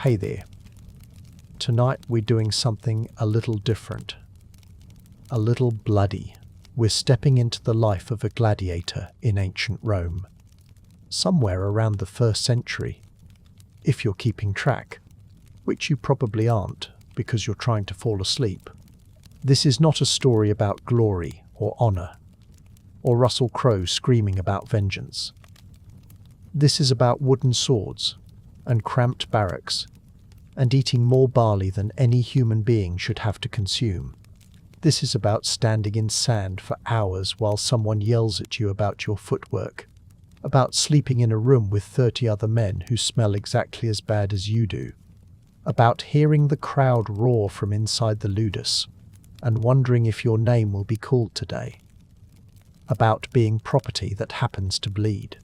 Hey there. Tonight we're doing something a little different. A little bloody. We're stepping into the life of a gladiator in ancient Rome. Somewhere around the 1st century. If you're keeping track. Which you probably aren't, because you're trying to fall asleep. This is not a story about glory or honor, or Russell Crowe screaming about vengeance. This is about wooden swords, and cramped barracks, and eating more barley than any human being should have to consume. This is about standing in sand for hours while someone yells at you about your footwork, about sleeping in a room with 30 other men who smell exactly as bad as you do, about hearing the crowd roar from inside the ludus, and wondering if your name will be called today, about being property that happens to bleed.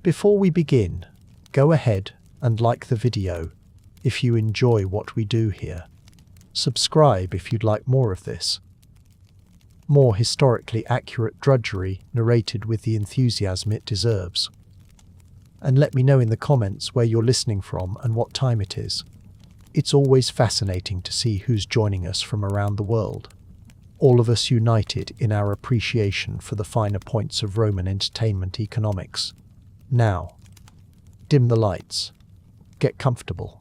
Before we begin, go ahead and like the video if you enjoy what we do here. Subscribe if you'd like more of this. More historically accurate drudgery narrated with the enthusiasm it deserves. And let me know in the comments where you're listening from and what time it is. It's always fascinating to see who's joining us from around the world. All of us united in our appreciation for the finer points of Roman entertainment economics. Now, dim the lights. Get comfortable.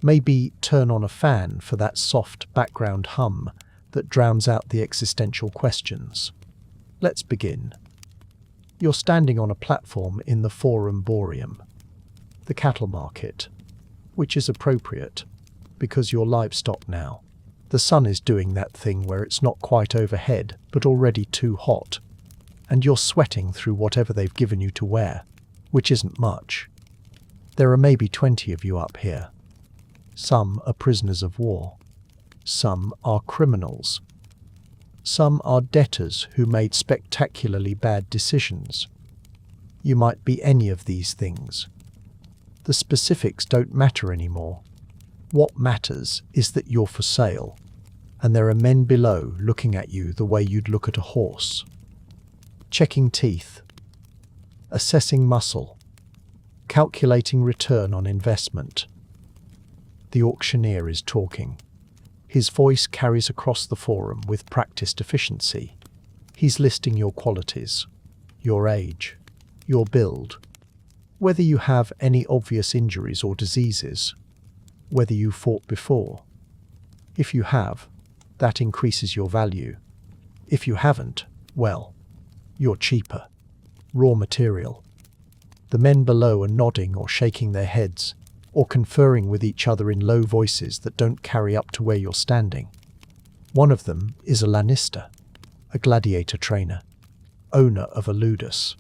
Maybe turn on a fan for that soft background hum that drowns out the existential questions. Let's begin. You're standing on a platform in the Forum Boarium, the cattle market, which is appropriate because you're livestock now. The sun is doing that thing where it's not quite overhead but already too hot, and you're sweating through whatever they've given you to wear, which isn't much. There are maybe 20 of you up here. Some are prisoners of war. Some are criminals. Some are debtors who made spectacularly bad decisions. You might be any of these things. The specifics don't matter anymore. What matters is that you're for sale, and there are men below looking at you the way you'd look at a horse. Checking teeth. Assessing muscle. Calculating return on investment. The auctioneer is talking. His voice carries across the forum with practiced efficiency. He's listing your qualities, your age, your build, whether you have any obvious injuries or diseases, whether you fought before. If you have, that increases your value. If you haven't, well, you're cheaper. Raw material. The men below are nodding or shaking their heads, or conferring with each other in low voices that don't carry up to where you're standing. One of them is a Lannister, a gladiator trainer, owner of a ludus.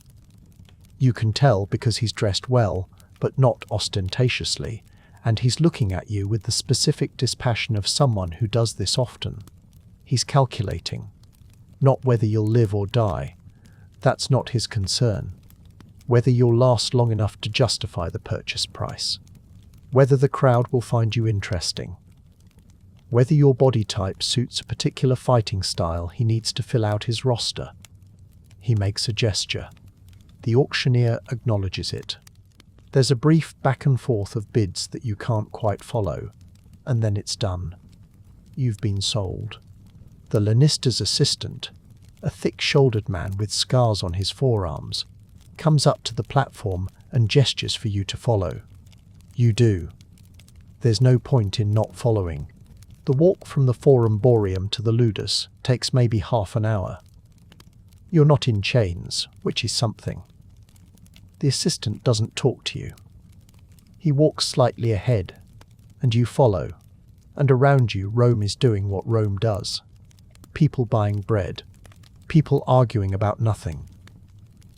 You can tell because he's dressed well, but not ostentatiously, and he's looking at you with the specific dispassion of someone who does this often. He's calculating, not whether you'll live or die. That's not his concern. Whether you'll last long enough to justify the purchase price. Whether the crowd will find you interesting. Whether your body type suits a particular fighting style he needs to fill out his roster. He makes a gesture. The auctioneer acknowledges it. There's a brief back and forth of bids that you can't quite follow, and then it's done. You've been sold. The Lannister's assistant, a thick-shouldered man with scars on his forearms, comes up to the platform and gestures for you to follow. You do. There's no point in not following. The walk from the Forum Boarium to the ludus takes maybe half an hour. You're not in chains, which is something. The assistant doesn't talk to you. He walks slightly ahead, and you follow, and around you Rome is doing what Rome does. People buying bread. People arguing about nothing.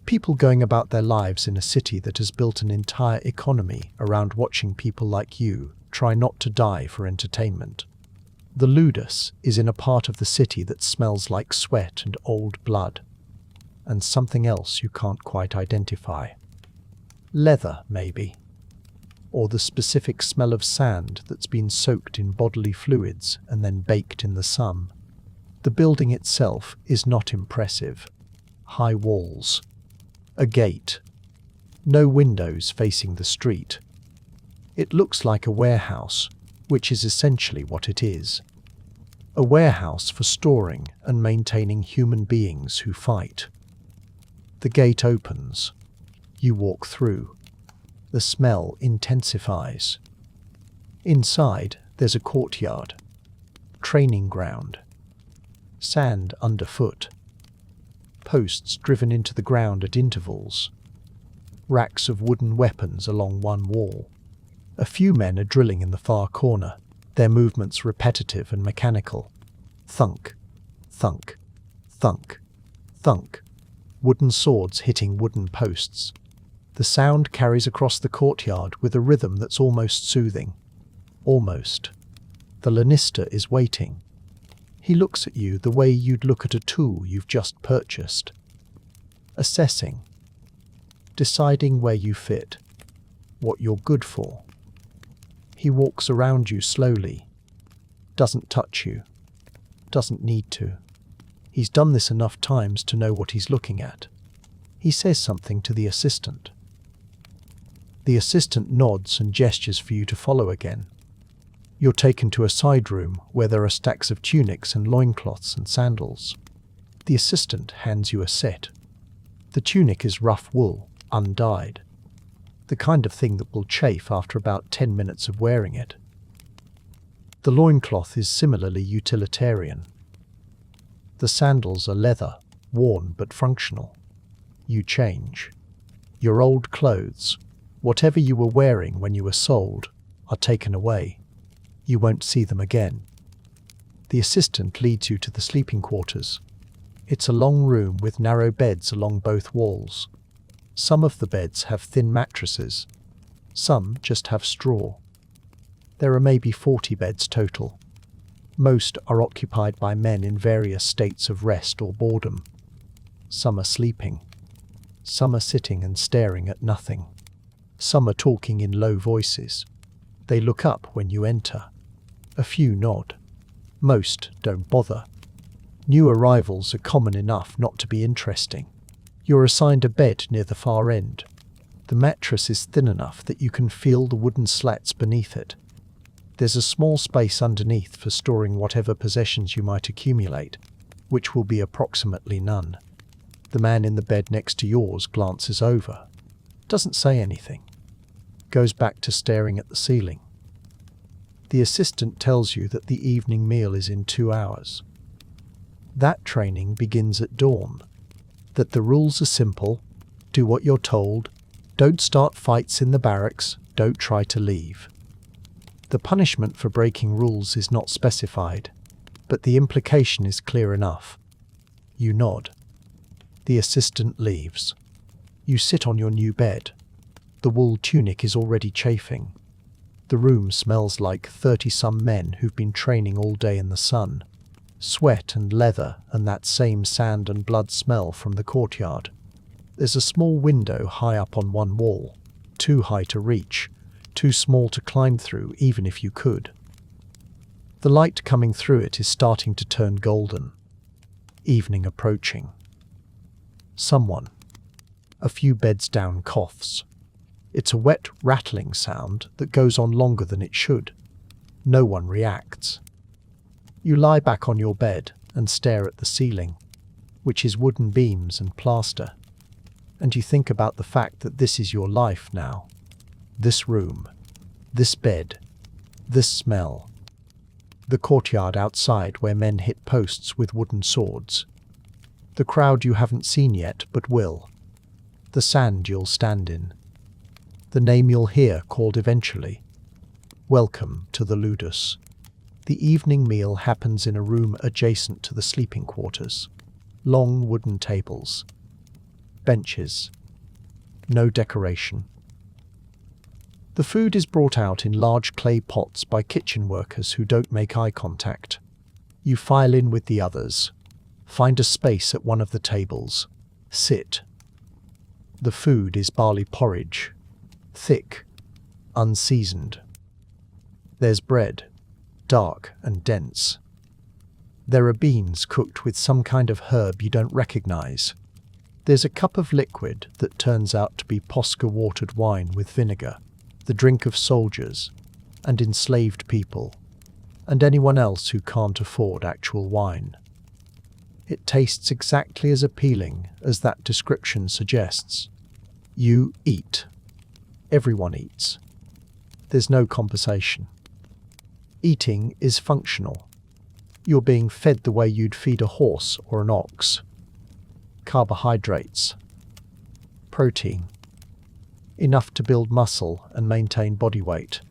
People going about their lives in a city that has built an entire economy around watching people like you try not to die for entertainment. The ludus is in a part of the city that smells like sweat and old blood, and something else you can't quite identify. Leather, maybe. Or the specific smell of sand that's been soaked in bodily fluids and then baked in the sun. The building itself is not impressive. High walls. A gate. No windows facing the street. It looks like a warehouse, which is essentially what it is. A warehouse for storing and maintaining human beings who fight. The gate opens. You walk through. The smell intensifies. Inside, there's a courtyard. Training ground. Sand underfoot. Posts driven into the ground at intervals. Racks of wooden weapons along one wall. A few men are drilling in the far corner, their movements repetitive and mechanical. Thunk, thunk, thunk, thunk. Wooden swords hitting wooden posts. The sound carries across the courtyard with a rhythm that's almost soothing. Almost. The Lannister is waiting. He looks at you the way you'd look at a tool you've just purchased. Assessing. Deciding where you fit. What you're good for. He walks around you slowly. Doesn't touch you. Doesn't need to. He's done this enough times to know what he's looking at. He says something to the assistant. The assistant nods and gestures for you to follow again. You're taken to a side room where there are stacks of tunics and loincloths and sandals. The assistant hands you a set. The tunic is rough wool, undyed. The kind of thing that will chafe after about 10 minutes of wearing it. The loincloth is similarly utilitarian. The sandals are leather, worn but functional. You change. Your old clothes, whatever you were wearing when you were sold, are taken away. You won't see them again. The assistant leads you to the sleeping quarters. It's a long room with narrow beds along both walls. Some of the beds have thin mattresses. Some just have straw. There are maybe 40 beds total. Most are occupied by men in various states of rest or boredom. Some are sleeping. Some are sitting and staring at nothing. Some are talking in low voices. They look up when you enter. A few nod. Most don't bother. New arrivals are common enough not to be interesting. You're assigned a bed near the far end. The mattress is thin enough that you can feel the wooden slats beneath it. There's a small space underneath for storing whatever possessions you might accumulate, which will be approximately none. The man in the bed next to yours glances over. Doesn't say anything. Goes back to staring at the ceiling. The assistant tells you that the evening meal is in 2 hours. That training begins at dawn. That the rules are simple. Do what you're told. Don't start fights in the barracks. Don't try to leave. The punishment for breaking rules is not specified, but the implication is clear enough. You nod. The assistant leaves. You sit on your new bed. The wool tunic is already chafing. The room smells like 30-some men who've been training all day in the sun. Sweat and leather and that same sand and blood smell from the courtyard. There's a small window high up on one wall, too high to reach, too small to climb through even if you could. The light coming through it is starting to turn golden. Evening approaching. Someone, a few beds down, coughs. It's a wet, rattling sound that goes on longer than it should. No one reacts. You lie back on your bed and stare at the ceiling, which is wooden beams and plaster, and you think about the fact that this is your life now. This room, this bed, this smell. The courtyard outside where men hit posts with wooden swords. The crowd you haven't seen yet but will. The sand you'll stand in. The name you'll hear called eventually. Welcome to the Ludus. The evening meal happens in a room adjacent to the sleeping quarters. Long wooden tables. Benches. No decoration. The food is brought out in large clay pots by kitchen workers who don't make eye contact. You file in with the others. Find a space at one of the tables. Sit. The food is barley porridge. Thick. Unseasoned. There's bread. Dark and dense. There are beans cooked with some kind of herb you don't recognize. There's a cup of liquid that turns out to be Posca watered wine with vinegar. the drink of soldiers and enslaved people, and anyone else who can't afford actual wine. It tastes exactly as appealing as that description suggests. You eat. Everyone eats. There's no conversation. Eating is functional. You're being fed the way you'd feed a horse or an ox. Carbohydrates. Protein. Enough to build muscle and maintain body weight.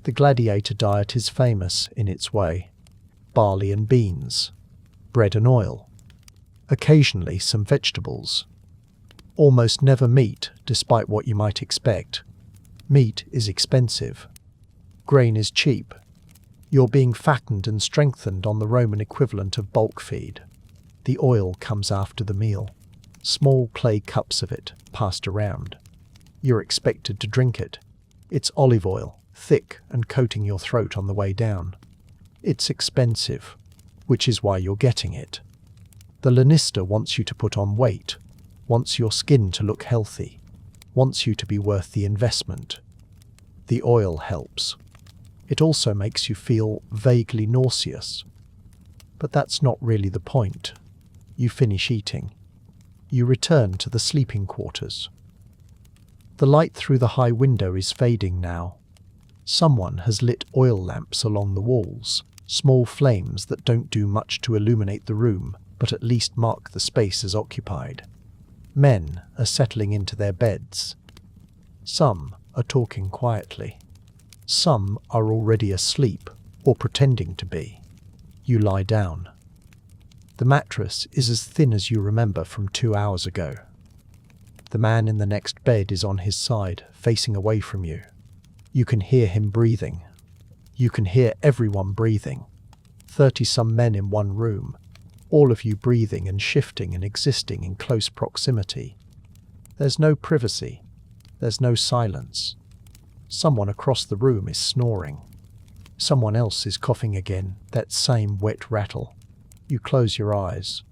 The gladiator diet is famous in its way. Barley and beans. Bread and oil. Occasionally some vegetables. Almost never meat, despite what you might expect. Meat is expensive. Grain is cheap. You're being fattened and strengthened on the Roman equivalent of bulk feed. The oil comes after the meal. Small clay cups of it passed around. You're expected to drink it. It's olive oil, thick and coating your throat on the way down. It's expensive, which is why you're getting it. The Lannister wants you to put on weight, wants your skin to look healthy, wants you to be worth the investment. The oil helps. It also makes you feel vaguely nauseous. But that's not really the point. You finish eating. You return to the sleeping quarters. The light through the high window is fading now. Someone has lit oil lamps along the walls, small flames that don't do much to illuminate the room, but at least mark the space as occupied. Men are settling into their beds. Some are talking quietly. Some are already asleep, or pretending to be. You lie down. The mattress is as thin as you remember from 2 hours ago. The man in the next bed is on his side, facing away from you. You can hear him breathing. You can hear everyone breathing. 30-some men in one room, all of you breathing and shifting and existing in close proximity. There's no privacy. There's no silence. Someone across the room is snoring. Someone else is coughing again, that same wet rattle. You close your eyes.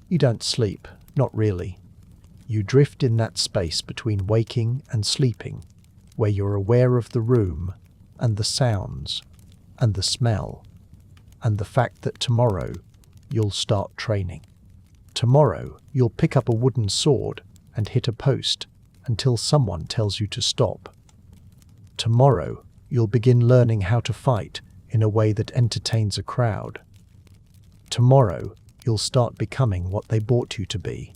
You don't sleep, not really. You drift in that space between waking and sleeping, where you're aware of the room, and the sounds, and the smell, and the fact that tomorrow you'll start training. Tomorrow you'll pick up a wooden sword and hit a post until someone tells you to stop. Tomorrow you'll begin learning how to fight in a way that entertains a crowd. Tomorrow you'll start becoming what they brought you to be.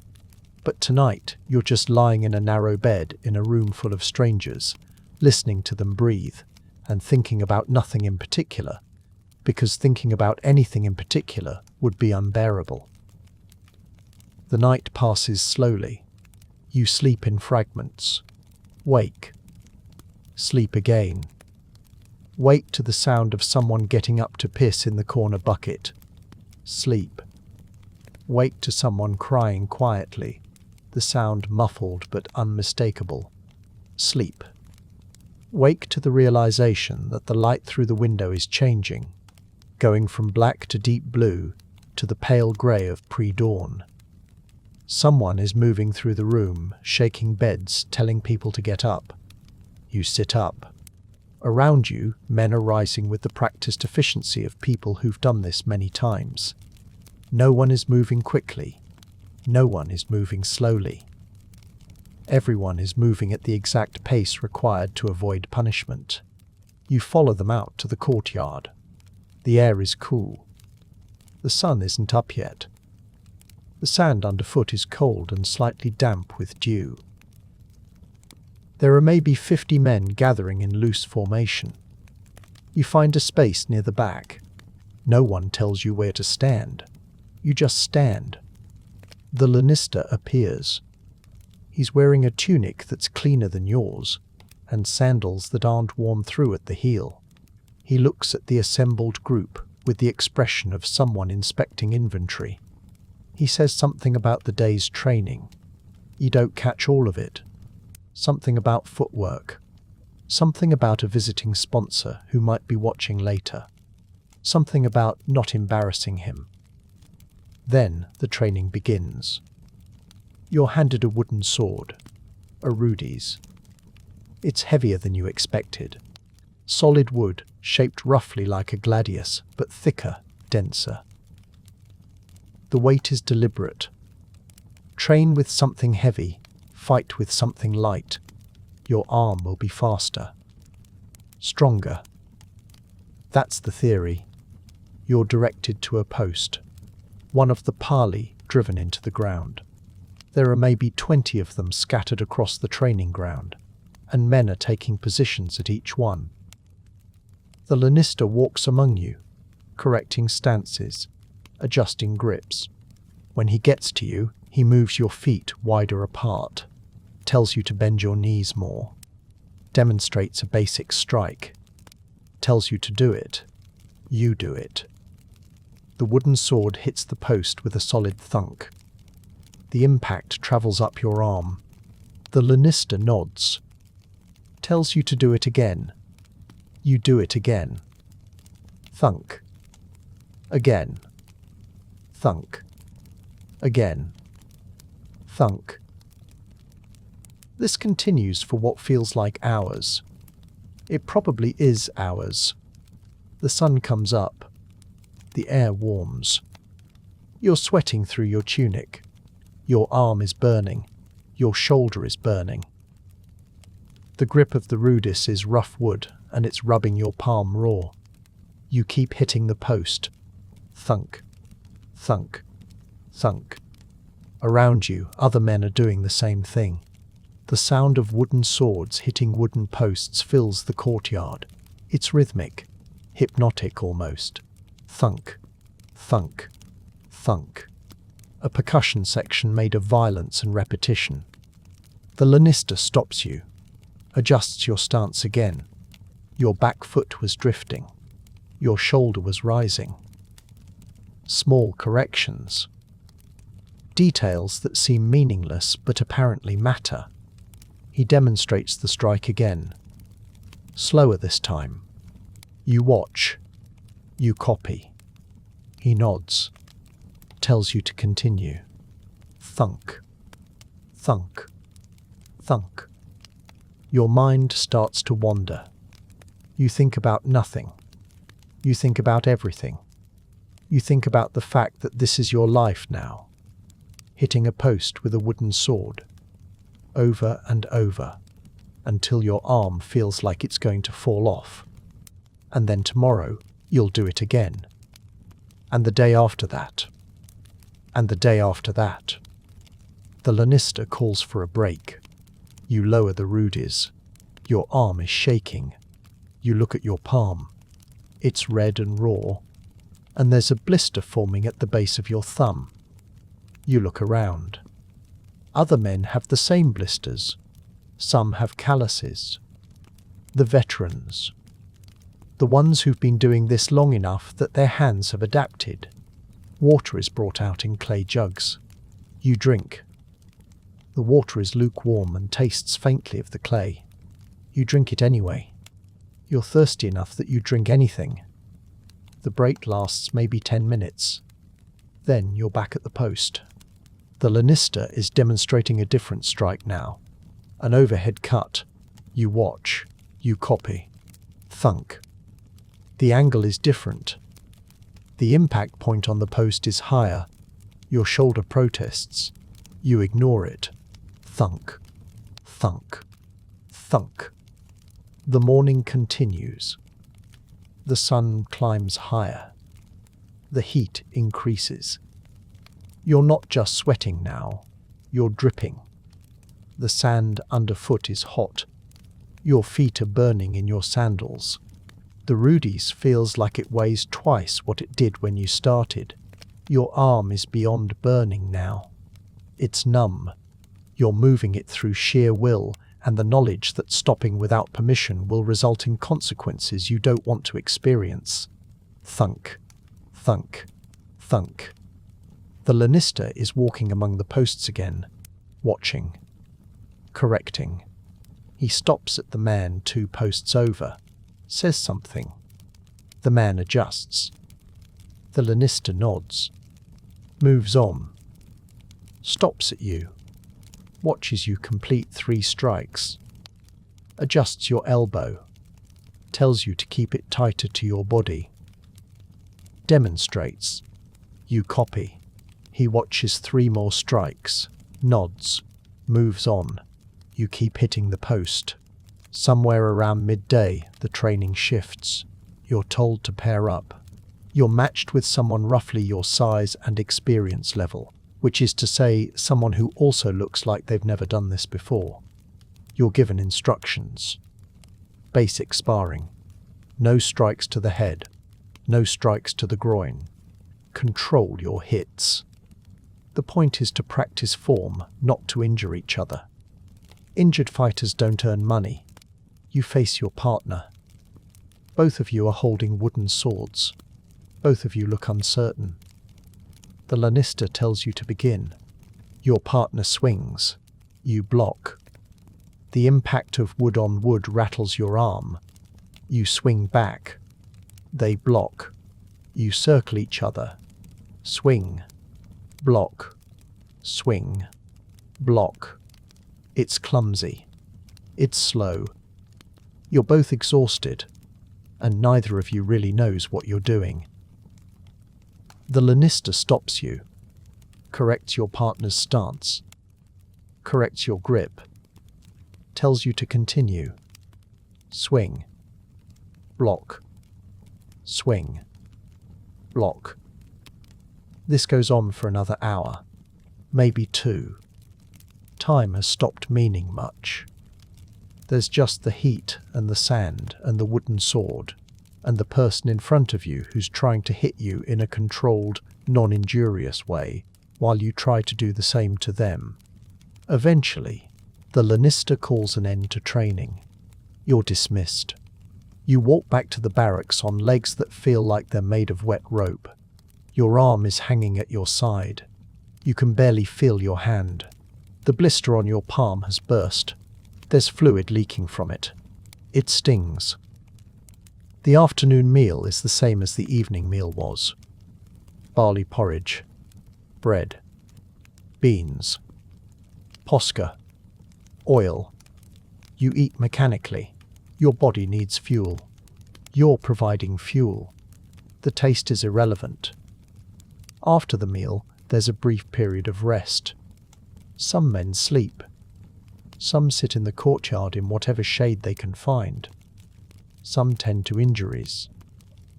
But tonight you're just lying in a narrow bed in a room full of strangers, listening to them breathe, and thinking about nothing in particular, because thinking about anything in particular would be unbearable. The night passes slowly. You sleep in fragments. Wake. Sleep again. Wake to the sound of someone getting up to piss in the corner bucket. Sleep. Wake to someone crying quietly, the sound muffled but unmistakable. Sleep. Wake to the realization that the light through the window is changing, going from black to deep blue to the pale grey of pre-dawn. Someone is moving through the room, shaking beds, telling people to get up. You sit up. Around you, men are rising with the practiced efficiency of people who've done this many times. No one is moving quickly. No one is moving slowly. Everyone is moving at the exact pace required to avoid punishment. You follow them out to the courtyard. The air is cool. The sun isn't up yet. The sand underfoot is cold and slightly damp with dew. There are maybe 50 men gathering in loose formation. You find a space near the back. No one tells you where to stand. You just stand. The Lannister appears. He's wearing a tunic that's cleaner than yours, and sandals that aren't worn through at the heel. He looks at the assembled group with the expression of someone inspecting inventory. He says something about the day's training. You don't catch all of it. Something about footwork. Something about a visiting sponsor who might be watching later. Something about not embarrassing him. Then the training begins. You're handed a wooden sword, a Rudy's. It's heavier than you expected. Solid wood, shaped roughly like a gladius, but thicker, denser. The weight is deliberate. Train with something heavy, fight with something light. Your arm will be faster. Stronger. That's the theory. You're directed to a post, one of the parley driven into the ground. There are maybe 20 of them scattered across the training ground, and men are taking positions at each one. The Lannister walks among you, correcting stances, adjusting grips. When he gets to you, he moves your feet wider apart, tells you to bend your knees more, demonstrates a basic strike, tells you to do it. You do it. The wooden sword hits the post with a solid thunk. The impact travels up your arm. The Lannister nods, tells you to do it again. You do it again. Thunk. Again. Thunk. Again. Thunk. This continues for what feels like hours. It probably is hours. The sun comes up. The air warms. You're sweating through your tunic. Your arm is burning. Your shoulder is burning. The grip of the rudis is rough wood, and it's rubbing your palm raw. You keep hitting the post. Thunk. Thunk. Thunk. Around you, other men are doing the same thing. The sound of wooden swords hitting wooden posts fills the courtyard. It's rhythmic, hypnotic almost. Thunk. Thunk. Thunk. A percussion section made of violence and repetition. The Lannister stops you, adjusts your stance again. Your back foot was drifting. Your shoulder was rising. Small corrections. Details that seem meaningless but apparently matter. He demonstrates the strike again. Slower this time. You watch. You copy. He nods. Tells you to continue. Thunk. Thunk. Thunk. Your mind starts to wander. You think about nothing. You think about everything. You think about the fact that this is your life now. Hitting a post with a wooden sword. Over and over. Until your arm feels like it's going to fall off. And then tomorrow, you'll do it again. And the day after that. And the day after that. The Lannister calls for a break. You lower the rudis. Your arm is shaking. You look at your palm. It's red and raw. And there's a blister forming at the base of your thumb. You look around. Other men have the same blisters. Some have calluses. The veterans. The ones who've been doing this long enough that their hands have adapted. Water is brought out in clay jugs. You drink. The water is lukewarm and tastes faintly of the clay. You drink it anyway. You're thirsty enough that you drink anything. The break lasts maybe 10 minutes. Then you're back at the post. The Lannister is demonstrating a different strike now. An overhead cut. You watch. You copy. Thunk. The angle is different. The impact point on the post is higher. Your shoulder protests. You ignore it. Thunk. Thunk. Thunk. The morning continues. The sun climbs higher. The heat increases. You're not just sweating now. You're dripping. The sand underfoot is hot. Your feet are burning in your sandals. The rudis feels like it weighs twice what it did when you started. Your arm is beyond burning now. It's numb. You're moving it through sheer will and the knowledge that stopping without permission will result in consequences you don't want to experience. Thunk. Thunk. Thunk. The Lannister is walking among the posts again, watching. Correcting. He stops at the man 2 posts over. Says something. The man adjusts. The Lannister nods. Moves on. Stops at you. Watches you complete 3 strikes. adjusts your elbow, tells you to keep it tighter to your body. Demonstrates. You copy. He watches 3 more strikes, nods, moves on. You keep hitting the post. Somewhere around midday, the training shifts. You're told to pair up. You're matched with someone roughly your size and experience level, which is to say, someone who also looks like they've never done this before. You're given instructions. Basic sparring. No strikes to the head. No strikes to the groin. Control your hits. The point is to practice form, not to injure each other. Injured fighters don't earn money. You face your partner. Both of you are holding wooden swords. Both of you look uncertain. The Lannister tells you to begin. Your partner swings. You block. The impact of wood on wood rattles your arm. You swing back. They block. You circle each other. Swing. Block. Swing. Block. It's clumsy. It's slow. You're both exhausted, and neither of you really knows what you're doing. The Lannister stops you, corrects your partner's stance, corrects your grip, tells you to continue. Swing. Block. Swing. Block. This goes on for another hour, maybe 2. Time has stopped meaning much. There's just the heat and the sand and the wooden sword, and the person in front of you who's trying to hit you in a controlled, non-injurious way, while you try to do the same to them. Eventually, the Lannister calls an end to training. You're dismissed. You walk back to the barracks on legs that feel like they're made of wet rope. Your arm is hanging at your side. You can barely feel your hand. The blister on your palm has burst. There's fluid leaking from it. It stings. The afternoon meal is the same as the evening meal was. Barley porridge, bread, beans, posca, oil. You eat mechanically. Your body needs fuel. You're providing fuel. The taste is irrelevant. After the meal, there's a brief period of rest. Some men sleep. Some sit in the courtyard in whatever shade they can find. Some tend to injuries.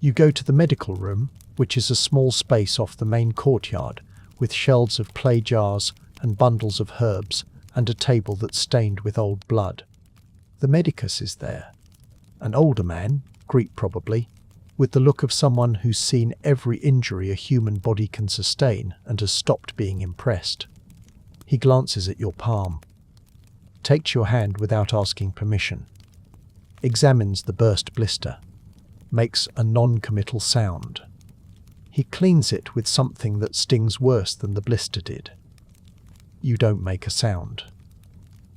You go to the medical room, which is a small space off the main courtyard, with shelves of clay jars and bundles of herbs and a table that's stained with old blood. The medicus is there. An older man, Greek probably, with the look of someone who's seen every injury a human body can sustain and has stopped being impressed. He glances at your palm, takes your hand without asking permission, examines the burst blister, makes a non-committal sound. He cleans it with something that stings worse than the blister did. You don't make a sound.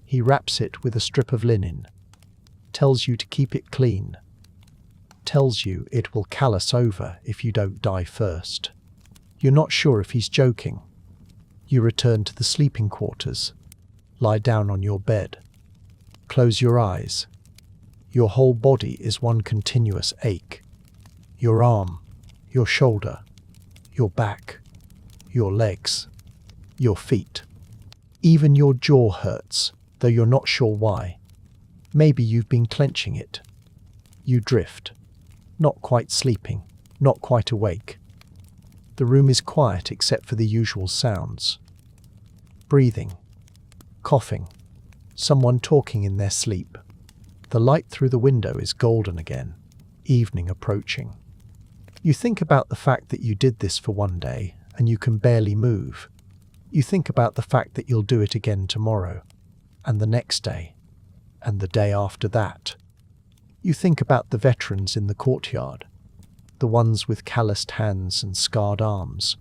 He wraps it with a strip of linen, tells you to keep it clean, tells you it will callus over if you don't die first. You're not sure if he's joking. You return to the sleeping quarters, lie down on your bed, close your eyes. Your whole body is one continuous ache. Your arm, your shoulder, your back, your legs, your feet. Even your jaw hurts, though you're not sure why. Maybe you've been clenching it. You drift, not quite sleeping, not quite awake. The room is quiet except for the usual sounds. Breathing, coughing, someone talking in their sleep. The light through the window is golden again, evening approaching. You think about the fact that you did this for one day and you can barely move. You think about the fact that you'll do it again tomorrow, and the next day, and the day after that. You think about the veterans in the courtyard, the ones with calloused hands and scarred arms,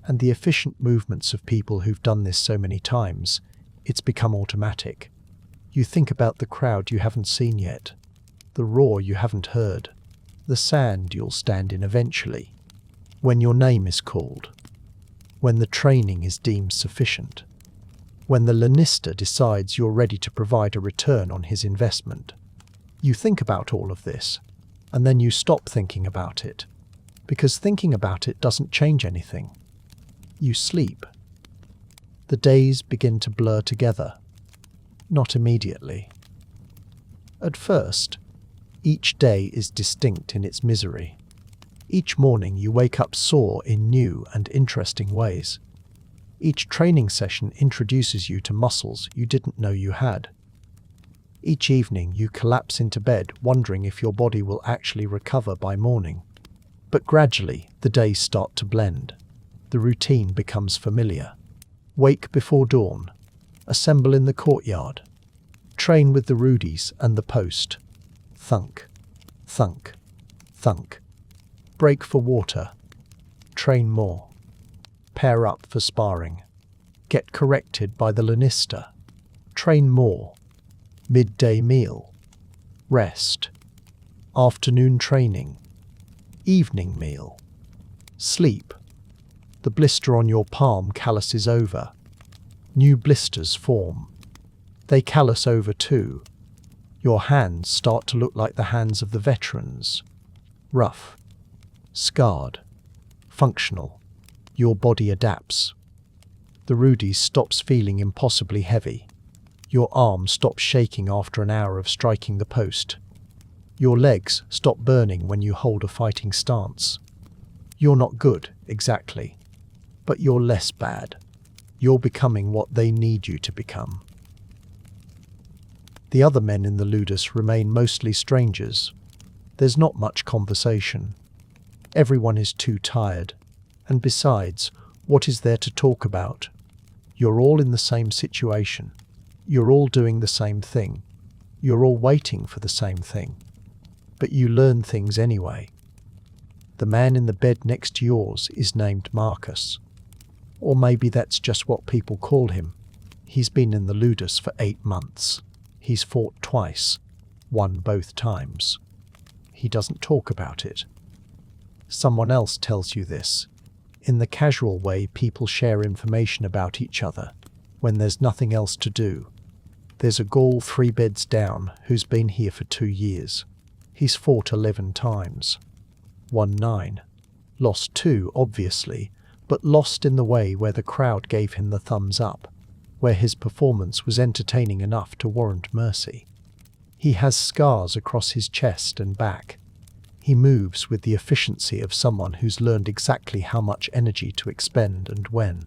and the efficient movements of people who've done this so many times, it's become automatic. You think about the crowd you haven't seen yet, the roar you haven't heard, the sand you'll stand in eventually, when your name is called, when the training is deemed sufficient. when the Lannister decides you're ready to provide a return on his investment. You think about all of this, and then you stop thinking about it, because thinking about it doesn't change anything. You sleep. The days begin to blur together. Not immediately. At first, each day is distinct in its misery. Each morning you wake up sore in new and interesting ways. Each training session introduces you to muscles you didn't know you had. Each evening you collapse into bed wondering if your body will actually recover by morning. But gradually the days start to blend. The routine becomes familiar. Wake before dawn. Assemble in the courtyard. Train with the Rudies and the post. Thunk, thunk, thunk. Break for water. Train more. Pair up for sparring. Get corrected by the Lannister. Train more. Midday meal. Rest. Afternoon training. Evening meal. Sleep. The blister on your palm calluses over. New blisters form. They callus over too. Your hands start to look like the hands of the veterans. Rough. Scarred. Functional. Your body adapts. The Rudies stops feeling impossibly heavy. Your arm stops shaking after an hour of striking the post. Your legs stop burning when you hold a fighting stance. You're not good, exactly. But you're less bad. You're becoming what they need you to become. The other men in the Ludus remain mostly strangers. There's not much conversation. Everyone is too tired. And besides, what is there to talk about? You're all in the same situation. You're all doing the same thing. You're all waiting for the same thing. But you learn things anyway. The man in the bed next to yours is named Marcus. Or maybe that's just what people call him. He's been in the Ludus for 8 months. He's fought twice, won both times. He doesn't talk about it. Someone else tells you this. In the casual way people share information about each other, when there's nothing else to do. There's a Gaul 3 beds down who's been here for 2 years. He's fought 11 times. Won 9. Lost 2, obviously, but lost in the way where the crowd gave him the thumbs up, where his performance was entertaining enough to warrant mercy. He has scars across his chest and back. He moves with the efficiency of someone who's learned exactly how much energy to expend and when.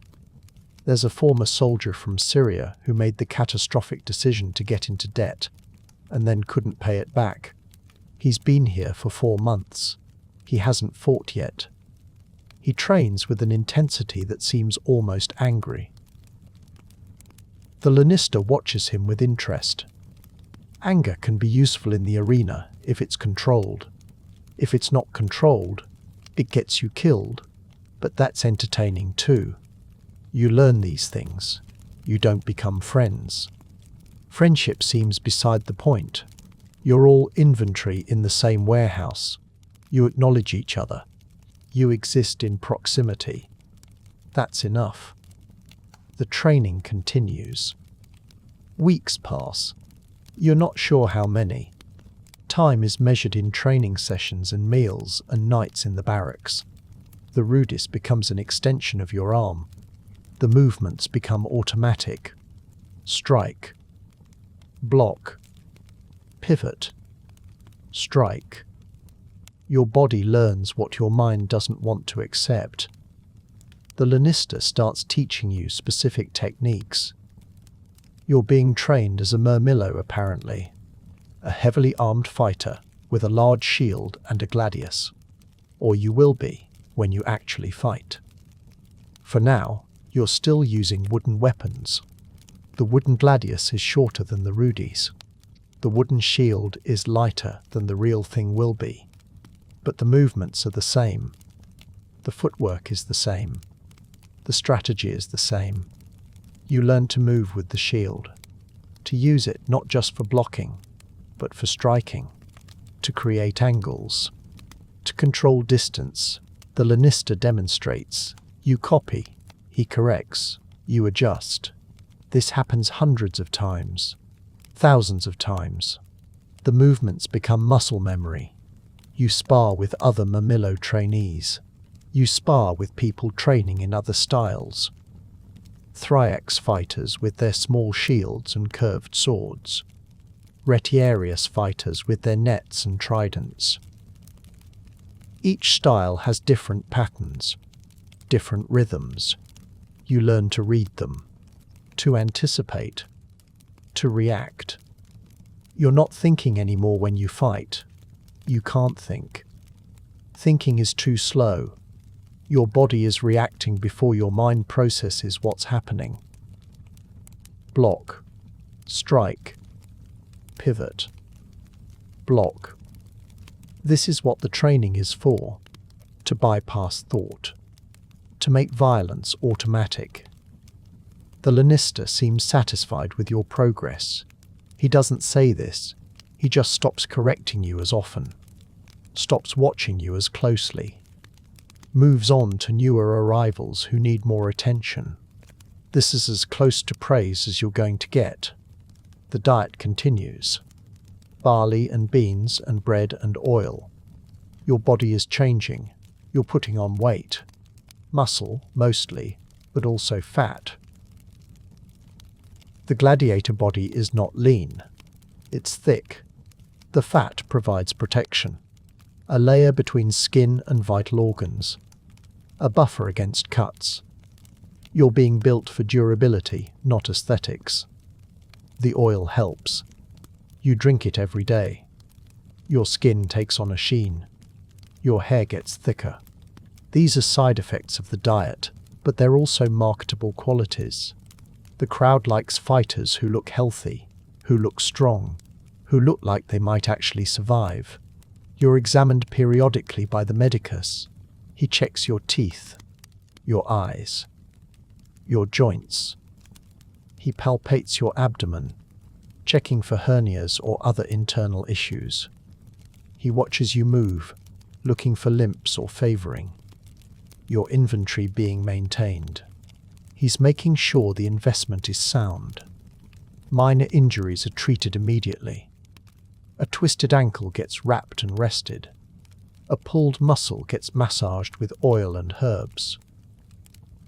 There's a former soldier from Syria who made the catastrophic decision to get into debt, and then couldn't pay it back. He's been here for 4 months. He hasn't fought yet. He trains with an intensity that seems almost angry. The Lannister watches him with interest. Anger can be useful in the arena if it's controlled. If it's not controlled, it gets you killed, but that's entertaining too. You learn these things. You don't become friends. Friendship seems beside the point. You're all inventory in the same warehouse. You acknowledge each other. You exist in proximity. That's enough. The training continues. Weeks pass. You're not sure how many. Time is measured in training sessions and meals and nights in the barracks. The Rudis becomes an extension of your arm. The movements become automatic. Strike. Block. Pivot. Strike. Your body learns what your mind doesn't want to accept. The Lannister starts teaching you specific techniques. You're being trained as a Murmillo, apparently. A heavily armed fighter with a large shield and a gladius. Or you will be when you actually fight. For now, you're still using wooden weapons. The wooden gladius is shorter than the Rudis. The wooden shield is lighter than the real thing will be. But the movements are the same. The footwork is the same. The strategy is the same. You learn to move with the shield. To use it not just for blocking, but for striking. To create angles. To control distance. The Lannister demonstrates. You copy. He corrects. You adjust. This happens hundreds of times, thousands of times. The movements become muscle memory. You spar with other Mamilo trainees. You spar with people training in other styles. Thriax fighters with their small shields and curved swords. Retiarius fighters with their nets and tridents. Each style has different patterns, different rhythms. You learn to read them, to anticipate, to react. You're not thinking anymore when you fight. You can't think. Thinking is too slow. Your body is reacting before your mind processes what's happening. Block, strike, pivot, block. This is what the training is for, to bypass thought, to make violence automatic. The Lannister seems satisfied with your progress. He doesn't say this, he just stops correcting you as often, stops watching you as closely, moves on to newer arrivals who need more attention. This is as close to praise as you're going to get. The diet continues. Barley and beans and bread and oil. Your body is changing. You're putting on weight. Muscle, mostly, but also fat. The gladiator body is not lean. It's thick. The fat provides protection. A layer between skin and vital organs. A buffer against cuts. You're being built for durability, not aesthetics. The oil helps. You drink it every day. Your skin takes on a sheen. Your hair gets thicker. These are side effects of the diet, but they're also marketable qualities. The crowd likes fighters who look healthy, who look strong, who look like they might actually survive. You're examined periodically by the medicus. He checks your teeth, your eyes, your joints. He palpates your abdomen, checking for hernias or other internal issues. He watches you move, looking for limps or favoring. Your inventory being maintained. He's making sure the investment is sound. Minor injuries are treated immediately. A twisted ankle gets wrapped and rested. A pulled muscle gets massaged with oil and herbs.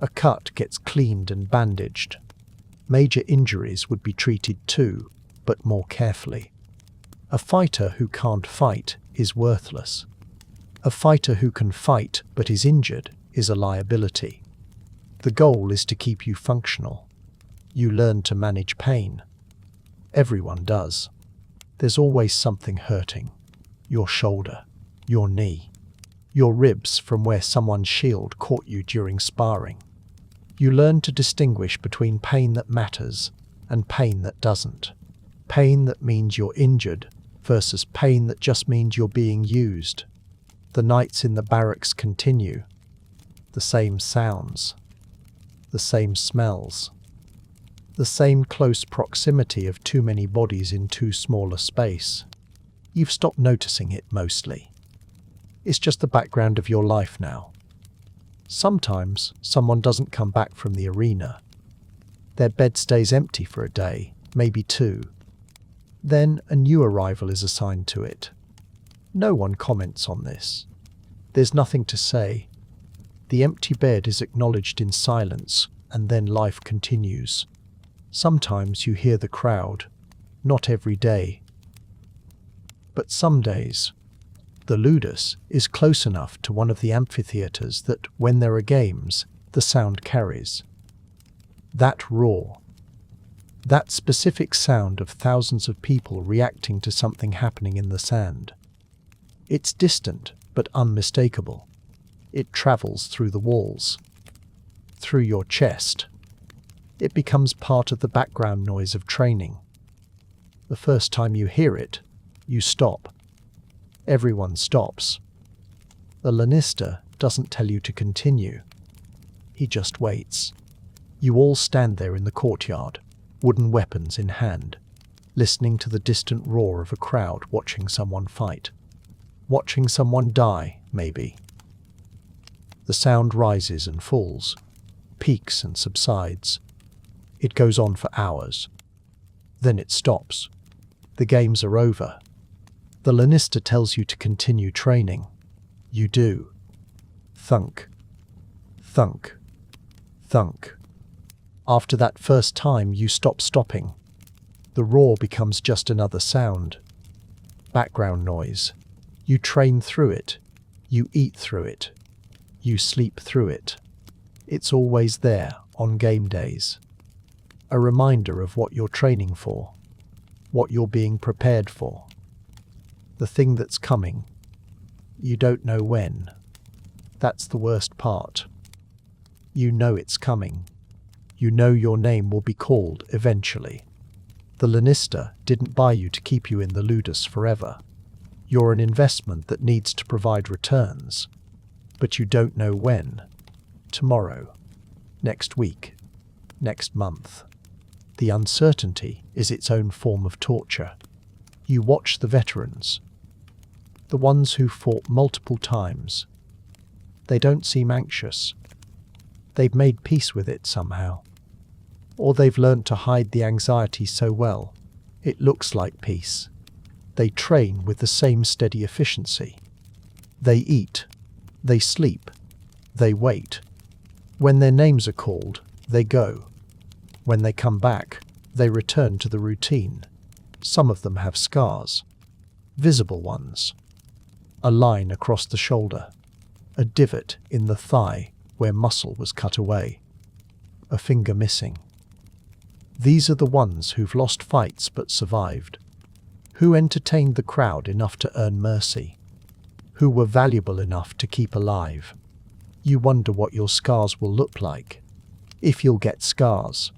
A cut gets cleaned and bandaged. Major injuries would be treated too, but more carefully. A fighter who can't fight is worthless. A fighter who can fight but is injured is a liability. The goal is to keep you functional. You learn to manage pain. Everyone does. There's always something hurting. Your shoulder, your knee, your ribs from where someone's shield caught you during sparring. You learn to distinguish between pain that matters and pain that doesn't. Pain that means you're injured versus pain that just means you're being used. The nights in the barracks continue. The same sounds. The same smells. The same close proximity of too many bodies in too small a space. You've stopped noticing it mostly. It's just the background of your life now. Sometimes someone doesn't come back from the arena. Their bed stays empty for a day, maybe two. Then a new arrival is assigned to it. No one comments on this. There's nothing to say. The empty bed is acknowledged in silence, and then life continues. Sometimes you hear the crowd, not every day. But some days, the ludus is close enough to one of the amphitheatres that, when there are games, the sound carries. That roar, that specific sound of thousands of people reacting to something happening in the sand. It's distant, but unmistakable. It travels through the walls, through your chest. It becomes part of the background noise of training. The first time you hear it, you stop. Everyone stops. The Lannister doesn't tell you to continue. He just waits. You all stand there in the courtyard, wooden weapons in hand, listening to the distant roar of a crowd watching someone fight. Watching someone die, maybe. The sound rises and falls, peaks and subsides. It goes on for hours. Then it stops. The games are over. The Lannister tells you to continue training. You do. Thunk. Thunk. Thunk. After that first time, you stop stopping. The roar becomes just another sound. Background noise. You train through it. You eat through it. You sleep through it. It's always there on game days. A reminder of what you're training for, what you're being prepared for. The thing that's coming. You don't know when. That's the worst part. You know it's coming. You know your name will be called eventually. The Lannister didn't buy you to keep you in the Ludus forever. You're an investment that needs to provide returns. But you don't know when. Tomorrow. Next week. Next month. The uncertainty is its own form of torture. You watch the veterans. The ones who fought multiple times. They don't seem anxious. They've made peace with it somehow. Or they've learned to hide the anxiety so well, it looks like peace. They train with the same steady efficiency. They eat. They sleep. They wait. When their names are called, they go. When they come back, they return to the routine. Some of them have scars. Visible ones. A line across the shoulder. A divot in the thigh where muscle was cut away. A finger missing. These are the ones who've lost fights but survived. Who entertained the crowd enough to earn mercy. Who were valuable enough to keep alive. You wonder what your scars will look like. If you'll get scars.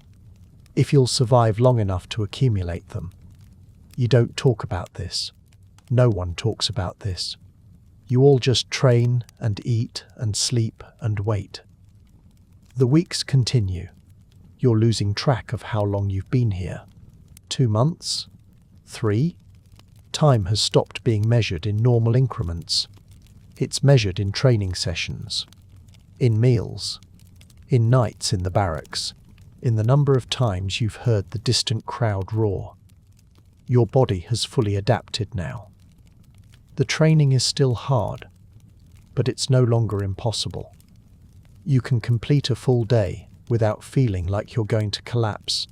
If you'll survive long enough to accumulate them. You don't talk about this. No one talks about this. You all just train and eat and sleep and wait. The weeks continue. You're losing track of how long you've been here. 2 months? 3? Time has stopped being measured in normal increments. It's measured in training sessions. In meals. In nights in the barracks. In the number of times you've heard the distant crowd roar. Your body has fully adapted now. The training is still hard, but it's no longer impossible. You can complete a full day without feeling like you're going to collapse.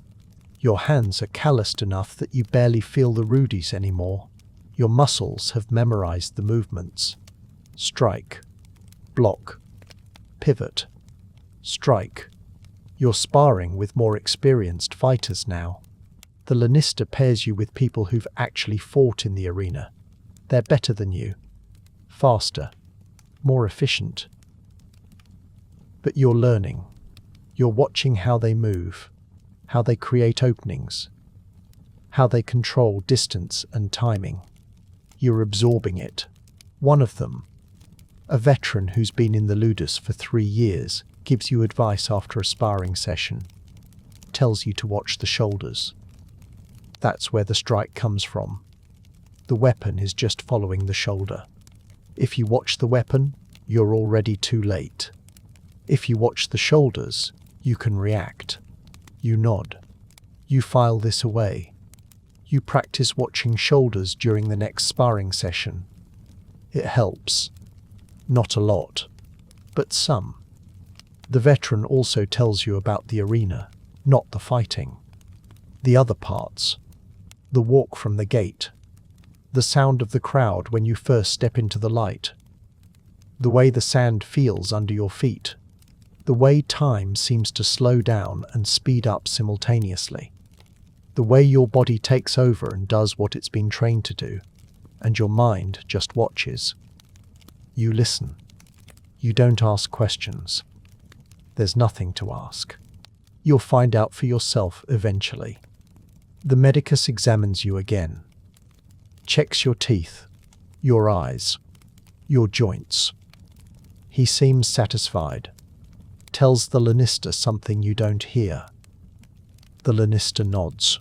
Your hands are calloused enough that you barely feel the rudies anymore. Your muscles have memorized the movements. Strike. Block. Pivot. Strike. You're sparring with more experienced fighters now. The Lannister pairs you with people who've actually fought in the arena. They're better than you. Faster. More efficient. But you're learning. You're watching how they move, how they create openings, how they control distance and timing. You're absorbing it. One of them, a veteran who's been in the Ludus for 3 years, gives you advice after a sparring session, tells you to watch the shoulders. That's where the strike comes from. The weapon is just following the shoulder. If you watch the weapon, you're already too late. If you watch the shoulders, you can react. You nod. You file this away. You practice watching shoulders during the next sparring session. It helps. Not a lot, but some. The veteran also tells you about the arena, not the fighting. The other parts. The walk from the gate. The sound of the crowd when you first step into the light. The way the sand feels under your feet. The way time seems to slow down and speed up simultaneously. The way your body takes over and does what it's been trained to do, and your mind just watches. You listen. You don't ask questions. There's nothing to ask. You'll find out for yourself eventually. The medicus examines you again. Checks your teeth, your eyes, your joints. He seems satisfied. Tells the Lannister something you don't hear. The Lannister nods.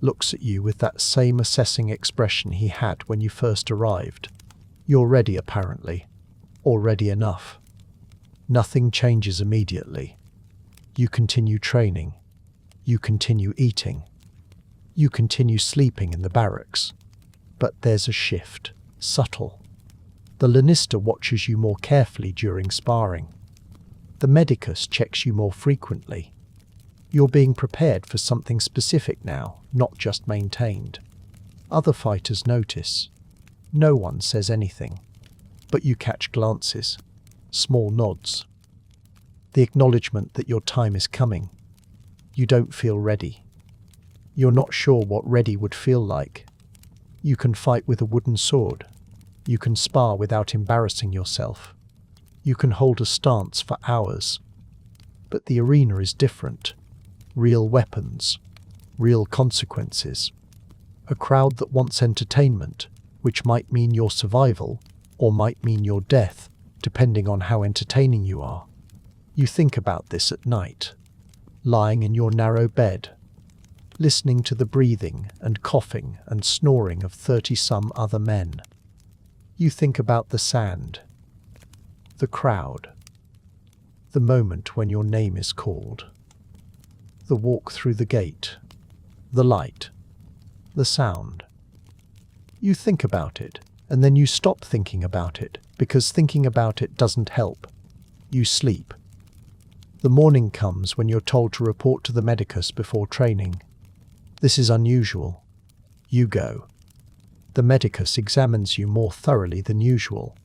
Looks at you with that same assessing expression he had when you first arrived. You're ready apparently. Or ready enough. Nothing changes immediately. You continue training. You continue eating. You continue sleeping in the barracks. But there's a shift, subtle. The Lannister watches you more carefully during sparring. The medicus checks you more frequently. You're being prepared for something specific now, not just maintained. Other fighters notice. No one says anything. But you catch glances, small nods. The acknowledgement that your time is coming. You don't feel ready. You're not sure what ready would feel like. You can fight with a wooden sword. You can spar without embarrassing yourself. You can hold a stance for hours. But the arena is different. Real weapons. Real consequences. A crowd that wants entertainment, which might mean your survival, or might mean your death, depending on how entertaining you are. You think about this at night, lying in your narrow bed, listening to the breathing and coughing and snoring of 30-some other men. You think about the sand, the crowd, the moment when your name is called, the walk through the gate, the light, the sound. You think about it, and then you stop thinking about it, because thinking about it doesn't help. You sleep. The morning comes when you're told to report to the medicus before training. This is unusual. You go. The medicus examines you more thoroughly than usual.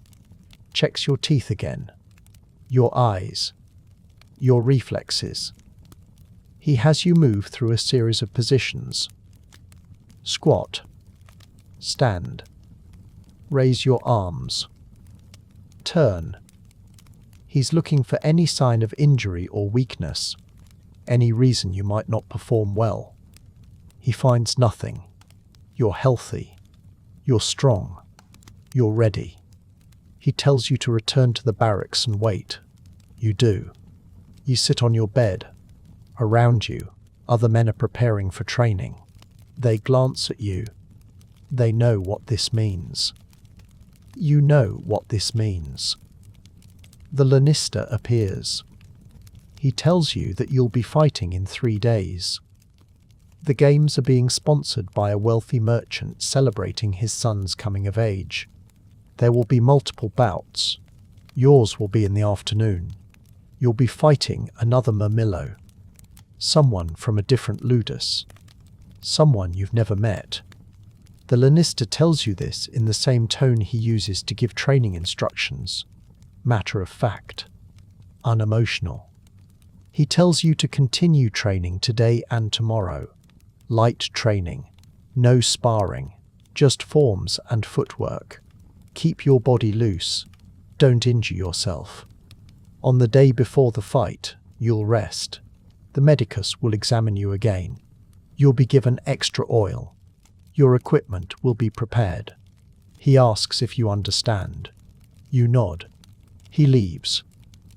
Checks your teeth again. Your eyes. Your reflexes. He has you move through a series of positions. Squat. Stand. Raise your arms. Turn. He's looking for any sign of injury or weakness, any reason you might not perform well. He finds nothing. You're healthy. You're strong. You're ready. He tells you to return to the barracks and wait. You do. You sit on your bed. Around you, other men are preparing for training. They glance at you. They know what this means. You know what this means. The Lannister appears. He tells you that you'll be fighting in 3 days. The games are being sponsored by a wealthy merchant celebrating his son's coming of age. There will be multiple bouts. Yours will be in the afternoon. You'll be fighting another Murmillo. Someone from a different ludus. Someone you've never met. The Lannister tells you this in the same tone he uses to give training instructions. Matter of fact. Unemotional. He tells you to continue training today and tomorrow. Light training. No sparring. Just forms and footwork. Keep your body loose. Don't injure yourself. On the day before the fight, you'll rest. The medicus will examine you again. You'll be given extra oil. Your equipment will be prepared. He asks if you understand. You nod. He leaves.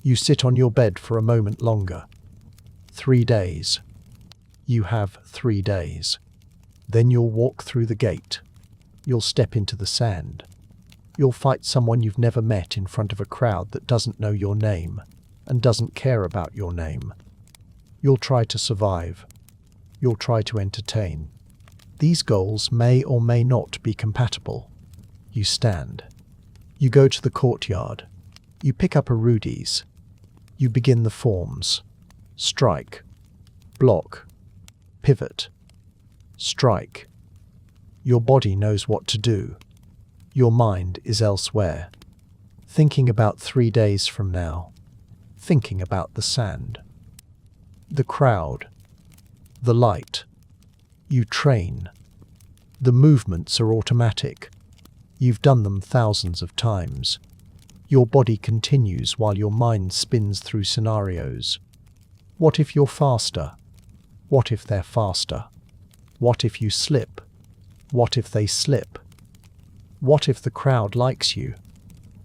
You sit on your bed for a moment longer. 3 days. You have 3 days. Then you'll walk through the gate. You'll step into the sand. You'll fight someone you've never met in front of a crowd that doesn't know your name and doesn't care about your name. You'll try to survive. You'll try to entertain. These goals may or may not be compatible. You stand. You go to the courtyard. You pick up a rudies. You begin the forms. Strike. Block. Pivot. Strike. Your body knows what to do. Your mind is elsewhere. Thinking about 3 days from now. Thinking about the sand. The crowd. The light. You train. The movements are automatic. You've done them thousands of times. Your body continues while your mind spins through scenarios. What if you're faster? What if they're faster? What if you slip? What if they slip? What if the crowd likes you?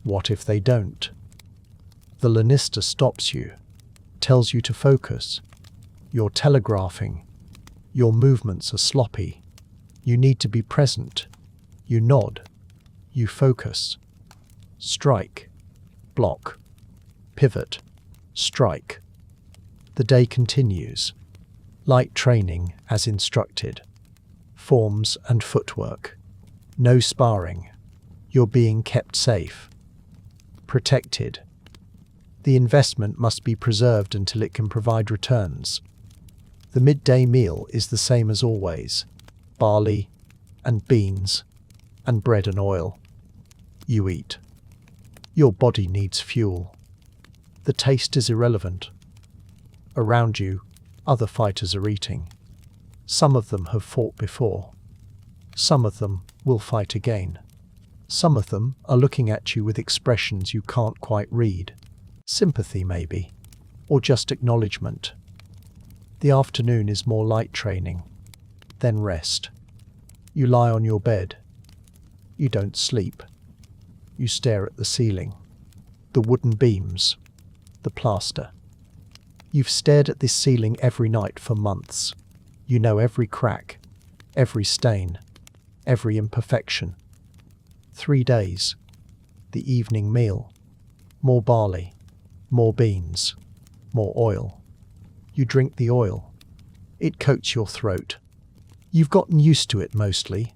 What if they don't? The Lannister stops you, tells you to focus. You're telegraphing. Your movements are sloppy. You need to be present. You nod. You focus. Strike. Block. Pivot. Strike. The day continues. Light training as instructed. Forms and footwork. No sparring. You're being kept safe. Protected. The investment must be preserved until it can provide returns. The midday meal is the same as always. Barley and beans and bread and oil. You eat. Your body needs fuel. The taste is irrelevant. Around you, other fighters are eating. Some of them have fought before. Some of them will fight again. Some of them are looking at you with expressions you can't quite read. Sympathy maybe, or just acknowledgement. The afternoon is more light training, then rest. You lie on your bed. You don't sleep. You stare at the ceiling, the wooden beams, the plaster. You've stared at this ceiling every night for months. You know every crack, every stain, every imperfection. 3 days. The evening meal. More barley, more beans, more oil. You drink the oil. It coats your throat. You've gotten used to it mostly.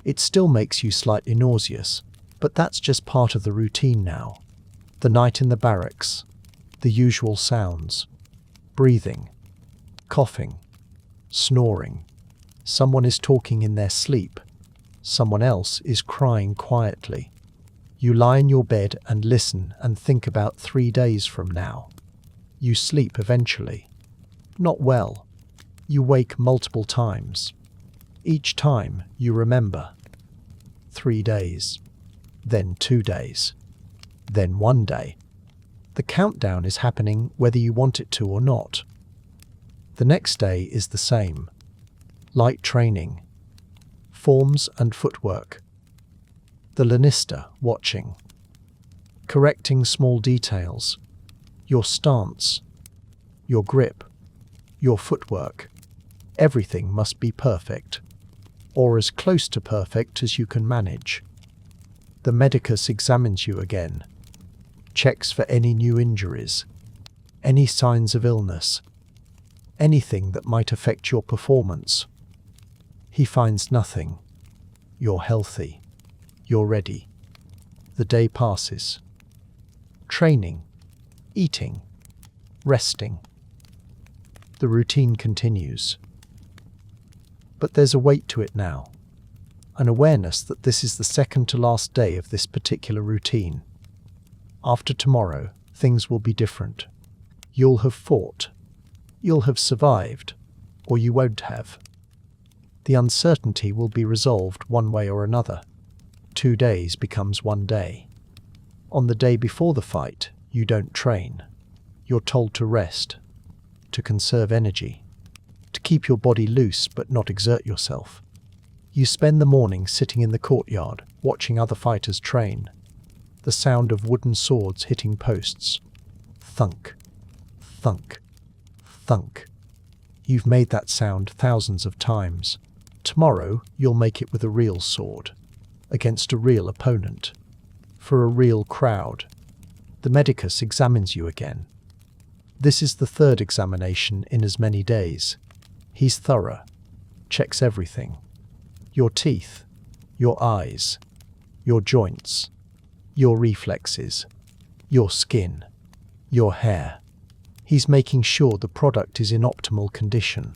It still makes you slightly nauseous, but that's just part of the routine now. The night in the barracks. The usual sounds. Breathing. Coughing. Snoring. Someone is talking in their sleep. Someone else is crying quietly. You lie in your bed and listen and think about 3 days from now. You sleep eventually. Not well. You wake multiple times. Each time you remember. 3 days. Then 2 days. Then 1 day. The countdown is happening whether you want it to or not. The next day is the same. Light training. Forms and footwork. The lanista watching. Correcting small details. Your stance. Your grip. Your footwork. Everything must be perfect. Or as close to perfect as you can manage. The medicus examines you again. Checks for any new injuries. Any signs of illness. Anything that might affect your performance. He finds nothing. You're healthy. You're ready. The day passes. Training. Eating. Resting. The routine continues. But there's a weight to it now. An awareness that this is the second to last day of this particular routine. After tomorrow, things will be different. You'll have fought. You'll have survived. Or you won't have. The uncertainty will be resolved one way or another. 2 days becomes 1 day. On the day before the fight, you don't train. You're told to rest, to conserve energy, to keep your body loose but not exert yourself. You spend the morning sitting in the courtyard, watching other fighters train. The sound of wooden swords hitting posts. Thunk, thunk, thunk. You've made that sound thousands of times. Tomorrow, you'll make it with a real sword, against a real opponent, for a real crowd. The medicus examines you again. This is the third examination in as many days. He's thorough, checks everything. Your teeth, your eyes, your joints, your reflexes, your skin, your hair. He's making sure the product is in optimal condition.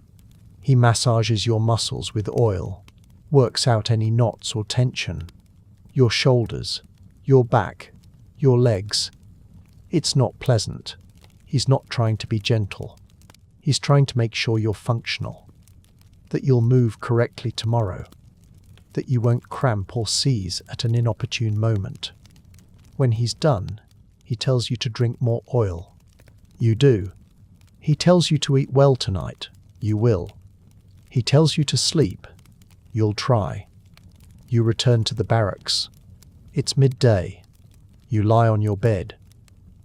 He massages your muscles with oil, works out any knots or tension. Your shoulders, your back, your legs. It's not pleasant. He's not trying to be gentle. He's trying to make sure you're functional, that you'll move correctly tomorrow, that you won't cramp or seize at an inopportune moment. When he's done, he tells you to drink more oil. You do. He tells you to eat well tonight. You will. He tells you to sleep. You'll try. You return to the barracks. It's midday. You lie on your bed.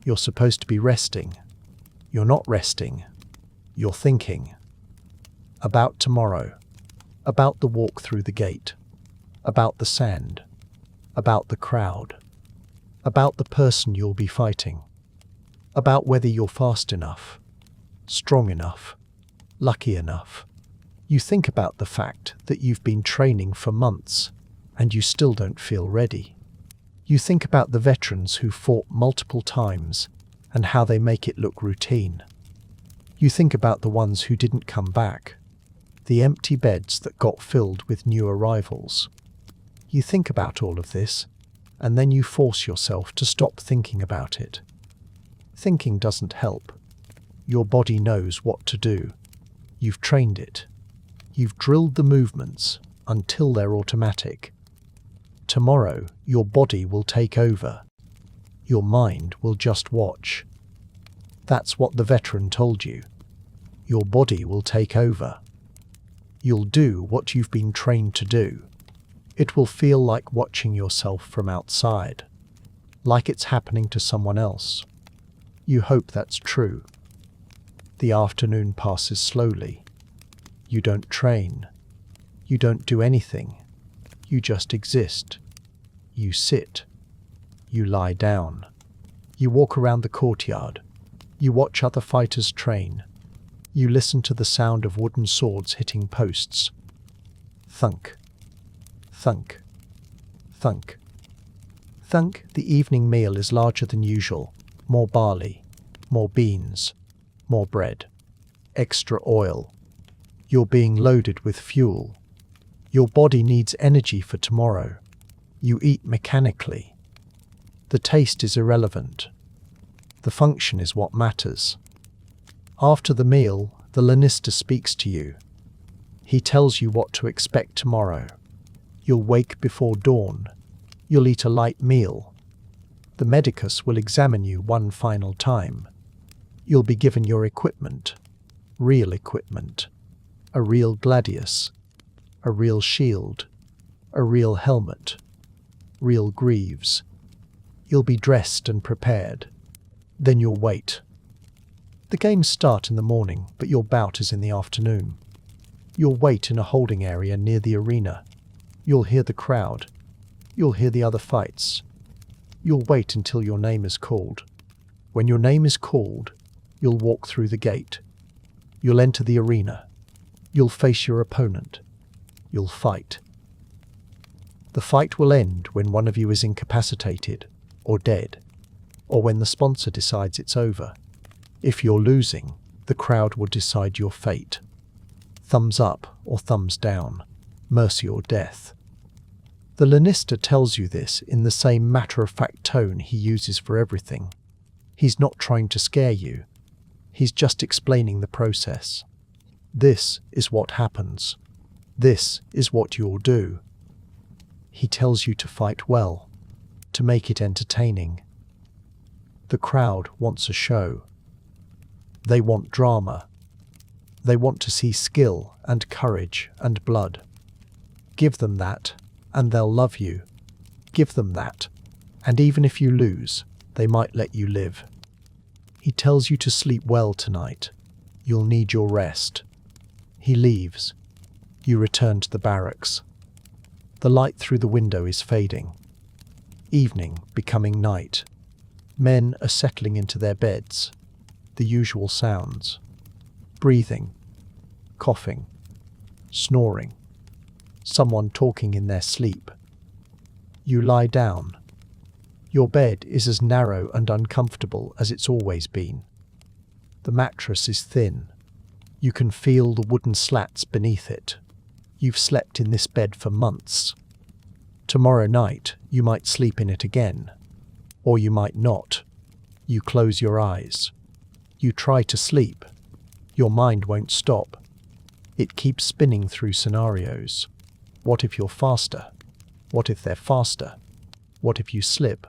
You're supposed to be resting. You're not resting. You're thinking. About tomorrow. About the walk through the gate. About the sand. About the crowd. About the person you'll be fighting. About whether you're fast enough. Strong enough. lucky enough. You think about the fact that you've been training for months and you still don't feel ready. You think about the veterans who fought multiple times and how they make it look routine. You think about the ones who didn't come back, the empty beds that got filled with new arrivals. You think about all of this, and then you force yourself to stop thinking about it. Thinking doesn't help. Your body knows what to do. You've trained it. You've drilled the movements until they're automatic. Tomorrow, your body will take over. Your mind will just watch. That's what the veteran told you. Your body will take over. You'll do what you've been trained to do. It will feel like watching yourself from outside, like it's happening to someone else. You hope that's true. The afternoon passes slowly. You don't train. You don't do anything. You just exist. You sit. You lie down. You walk around the courtyard. You watch other fighters train. You listen to the sound of wooden swords hitting posts. Thunk. Thunk. Thunk. Thunk. The evening meal is larger than usual. More barley. More beans. More bread. Extra oil. You're being loaded with fuel. Your body needs energy for tomorrow. You eat mechanically. The taste is irrelevant. The function is what matters. After the meal, the Lannister speaks to you. He tells you what to expect tomorrow. You'll wake before dawn. You'll eat a light meal. The medicus will examine you one final time. You'll be given your equipment. Real equipment. A real gladius. A real shield. A real helmet. Real greaves. You'll be dressed and prepared. Then you'll wait. The games start in the morning, but your bout is in the afternoon. You'll wait in a holding area near the arena. You'll hear the crowd. You'll hear the other fights. You'll wait until your name is called. When your name is called, you'll walk through the gate. You'll enter the arena. You'll face your opponent. You'll fight. The fight will end when one of you is incapacitated, or dead, or when the sponsor decides it's over. If you're losing, the crowd will decide your fate. Thumbs up or thumbs down, mercy or death. The Lannister tells you this in the same matter-of-fact tone he uses for everything. He's not trying to scare you. He's just explaining the process. This is what happens. This is what you'll do. He tells you to fight well, to make it entertaining. The crowd wants a show. They want drama. They want to see skill and courage and blood. Give them that, and they'll love you. Give them that, and even if you lose, they might let you live. He tells you to sleep well tonight. You'll need your rest. He leaves. You return to the barracks. The light through the window is fading. Evening becoming night. Men are settling into their beds. The usual sounds. Breathing. Coughing. Snoring. Someone talking in their sleep. You lie down. Your bed is as narrow and uncomfortable as it's always been. The mattress is thin. You can feel the wooden slats beneath it. You've slept in this bed for months. Tomorrow night, you might sleep in it again. Or you might not. You close your eyes. You try to sleep. Your mind won't stop. It keeps spinning through scenarios. What if you're faster? What if they're faster? What if you slip?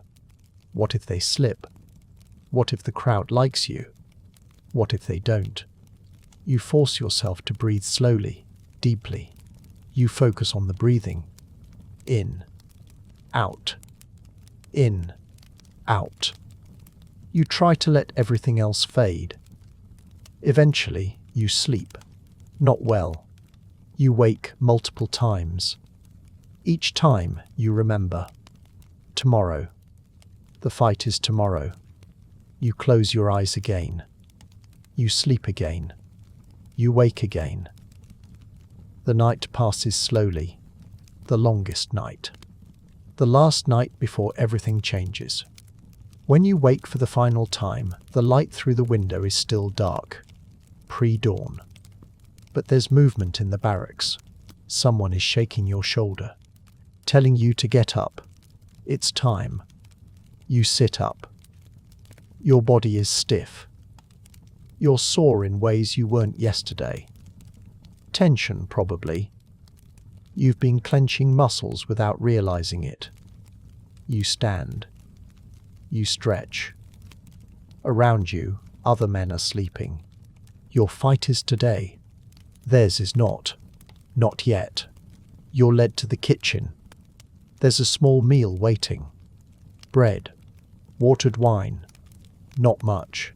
What if they slip? What if the crowd likes you? What if they don't? You force yourself to breathe slowly, deeply. You focus on the breathing. In. Out. In. Out. You try to let everything else fade. Eventually, you sleep. Not well. You wake multiple times. Each time, you remember. Tomorrow. The fight is tomorrow. You close your eyes again. You sleep again. You wake again. The night passes slowly. The longest night. The last night before everything changes. When you wake for the final time, the light through the window is still dark. Pre-dawn. But there's movement in the barracks. Someone is shaking your shoulder, telling you to get up. It's time. You sit up. Your body is stiff. You're sore in ways you weren't yesterday. Tension, probably. You've been clenching muscles without realizing it. You stand. You stretch. Around you, other men are sleeping. Your fight is today. Theirs is not. Not yet. You're led to the kitchen. There's a small meal waiting. Bread. Watered wine. Not much.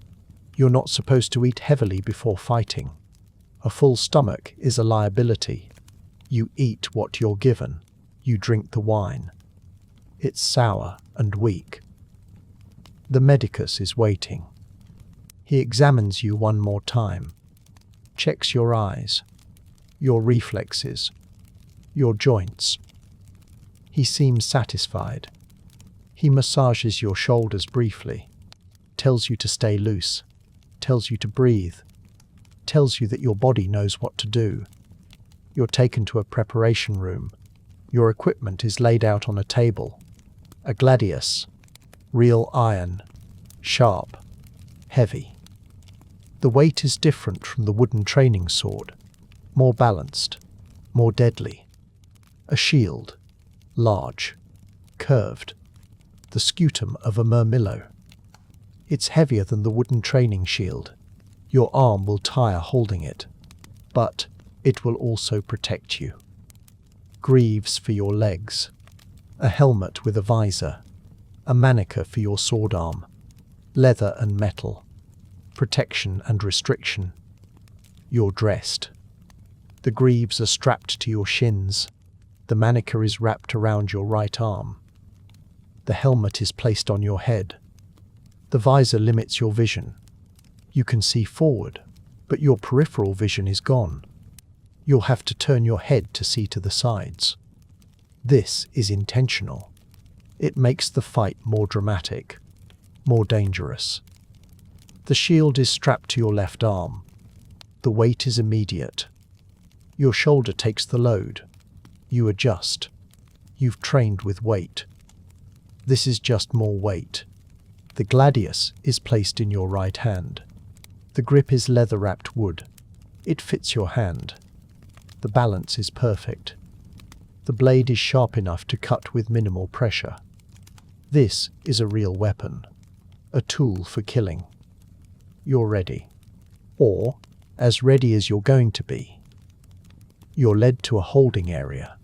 You're not supposed to eat heavily before fighting. A full stomach is a liability. You eat what you're given. You drink the wine. It's sour and weak. The medicus is waiting. He examines you one more time. Checks your eyes. Your reflexes. Your joints. He seems satisfied. He massages your shoulders briefly. Tells you to stay loose. Tells you to breathe. Tells you that your body knows what to do. You're taken to a preparation room. Your equipment is laid out on a table. A gladius. Real iron. Sharp. Heavy. The weight is different from the wooden training sword. More balanced. More deadly. A shield. Large. Curved. The scutum of a murmillo. It's heavier than the wooden training shield. Your arm will tire holding it. But it will also protect you. Greaves for your legs. A helmet with a visor. A manicure for your sword arm. Leather and metal. Protection and restriction. You're dressed. The greaves are strapped to your shins. The manicure is wrapped around your right arm. The helmet is placed on your head. The visor limits your vision. You can see forward, but your peripheral vision is gone. You'll have to turn your head to see to the sides. This is intentional. It makes the fight more dramatic, more dangerous. The shield is strapped to your left arm. The weight is immediate. Your shoulder takes the load. You adjust. You've trained with weight. This is just more weight. The gladius is placed in your right hand. The grip is leather-wrapped wood. It fits your hand. The balance is perfect. The blade is sharp enough to cut with minimal pressure. This is a real weapon. A tool for killing. You're ready. Or, as ready as you're going to be. You're led to a holding area.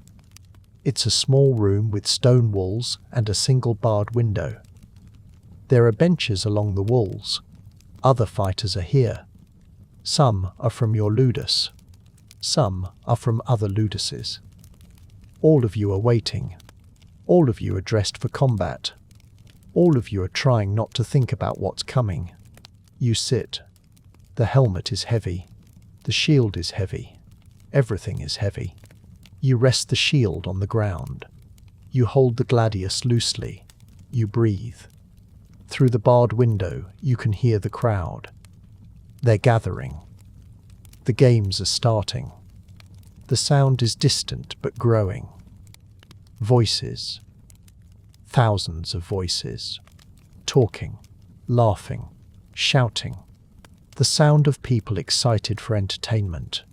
It's a small room with stone walls and a single barred window. There are benches along the walls. Other fighters are here. Some are from your ludus. Some are from other luduses. All of you are waiting. All of you are dressed for combat. All of you are trying not to think about what's coming. You sit. The helmet is heavy. The shield is heavy. Everything is heavy. You rest the shield on the ground. You hold the gladius loosely. You breathe. Through the barred window, you can hear the crowd. They're gathering. The games are starting. The sound is distant but growing. Voices. Thousands of voices. Talking, laughing, shouting. The sound of people excited for entertainment.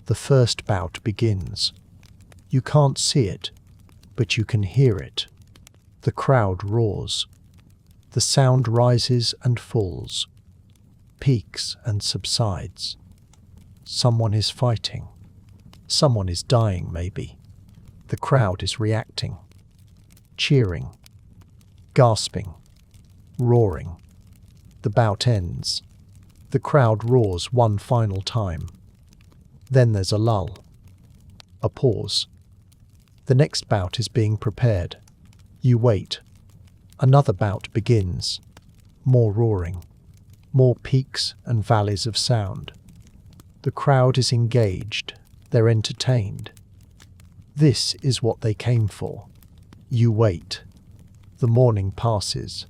The first bout begins. You can't see it, but you can hear it. The crowd roars. The sound rises and falls, peaks and subsides. Someone is fighting. Someone is dying, maybe. The crowd is reacting, cheering, gasping, roaring. The bout ends. The crowd roars one final time. Then there's a lull, a pause. The next bout is being prepared. You wait. Another bout begins. More roaring. More peaks and valleys of sound. The crowd is engaged. They're entertained. This is what they came for. You wait. The morning passes.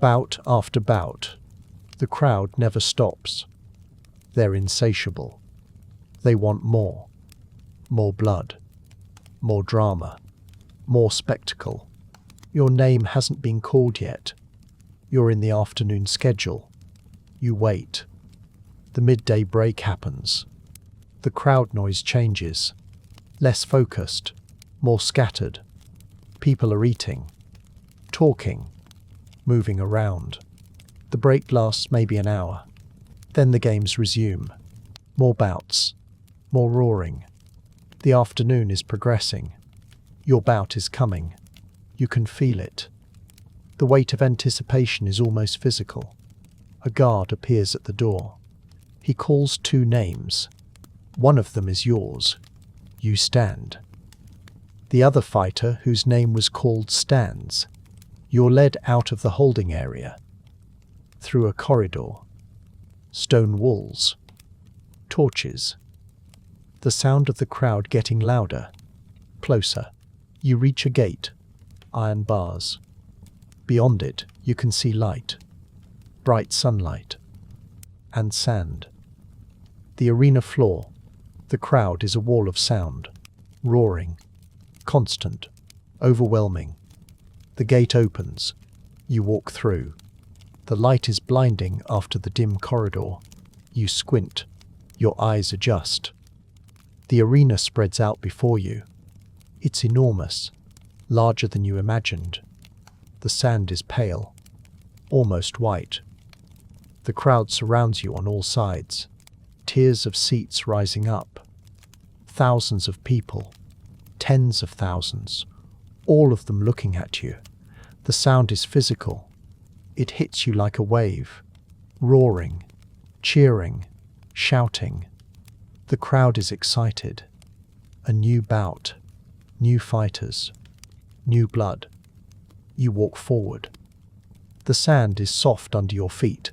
Bout after bout. The crowd never stops. They're insatiable. They want more. More blood. More drama. More spectacle. Your name hasn't been called yet. You're in the afternoon schedule. You wait. The midday break happens. The crowd noise changes. Less focused. More scattered. People are eating. Talking. Moving around. The break lasts maybe an hour. Then the games resume. More bouts. More roaring. The afternoon is progressing. Your bout is coming. You can feel it. The weight of anticipation is almost physical. A guard appears at the door. He calls 2 names. One of them is yours. You stand. The other fighter, whose name was called, stands. You're led out of the holding area. Through a corridor. Stone walls. Torches. The sound of the crowd getting louder. Closer. You reach a gate. Iron bars. Beyond it, you can see light. Bright sunlight. And sand. The arena floor. The crowd is a wall of sound. Roaring. Constant. Overwhelming. The gate opens. You walk through. The light is blinding after the dim corridor. You squint. Your eyes adjust. The arena spreads out before you. It's enormous. Larger than you imagined. The sand is pale. Almost white. The crowd surrounds you on all sides. Tiers of seats rising up. Thousands of people. Tens of thousands. All of them looking at you. The sound is physical. It hits you like a wave. Roaring. Cheering. Shouting. The crowd is excited. A new bout. New fighters. New blood. You walk forward. The sand is soft under your feet.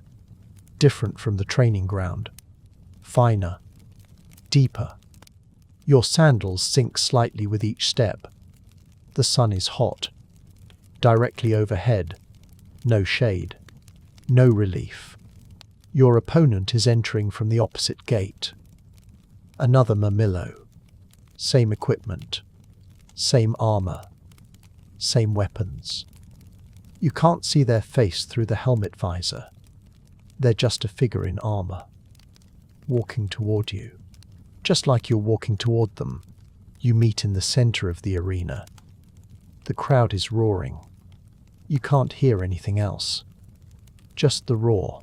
Different from the training ground. Finer. Deeper. Your sandals sink slightly with each step. The sun is hot. Directly overhead. No shade. No relief. Your opponent is entering from the opposite gate. Another Mamillo. Same equipment. Same armor. Same weapons. You can't see their face through the helmet visor. They're just a figure in armor. Walking toward you. Just like you're walking toward them. You meet in the center of the arena. The crowd is roaring. You can't hear anything else. Just the roar.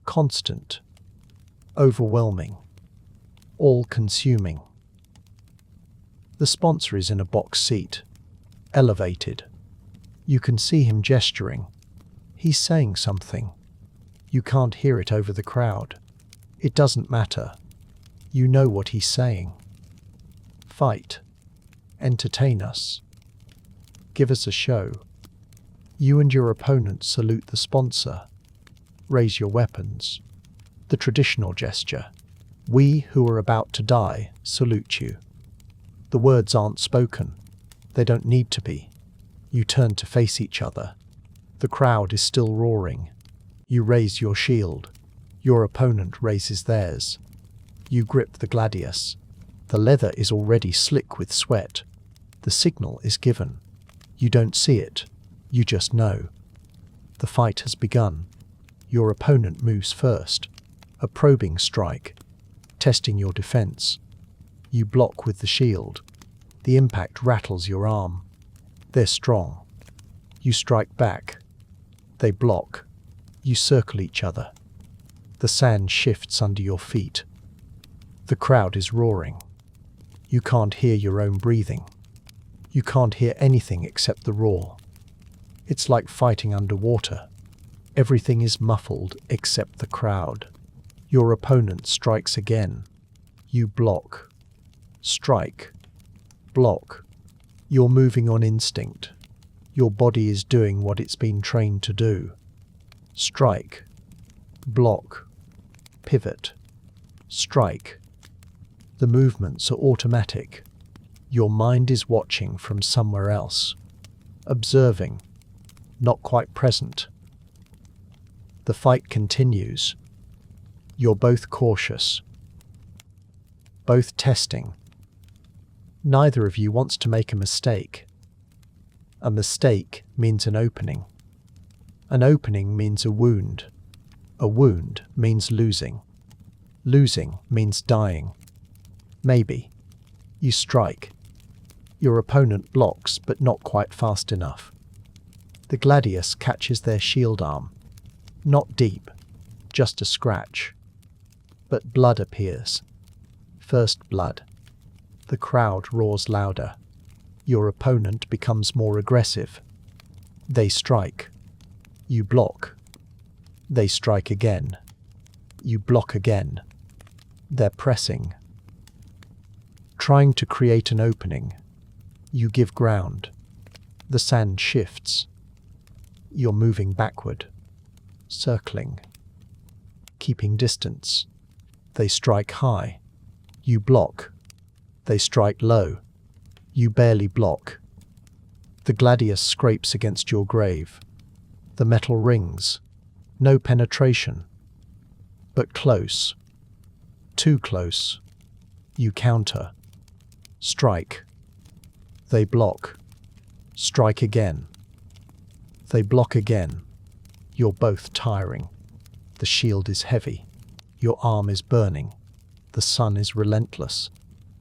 Constant. Overwhelming. All-consuming. The sponsor is in a box seat. Elevated. You can see him gesturing. He's saying something. You can't hear it over the crowd. It doesn't matter. You know what he's saying. Fight. Entertain us. Give us a show. You and your opponent salute the sponsor. Raise your weapons. The traditional gesture. We who are about to die salute you. The words aren't spoken. They don't need to be. You turn to face each other. The crowd is still roaring. You raise your shield. Your opponent raises theirs. You grip the gladius. The leather is already slick with sweat. The signal is given. You don't see it. You just know. The fight has begun. Your opponent moves first. A probing strike. Testing your defense. You block with the shield. The impact rattles your arm. They're strong. You strike back. They block. You circle each other. The sand shifts under your feet. The crowd is roaring. You can't hear your own breathing. You can't hear anything except the roar. It's like fighting underwater. Everything is muffled except the crowd. Your opponent strikes again. You block. Strike. Block. You're moving on instinct. Your body is doing what it's been trained to do. Strike. Block. Pivot. Strike. The movements are automatic. Your mind is watching from somewhere else, observing, not quite present. The fight continues. You're both cautious, both testing. Neither of you wants to make a mistake. A mistake means an opening. An opening means a wound. A wound means losing. Losing means dying. Maybe. You strike. Your opponent blocks, but not quite fast enough. The gladius catches their shield arm. Not deep, just a scratch. But blood appears. First blood. The crowd roars louder. Your opponent becomes more aggressive. They strike. You block. They strike again. You block again. They're pressing. Trying to create an opening. You give ground. The sand shifts. You're moving backward. Circling. Keeping distance. They strike high. You block. They strike low. You barely block. The gladius scrapes against your grave. The metal rings. No penetration. But close. Too close. You counter. Strike. They block. Strike again. They block again. You're both tiring. The shield is heavy. Your arm is burning. The sun is relentless.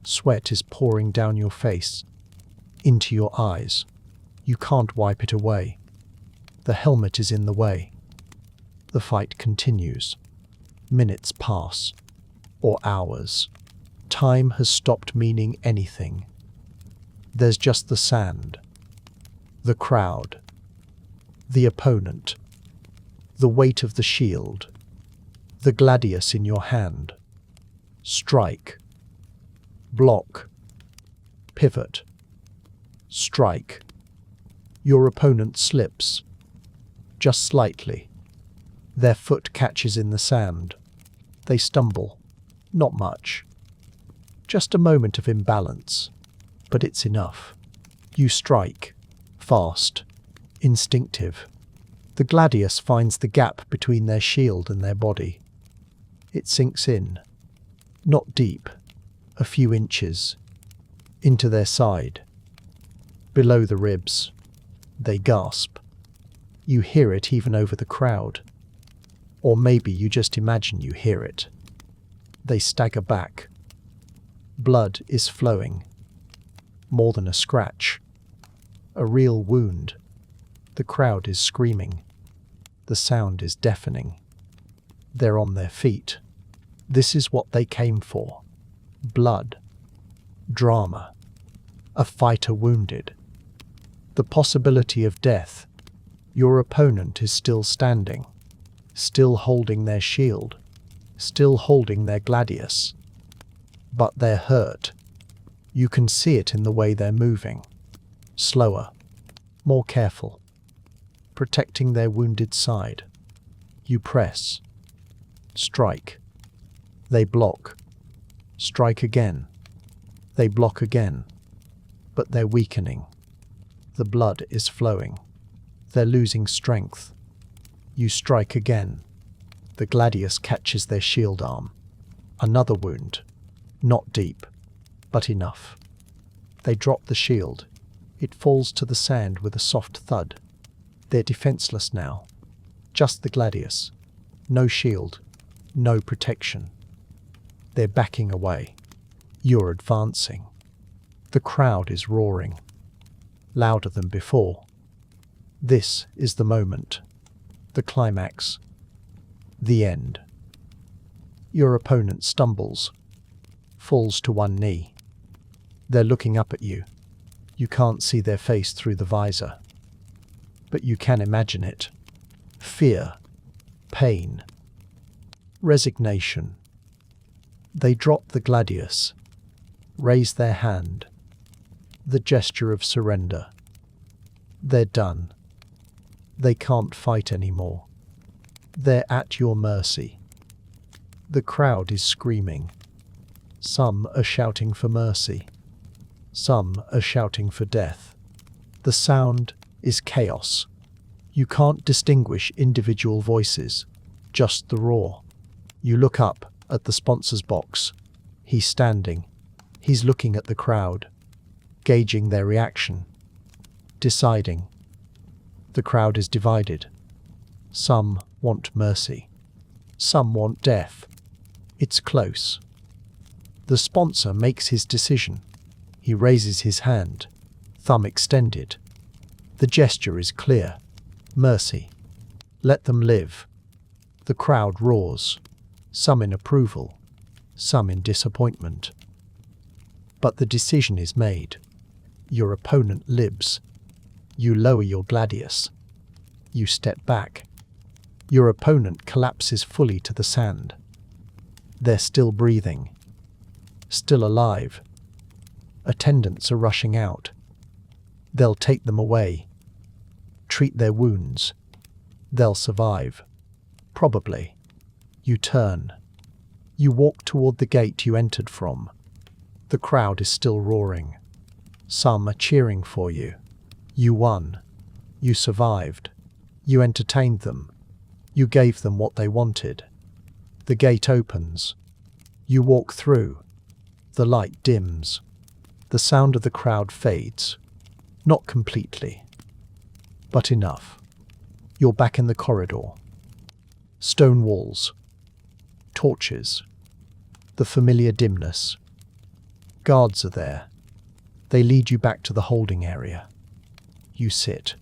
Sweat is pouring down your face, into your eyes. You can't wipe it away. The helmet is in the way. The fight continues. Minutes pass. Or hours. Time has stopped meaning anything. There's just the sand. The crowd. The opponent. The weight of the shield. The gladius in your hand. Strike. Block. Pivot. Strike. Your opponent slips. Just slightly. Their foot catches in the sand. They stumble. Not much. Just a moment of imbalance. But it's enough. You strike. Fast. Instinctive. The gladius finds the gap between their shield and their body. It sinks in. Not deep. A few inches. Into their side. Below the ribs. They gasp. You hear it even over the crowd. Or maybe you just imagine you hear it. They stagger back. Blood is flowing. More than a scratch. A real wound. The crowd is screaming. The sound is deafening. They're on their feet. This is what they came for. Blood. Drama. A fighter wounded. The possibility of death. Your opponent is still standing. Still holding their shield. Still holding their gladius. But they're hurt. You can see it in the way they're moving. Slower. More careful. Protecting their wounded side. You press. Strike. They block. Strike again. They block again. But they're weakening. The blood is flowing. They're losing strength. You strike again. The gladius catches their shield arm. Another wound. Not deep, but enough. They drop the shield. It falls to the sand with a soft thud. They're defenseless now. Just the gladius. No shield. No protection. They're backing away. You're advancing. The crowd is roaring. Louder than before. This is the moment. The climax. The end. Your opponent stumbles. Falls to one knee. They're looking up at you. You can't see their face through the visor. But you can imagine it. Fear. Pain. Resignation. They drop the gladius. Raise their hand. The gesture of surrender. They're done. They can't fight anymore. They're at your mercy. The crowd is screaming. Some are shouting for mercy. Some are shouting for death. The sound is chaos. You can't distinguish individual voices, just the roar. You look up at the sponsor's box. He's standing. He's looking at the crowd, gauging their reaction, deciding. The crowd is divided. Some want mercy. Some want death. It's close. The sponsor makes his decision. He raises his hand, thumb extended. The gesture is clear. Mercy. Let them live. The crowd roars, some in approval, some in disappointment. But the decision is made. Your opponent lives. You lower your gladius. You step back. Your opponent collapses fully to the sand. They're still breathing. Still alive. Attendants are rushing out. They'll take them away. Treat their wounds. They'll survive. Probably. You turn. You walk toward the gate you entered from. The crowd is still roaring. Some are cheering for you. You won. You survived. You entertained them. You gave them what they wanted. The gate opens. You walk through. The light dims. The sound of the crowd fades. Not completely, but enough. You're back in the corridor. Stone walls. Torches. The familiar dimness. Guards are there. They lead you back to the holding area. You sit.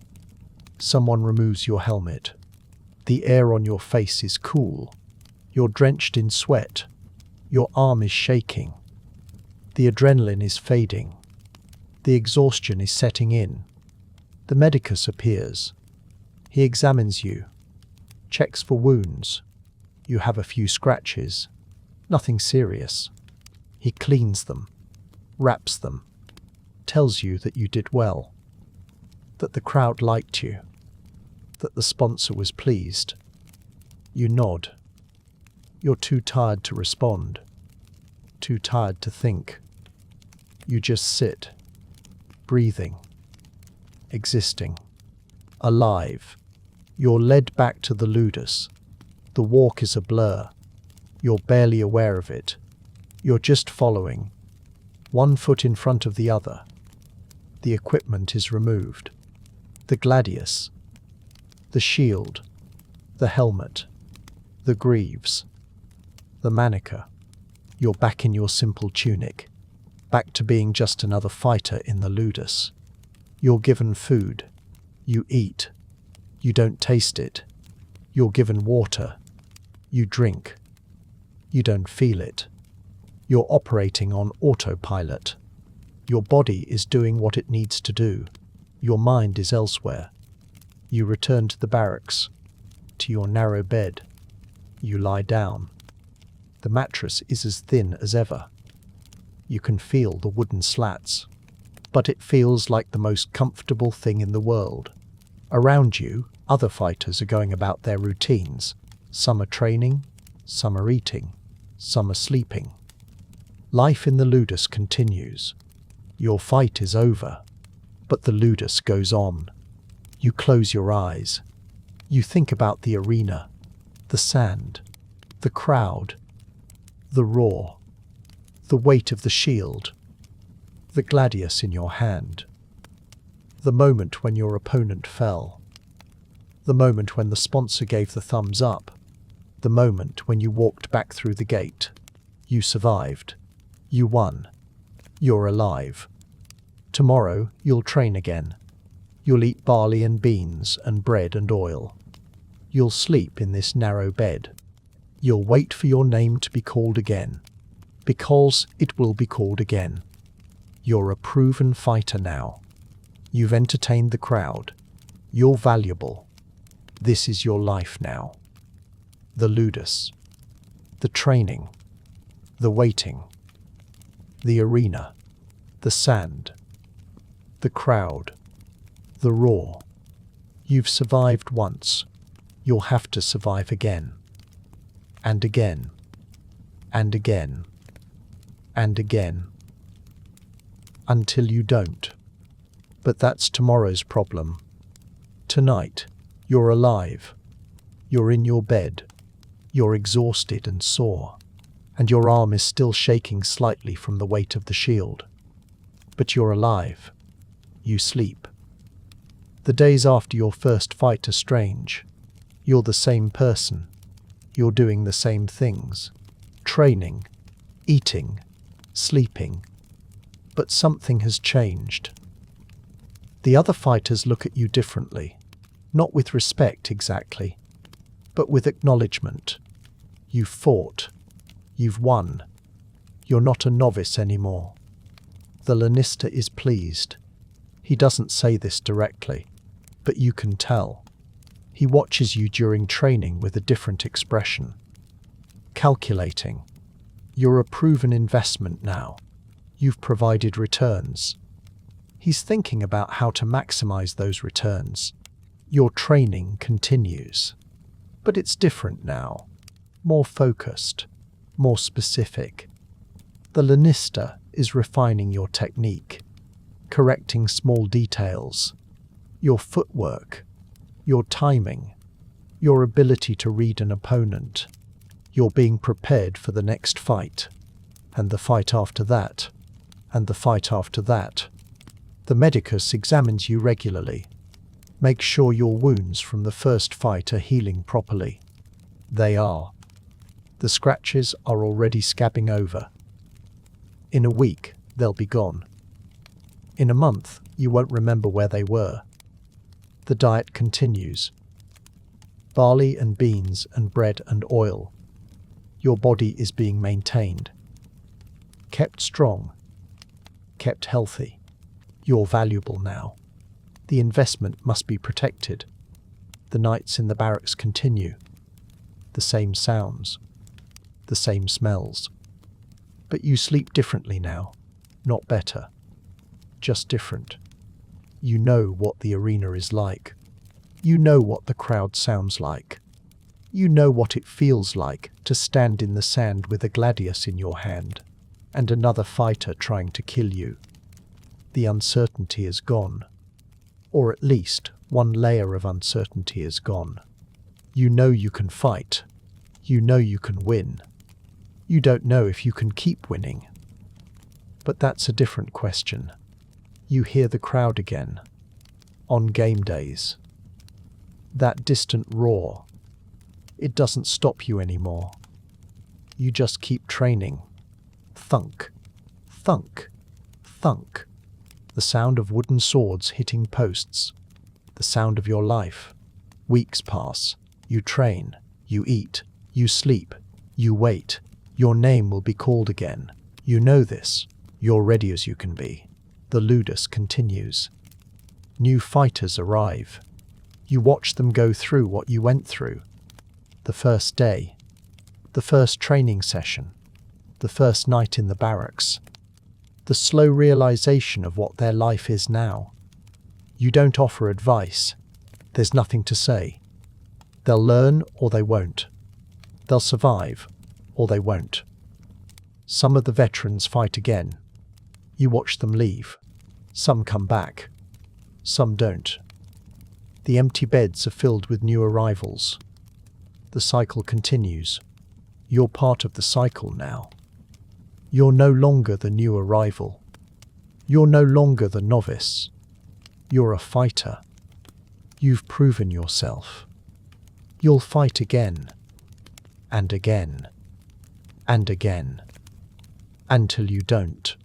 Someone removes your helmet. The air on your face is cool. You're drenched in sweat. Your arm is shaking. The adrenaline is fading. The exhaustion is setting in. The medicus appears. He examines you. Checks for wounds. You have a few scratches. Nothing serious. He cleans them. Wraps them. Tells you that you did well. That the crowd liked you. That the sponsor was pleased. You nod. You're too tired to respond. Too tired to think. You just sit. Breathing. Existing. Alive. You're led back to the ludus. The walk is a blur. You're barely aware of it. You're just following. One foot in front of the other. The equipment is removed. The gladius. The shield. The helmet. The greaves. The manica. You're back in your simple tunic. Back to being just another fighter in the ludus. You're given food. You eat. You don't taste it. You're given water. You drink. You don't feel it. You're operating on autopilot. Your body is doing what it needs to do. Your mind is elsewhere. You return to the barracks, to your narrow bed. You lie down. The mattress is as thin as ever. You can feel the wooden slats, but it feels like the most comfortable thing in the world. Around you, other fighters are going about their routines. Some are training, some are eating, some are sleeping. Life in the ludus continues. Your fight is over, but the ludus goes on. You close your eyes. You think about the arena, the sand, the crowd, the roar, the weight of the shield, the gladius in your hand, the moment when your opponent fell, the moment when the sponsor gave the thumbs up, the moment when you walked back through the gate. You survived. You won. You're alive. Tomorrow you'll train again. You'll eat barley and beans and bread and oil. You'll sleep in this narrow bed. You'll wait for your name to be called again, because it will be called again. You're a proven fighter now. You've entertained the crowd. You're valuable. This is your life now. The ludus. The training. The waiting. The arena. The sand. The crowd. The roar. You've survived once. You'll have to survive again. And again. and again, and again, until you don't. But that's tomorrow's problem. Tonight, you're alive. You're in your bed. You're exhausted and sore, and your arm is still shaking slightly from the weight of the shield. But you're alive. You sleep. The days after your first fight are strange. You're the same person. You're doing the same things. Training, eating, sleeping. But something has changed. The other fighters look at you differently. Not with respect exactly, but with acknowledgement. You've fought. You've won. You're not a novice anymore. The Lannister is pleased. He doesn't say this directly, but you can tell. He watches you during training with a different expression. Calculating. You're a proven investment now. You've provided returns. He's thinking about how to maximize those returns. Your training continues. But it's different now. More focused. More specific. The Lannister is refining your technique, correcting small details, your footwork, your timing, your ability to read an opponent. You're being prepared for the next fight, and the fight after that, and the fight after that. The medicus examines you regularly. Make sure your wounds from the first fight are healing properly. They are. The scratches are already scabbing over. In a week, they'll be gone. In a month, you won't remember where they were. The diet continues. Barley and beans and bread and oil. Your body is being maintained. Kept strong. Kept healthy. You're valuable now. The investment must be protected. The nights in the barracks continue. The same sounds. The same smells. But you sleep differently now. Not better. Just different. You know what the arena is like. You know what the crowd sounds like. You know what it feels like to stand in the sand with a gladius in your hand, and another fighter trying to kill you. The uncertainty is gone. Or at least one layer of uncertainty is gone. You know you can fight. You know you can win. You don't know if you can keep winning. But that's a different question. You hear the crowd again. On game days. That distant roar. It doesn't stop you anymore. You just keep training. Thunk. Thunk. Thunk. The sound of wooden swords hitting posts. The sound of your life. Weeks pass. You train. You eat. You sleep. You wait. Your name will be called again. You know this. You're ready as you can be. The ludus continues. New fighters arrive. You watch them go through what you went through. The first day. The first training session. The first night in the barracks. The slow realization of what their life is now. You don't offer advice. There's nothing to say. They'll learn or they won't. They'll survive or they won't. Some of the veterans fight again. You watch them leave. Some come back. Some don't. The empty beds are filled with new arrivals. The cycle continues. You're part of the cycle now. You're no longer the new arrival. You're no longer the novice. You're a fighter. You've proven yourself. You'll fight again. And again. And again. Until you don't.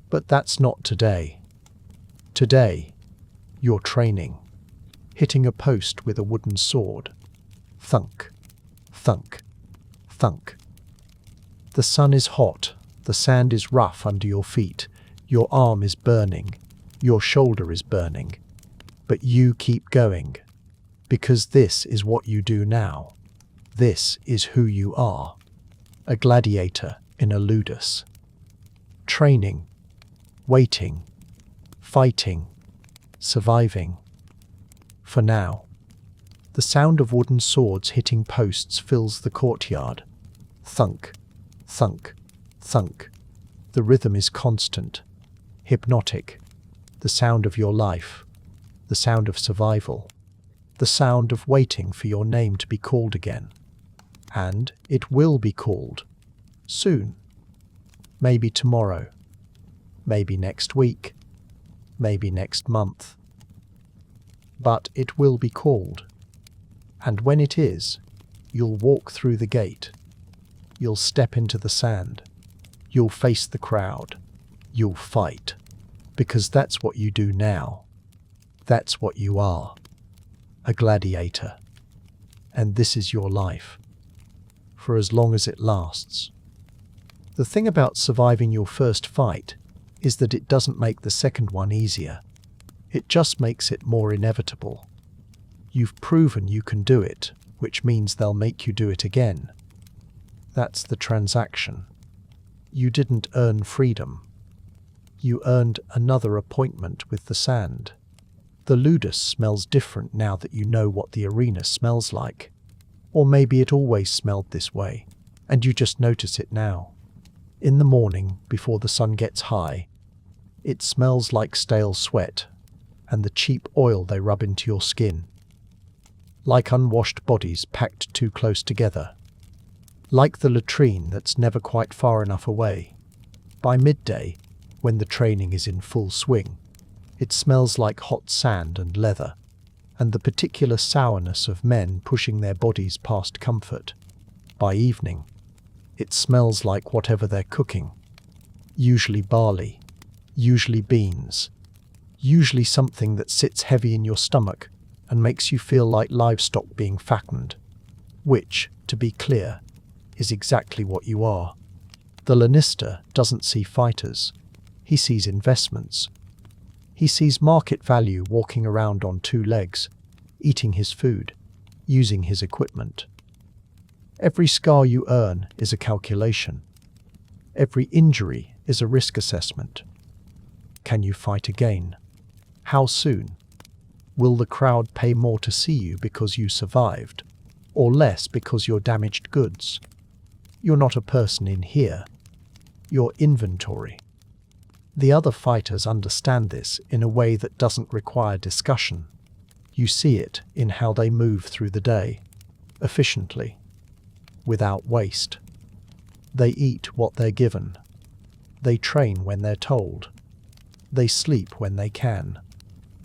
But that's not today. Today, you're training. Hitting a post with a wooden sword. Thunk. Thunk. Thunk. The sun is hot. The sand is rough under your feet. Your arm is burning. Your shoulder is burning. But you keep going. Because this is what you do now. This is who you are. A gladiator in a ludus. Training. Waiting. Fighting. Surviving. For now. The sound of wooden swords hitting posts fills the courtyard. Thunk. Thunk, thunk. The rhythm is constant, hypnotic. The sound of your life, the sound of survival, the sound of waiting for your name to be called again. And it will be called. Soon. Maybe tomorrow. Maybe next week. Maybe next month. But it will be called. And when it is, you'll walk through the gate. You'll step into the sand. You'll face the crowd. You'll fight. Because that's what you do now. That's what you are. A gladiator. And this is your life. For as long as it lasts. The thing about surviving your first fight is that it doesn't make the second one easier. It just makes it more inevitable. You've proven you can do it, which means they'll make you do it again. That's the transaction. You didn't earn freedom. You earned another appointment with the sand. The ludus smells different now that you know what the arena smells like. Or maybe it always smelled this way, and you just notice it now. In the morning, before the sun gets high, it smells like stale sweat and the cheap oil they rub into your skin. Like unwashed bodies packed too close together. Like the latrine that's never quite far enough away. By midday, when the training is in full swing, it smells like hot sand and leather, and the particular sourness of men pushing their bodies past comfort. By evening, it smells like whatever they're cooking. Usually barley, usually beans, usually something that sits heavy in your stomach and makes you feel like livestock being fattened, which, to be clear, is exactly what you are. The Lannister doesn't see fighters. He sees investments. He sees market value walking around on two legs, eating his food, using his equipment. Every scar you earn is a calculation. Every injury is a risk assessment. Can you fight again? How soon? Will the crowd pay more to see you because you survived, or less because you're damaged goods? You're not a person in here. You're inventory. The other fighters understand this in a way that doesn't require discussion. You see it in how they move through the day, efficiently, without waste. They eat what they're given. They train when they're told. They sleep when they can.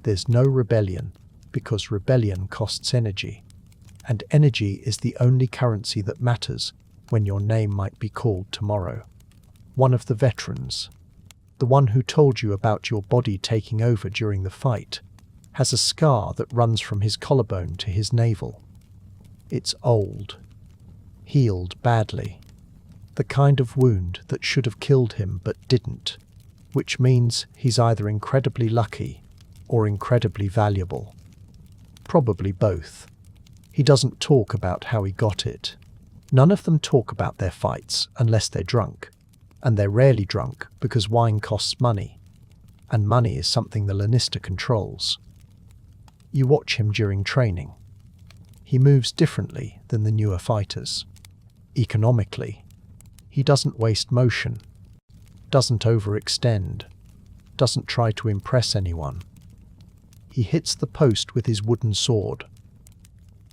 There's no rebellion, because rebellion costs energy. And energy is the only currency that matters when your name might be called tomorrow. One of the veterans, the one who told you about your body taking over during the fight, has a scar that runs from his collarbone to his navel. It's old, healed badly, the kind of wound that should have killed him but didn't, which means he's either incredibly lucky or incredibly valuable. Probably both. He doesn't talk about how he got it. None of them talk about their fights unless they're drunk. And they're rarely drunk because wine costs money, and money is something the Lannister controls. You watch him during training. He moves differently than the newer fighters. Economically, he doesn't waste motion, doesn't overextend, doesn't try to impress anyone. He hits the post with his wooden sword.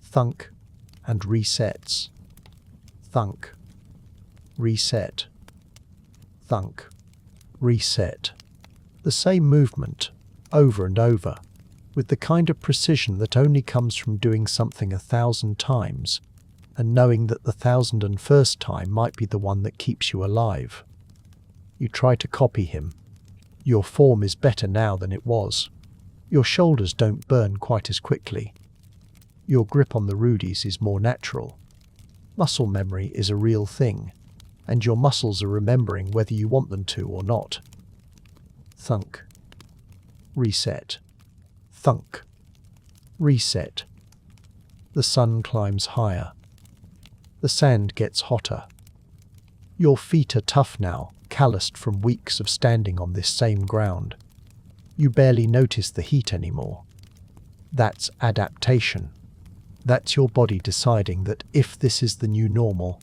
Thunk, and resets. Thunk. Reset. Thunk. Reset. The same movement, over and over, with the kind of precision that only comes from doing something 1,000 times, and knowing that the 1,001st time might be the one that keeps you alive. You try to copy him. Your form is better now than it was. Your shoulders don't burn quite as quickly. Your grip on the rudies is more natural. Muscle memory is a real thing, and your muscles are remembering whether you want them to or not. Thunk. Reset. Thunk. Reset. The sun climbs higher. The sand gets hotter. Your feet are tough now, calloused from weeks of standing on this same ground. You barely notice the heat anymore. That's adaptation. That's your body deciding that if this is the new normal,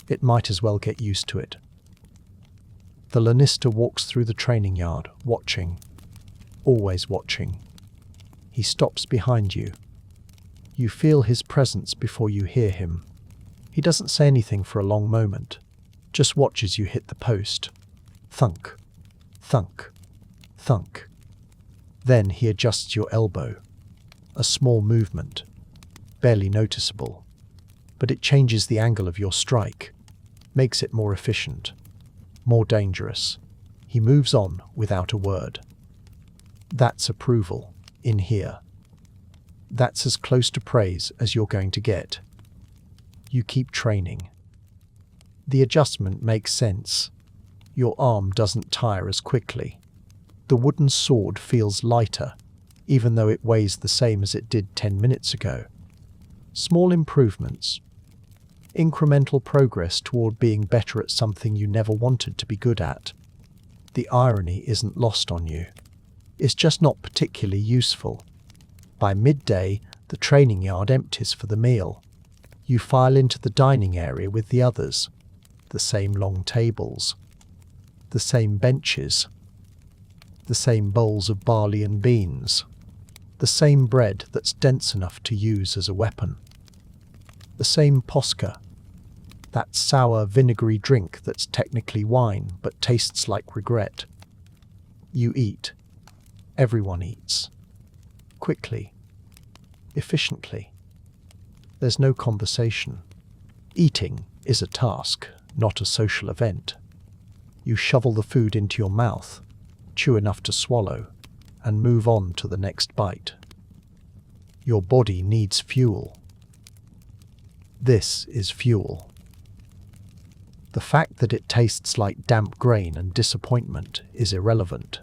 It might as well get used to it. The Lannister walks through the training yard, watching. Always watching. He stops behind you. You feel his presence before you hear him. He doesn't say anything for a long moment, just watches you hit the post. Thunk, thunk, thunk. Then he adjusts your elbow. A small movement, barely noticeable, but it changes the angle of your strike, makes it more efficient, more dangerous. He moves on without a word. That's approval, in here. That's as close to praise as you're going to get. You keep training. The adjustment makes sense. Your arm doesn't tire as quickly. The wooden sword feels lighter, even though it weighs the same as it did 10 minutes ago. Small improvements. Incremental progress toward being better at something you never wanted to be good at. The irony isn't lost on you. It's just not particularly useful. By midday, the training yard empties for the meal. You file into the dining area with the others. The same long tables. The same benches. The same bowls of barley and beans. The same bread that's dense enough to use as a weapon. The same posca. That sour, vinegary drink that's technically wine but tastes like regret. You eat. Everyone eats. Quickly. Efficiently. There's no conversation. Eating is a task, not a social event. You shovel the food into your mouth, chew enough to swallow, and move on to the next bite. Your body needs fuel. This is fuel. The fact that it tastes like damp grain and disappointment is irrelevant.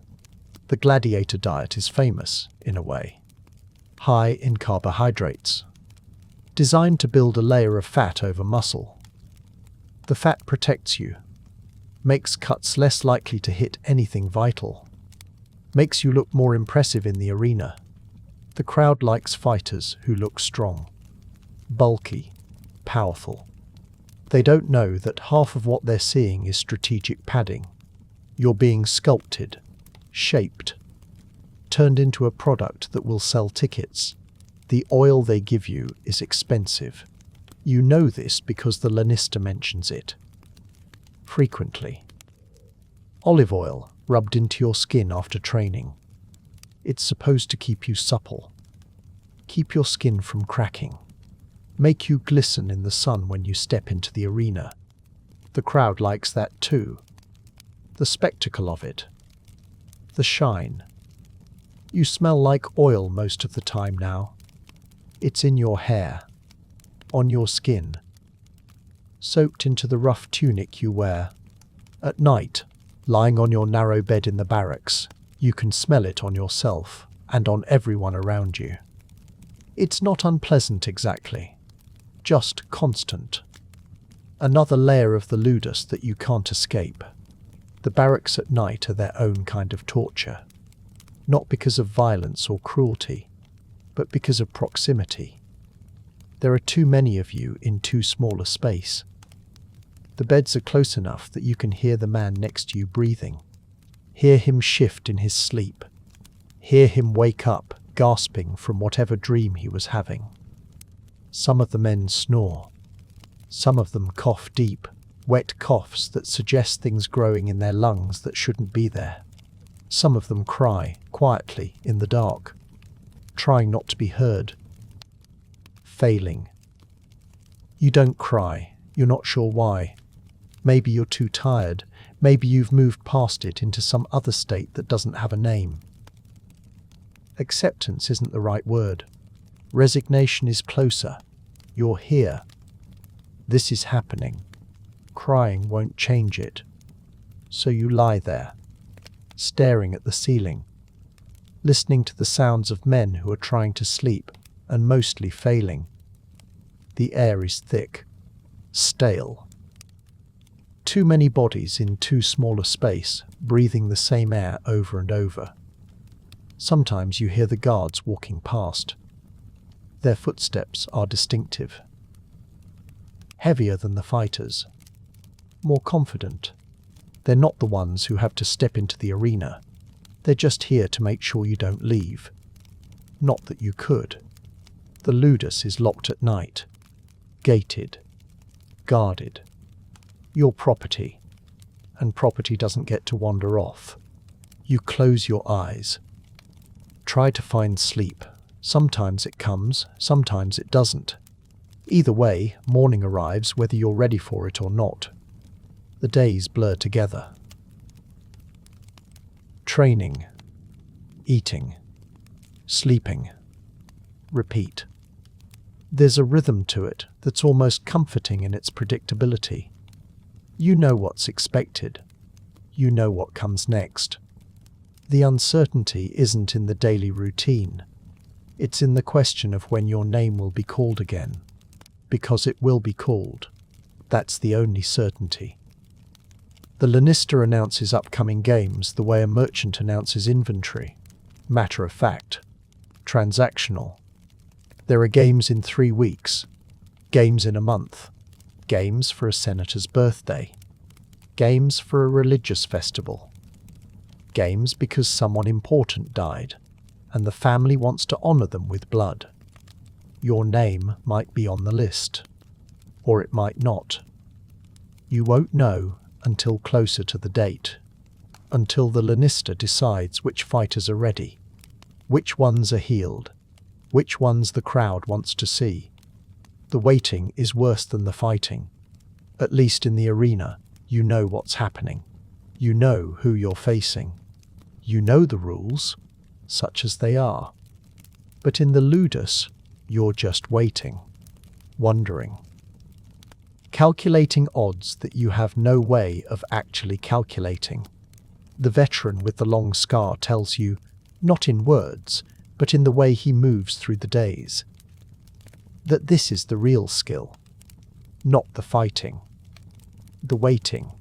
The gladiator diet is famous, in a way. High in carbohydrates. Designed to build a layer of fat over muscle. The fat protects you. Makes cuts less likely to hit anything vital. Makes you look more impressive in the arena. The crowd likes fighters who look strong. Bulky. Powerful. They don't know that half of what they're seeing is strategic padding. You're being sculpted, shaped, turned into a product that will sell tickets. The oil they give you is expensive. You know this because the Lannister mentions it. Frequently. Olive oil rubbed into your skin after training. It's supposed to keep you supple. Keep your skin from cracking. Make you glisten in the sun when you step into the arena. The crowd likes that too. The spectacle of it. The shine. You smell like oil most of the time now. It's in your hair. On your skin. Soaked into the rough tunic you wear. At night, lying on your narrow bed in the barracks, you can smell it on yourself and on everyone around you. It's not unpleasant exactly. Just constant. Another layer of the ludus that you can't escape. The barracks at night are their own kind of torture. Not because of violence or cruelty, but because of proximity. There are too many of you in too small a space. The beds are close enough that you can hear the man next to you breathing. Hear him shift in his sleep. Hear him wake up, gasping from whatever dream he was having. Some of the men snore. Some of them cough deep, wet coughs that suggest things growing in their lungs that shouldn't be there. Some of them cry, quietly, in the dark, trying not to be heard. Failing. You don't cry, you're not sure why. Maybe you're too tired, maybe you've moved past it into some other state that doesn't have a name. Acceptance isn't the right word. Resignation is closer. You're here. This is happening. Crying won't change it. So you lie there, staring at the ceiling, listening to the sounds of men who are trying to sleep and mostly failing. The air is thick, stale. Too many bodies in too small a space, breathing the same air over and over. Sometimes you hear the guards walking past. Their footsteps are distinctive. Heavier than the fighters, more confident. They're not the ones who have to step into the arena. They're just here to make sure you don't leave. Not that you could. The ludus is locked at night, gated, guarded. Your property, and property doesn't get to wander off. You close your eyes. Try to find sleep. Sometimes it comes, sometimes it doesn't. Either way, morning arrives whether you're ready for it or not. The days blur together. Training, eating, sleeping, repeat. There's a rhythm to it that's almost comforting in its predictability. You know what's expected. You know what comes next. The uncertainty isn't in the daily routine. It's in the question of when your name will be called again. Because it will be called. That's the only certainty. The Lannister announces upcoming games the way a merchant announces inventory. Matter of fact. Transactional. There are games in 3 weeks. Games in a month. Games for a senator's birthday. Games for a religious festival. Games because someone important died, and the family wants to honor them with blood. Your name might be on the list, or it might not. You won't know until closer to the date, until the Lannister decides which fighters are ready, which ones are healed, which ones the crowd wants to see. The waiting is worse than the fighting. At least in the arena, you know what's happening. You know who you're facing. You know the rules, such as they are. But in the ludus, you're just waiting, wondering. Calculating odds that you have no way of actually calculating. The veteran with the long scar tells you, not in words, but in the way he moves through the days, that this is the real skill, not the fighting, the waiting.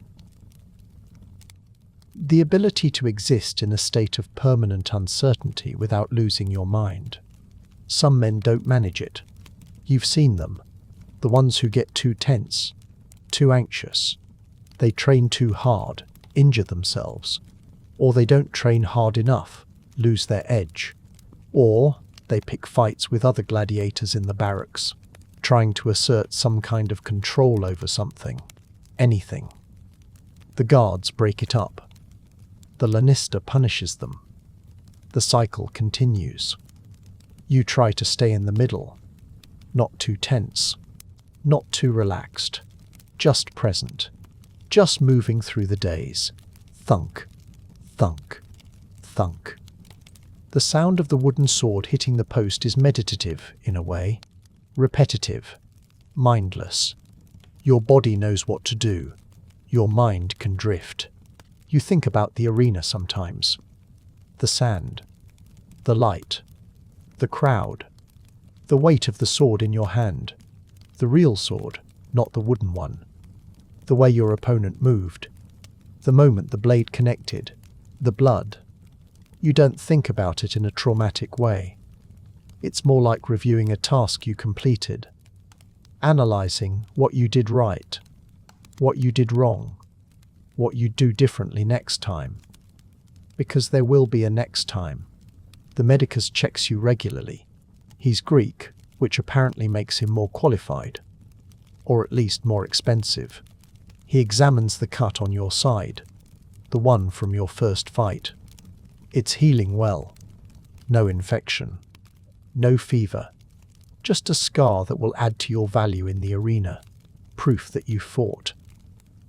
The ability to exist in a state of permanent uncertainty without losing your mind. Some men don't manage it. You've seen them. The ones who get too tense, too anxious. They train too hard, injure themselves. Or they don't train hard enough, lose their edge. Or they pick fights with other gladiators in the barracks, trying to assert some kind of control over something, anything. The guards break it up. The Lannister punishes them. The cycle continues. You try to stay in the middle, not too tense, not too relaxed, just present, just moving through the days. Thunk, thunk, thunk. The sound of the wooden sword hitting the post is meditative, in a way, repetitive, mindless. Your body knows what to do. Your mind can drift. You think about the arena sometimes. The sand, the light, the crowd, the weight of the sword in your hand, the real sword, not the wooden one, the way your opponent moved, the moment the blade connected, the blood. You don't think about it in a traumatic way. It's more like reviewing a task you completed, analyzing what you did right, what you did wrong, what you do differently next time. Because there will be a next time. The medicus checks you regularly. He's Greek, which apparently makes him more qualified, or at least more expensive. He examines the cut on your side, the one from your first fight. It's healing well. No infection. No fever. Just a scar that will add to your value in the arena. Proof that you fought.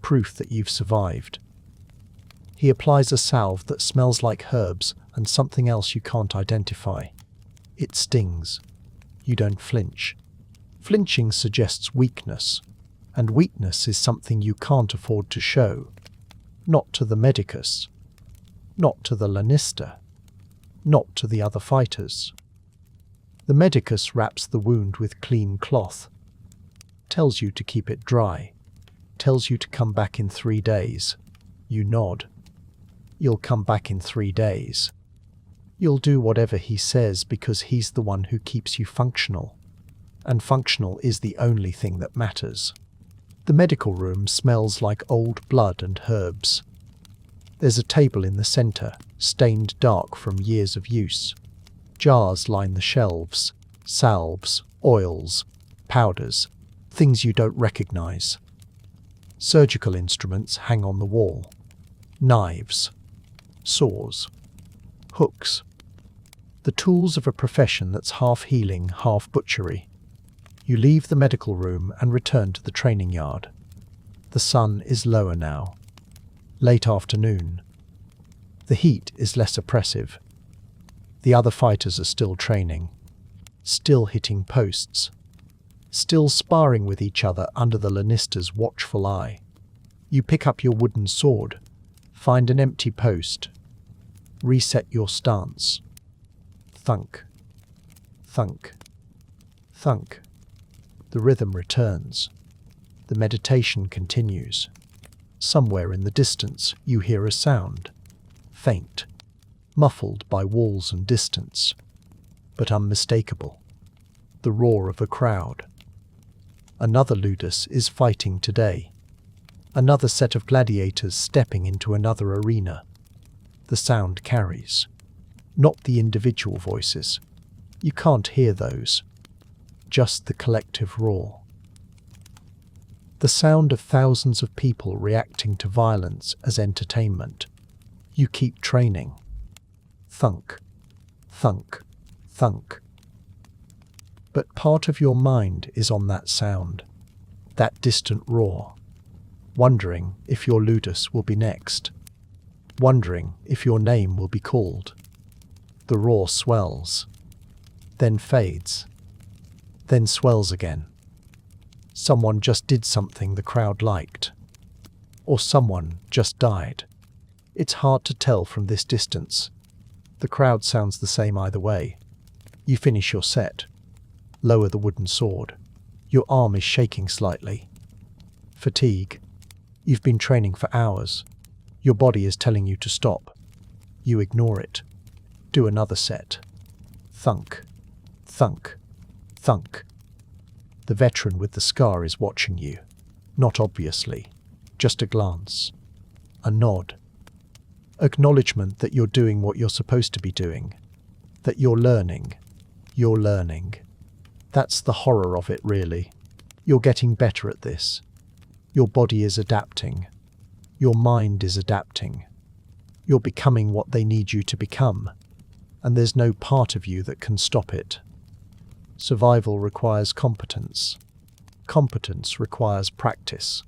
Proof that you've survived. He applies a salve that smells like herbs and something else you can't identify. It stings. You don't flinch. Flinching suggests weakness, and weakness is something you can't afford to show. Not to the medicus. Not to the Lannister. Not to the other fighters. The medicus wraps the wound with clean cloth. Tells you to keep it dry. Tells you to come back in 3 days. You nod. You'll come back in 3 days. You'll do whatever he says because he's the one who keeps you functional. And functional is the only thing that matters. The medical room smells like old blood and herbs. There's a table in the center, stained dark from years of use. Jars line the shelves, salves, oils, powders, things you don't recognize. Surgical instruments hang on the wall. Knives, saws, hooks. The tools of a profession that's half healing, half butchery. You leave the medical room and return to the training yard. The sun is lower now. Late afternoon. The heat is less oppressive. The other fighters are still training, still hitting posts, still sparring with each other under the Lannister's watchful eye. You pick up your wooden sword, find an empty post, reset your stance. Thunk, thunk, thunk. The rhythm returns. The meditation continues. Somewhere in the distance you hear a sound, faint, muffled by walls and distance, but unmistakable. The roar of a crowd. Another ludus is fighting today. Another set of gladiators stepping into another arena. The sound carries. Not the individual voices. You can't hear those. Just the collective roar. The sound of thousands of people reacting to violence as entertainment. You keep training. Thunk, thunk, thunk. But part of your mind is on that sound, that distant roar, wondering if your ludus will be next, wondering if your name will be called. The roar swells, then fades, then swells again. Someone just did something the crowd liked, or someone just died. It's hard to tell from this distance. The crowd sounds the same either way. You finish your set. Lower the wooden sword. Your arm is shaking slightly. Fatigue. You've been training for hours. Your body is telling you to stop. You ignore it. Do another set. Thunk, thunk, thunk. The veteran with the scar is watching you. Not obviously. Just a glance. A nod. Acknowledgement that you're doing what you're supposed to be doing. That you're learning. You're learning. That's the horror of it, really. You're getting better at this. Your body is adapting. Your mind is adapting. You're becoming what they need you to become. And there's no part of you that can stop it. Survival requires competence. Competence requires practice.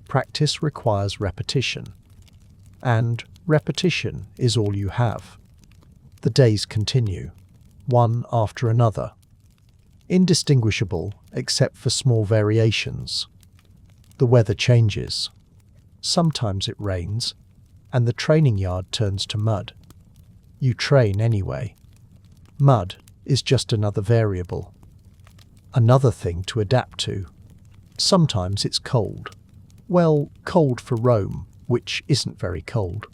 Practice requires repetition. And repetition is all you have. The days continue, one after another. Indistinguishable except for small variations. The weather changes. Sometimes it rains, and the training yard turns to mud. You train anyway. Mud is just another variable. Another thing to adapt to. Sometimes it's cold. Well, cold for Rome, which isn't very cold.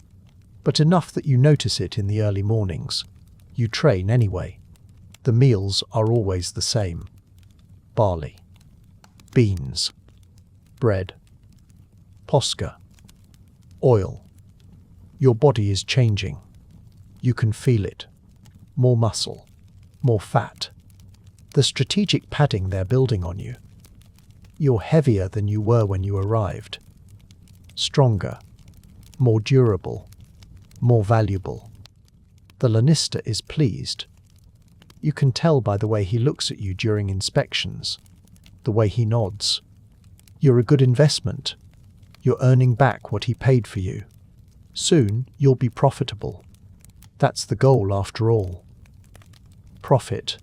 But enough that you notice it in the early mornings. You train anyway. The meals are always the same. Barley, beans, bread, posca, oil. Your body is changing. You can feel it. More muscle, more fat. The strategic padding they're building on you. You're heavier than you were when you arrived. Stronger, more durable, more valuable. The Lannister is pleased. You can tell by the way he looks at you during inspections, the way he nods. You're a good investment. You're earning back what he paid for you. Soon you'll be profitable. That's the goal after all. Profit,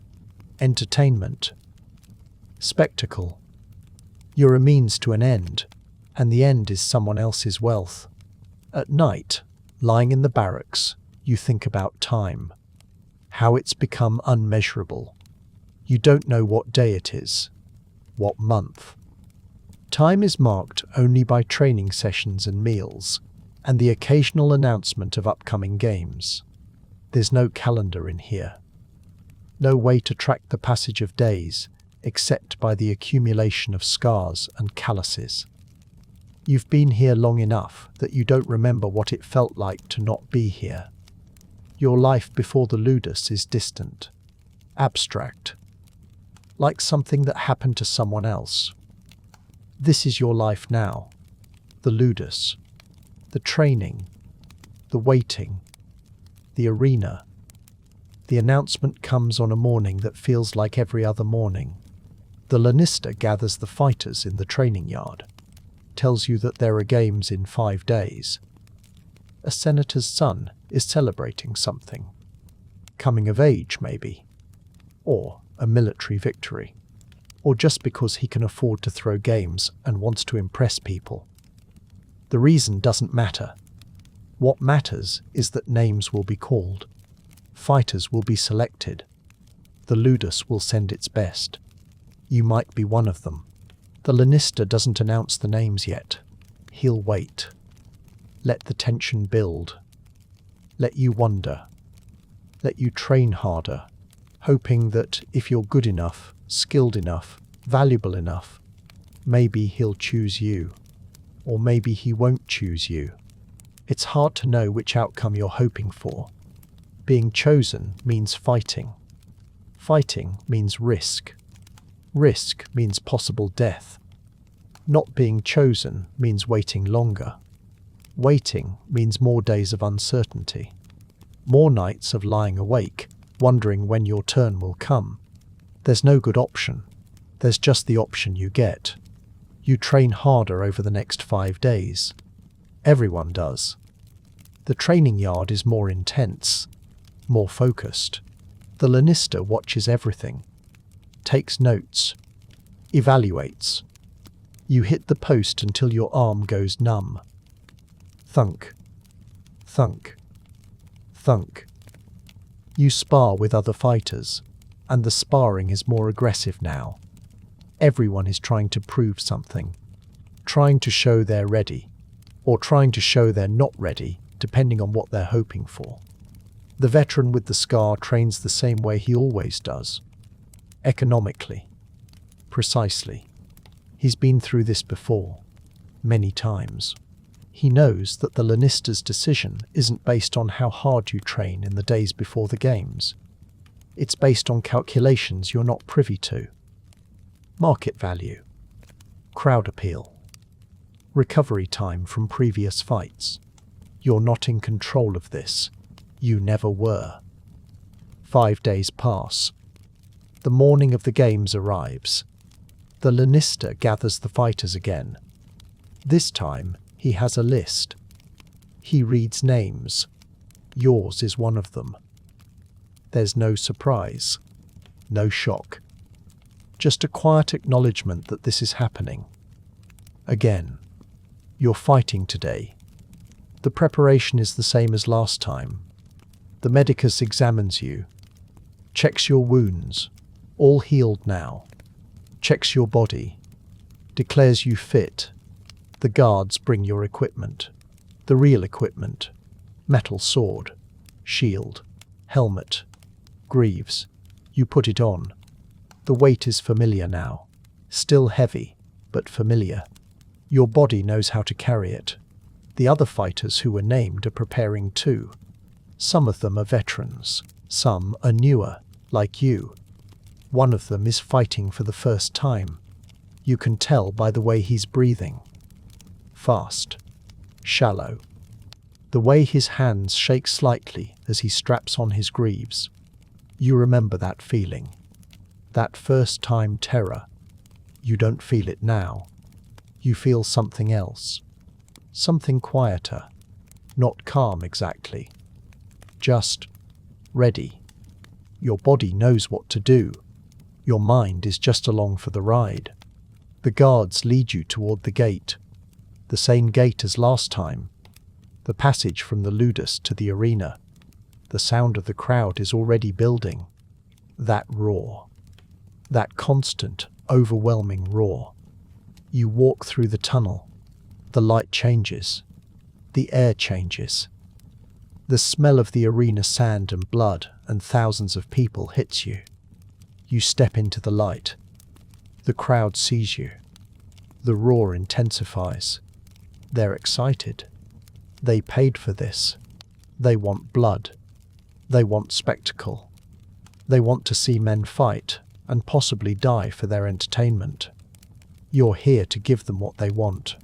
entertainment, spectacle. You're a means to an end, and the end is someone else's wealth. At night, lying in the barracks, you think about time. How it's become unmeasurable. You don't know what day it is, what month. Time is marked only by training sessions and meals, and the occasional announcement of upcoming games. There's no calendar in here. No way to track the passage of days, except by the accumulation of scars and calluses. You've been here long enough that you don't remember what it felt like to not be here. Your life before the ludus is distant, abstract, like something that happened to someone else. This is your life now. The ludus, the training, the waiting, the arena. The announcement comes on a morning that feels like every other morning. The lanista gathers the fighters in the training yard, tells you that there are games in 5 days. A senator's son is celebrating something. Coming of age, maybe. Or a military victory. Or just because he can afford to throw games and wants to impress people. The reason doesn't matter. What matters is that names will be called. Fighters will be selected. The ludus will send its best. You might be one of them. The lanista doesn't announce the names yet. He'll wait. Let the tension build. Let you wonder. Let you train harder, hoping that if you're good enough, skilled enough, valuable enough, maybe he'll choose you. Or maybe he won't choose you. It's hard to know which outcome you're hoping for. Being chosen means fighting. Fighting means risk. Risk means possible death. Not being chosen means waiting longer. Waiting means more days of uncertainty. More nights of lying awake, wondering when your turn will come. There's no good option. There's just the option you get. You train harder over the next 5 days. Everyone does. The training yard is more intense, more focused. The lanista watches everything, takes notes, evaluates. You hit the post until your arm goes numb. Thunk, thunk, thunk. You spar with other fighters, and the sparring is more aggressive now. Everyone is trying to prove something, trying to show they're ready, or trying to show they're not ready, depending on what they're hoping for. The veteran with the scar trains the same way he always does. Economically. Precisely. He's been through this before. Many times. He knows that the lanista's decision isn't based on how hard you train in the days before the games. It's based on calculations you're not privy to. Market value. Crowd appeal. Recovery time from previous fights. You're not in control of this. You never were. 5 days pass. The morning of the games arrives. The lanista gathers the fighters again. This time, he has a list. He reads names. Yours is one of them. There's no surprise. No shock. Just a quiet acknowledgement that this is happening. Again. You're fighting today. The preparation is the same as last time. The medicus examines you, checks your wounds, all healed now, checks your body, declares you fit. The guards bring your equipment, the real equipment, metal sword, shield, helmet, greaves. You put it on. The weight is familiar now, still heavy, but familiar. Your body knows how to carry it. The other fighters who were named are preparing too. Some of them are veterans, some are newer, like you. One of them is fighting for the first time. You can tell by the way he's breathing. Fast. Shallow. The way his hands shake slightly as he straps on his greaves. You remember that feeling. That first-time terror. You don't feel it now. You feel something else. Something quieter. Not calm exactly. Just ready. Your body knows what to do. Your mind is just along for the ride. The guards lead you toward the gate. The same gate as last time. The passage from the ludus to the arena. The sound of the crowd is already building. That roar. That constant, overwhelming roar. You walk through the tunnel. The light changes. The air changes. The smell of the arena sand and blood and thousands of people hits you. You step into the light. The crowd sees you. The roar intensifies. They're excited. They paid for this. They want blood. They want spectacle. They want to see men fight and possibly die for their entertainment. You're here to give them what they want.